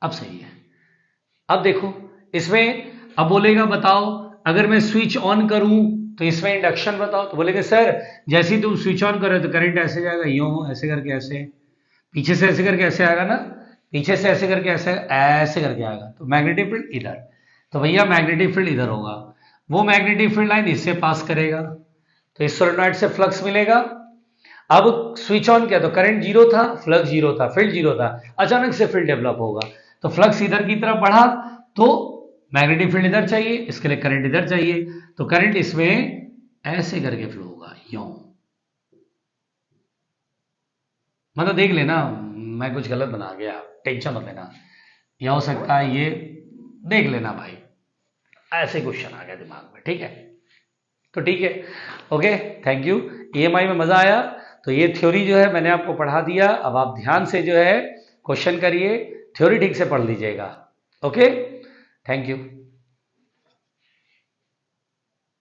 अब सही है। अब देखो इसमें, अब बोलेगा बताओ अगर मैं स्विच ऑन करूं तो इसमें इंडक्शन बताओ, तो बोलेगा सर जैसे ही तुम स्विच ऑन करो तो करंट ऐसे जाएगा, यूं ऐसे करके ऐसे, पीछे से ऐसे करके ऐसे आएगा ना, पीछे से ऐसे करके ऐसे ऐसे करके आएगा, तो मैग्नेटिक फील्ड इधर, तो भैया मैग्नेटिक फील्ड इधर होगा, वो मैग्नेटिक फील्ड लाइन इससे पास करेगा, तो इस सोलेनॉइड से फ्लक्स मिलेगा। अब स्विच ऑन किया तो करंट जीरो था, फ्लक्स जीरो था, फील्ड जीरो था, अचानक से फील्ड डेवलप होगा, तो फ्लक्स इधर की तरफ बढ़ा, तो मैग्नेटिक फील्ड इधर चाहिए, इसके लिए करंट इधर चाहिए, तो करंट इसमें ऐसे करके फ्लो होगा, यूं। मतलब देख लेना, मैं कुछ गलत बना गया, टेंशन मत लेना, यह हो सकता है ये, देख लेना भाई, ऐसे क्वेश्चन आ गया दिमाग में, ठीक है। तो ठीक है, ओके, थैंक यू। ईएमआई में मजा आया, तो ये थ्योरी जो है मैंने आपको पढ़ा दिया, अब आप ध्यान से जो है क्वेश्चन करिए, थ्योरी ठीक से पढ़ लीजिएगा। Okay, thank you.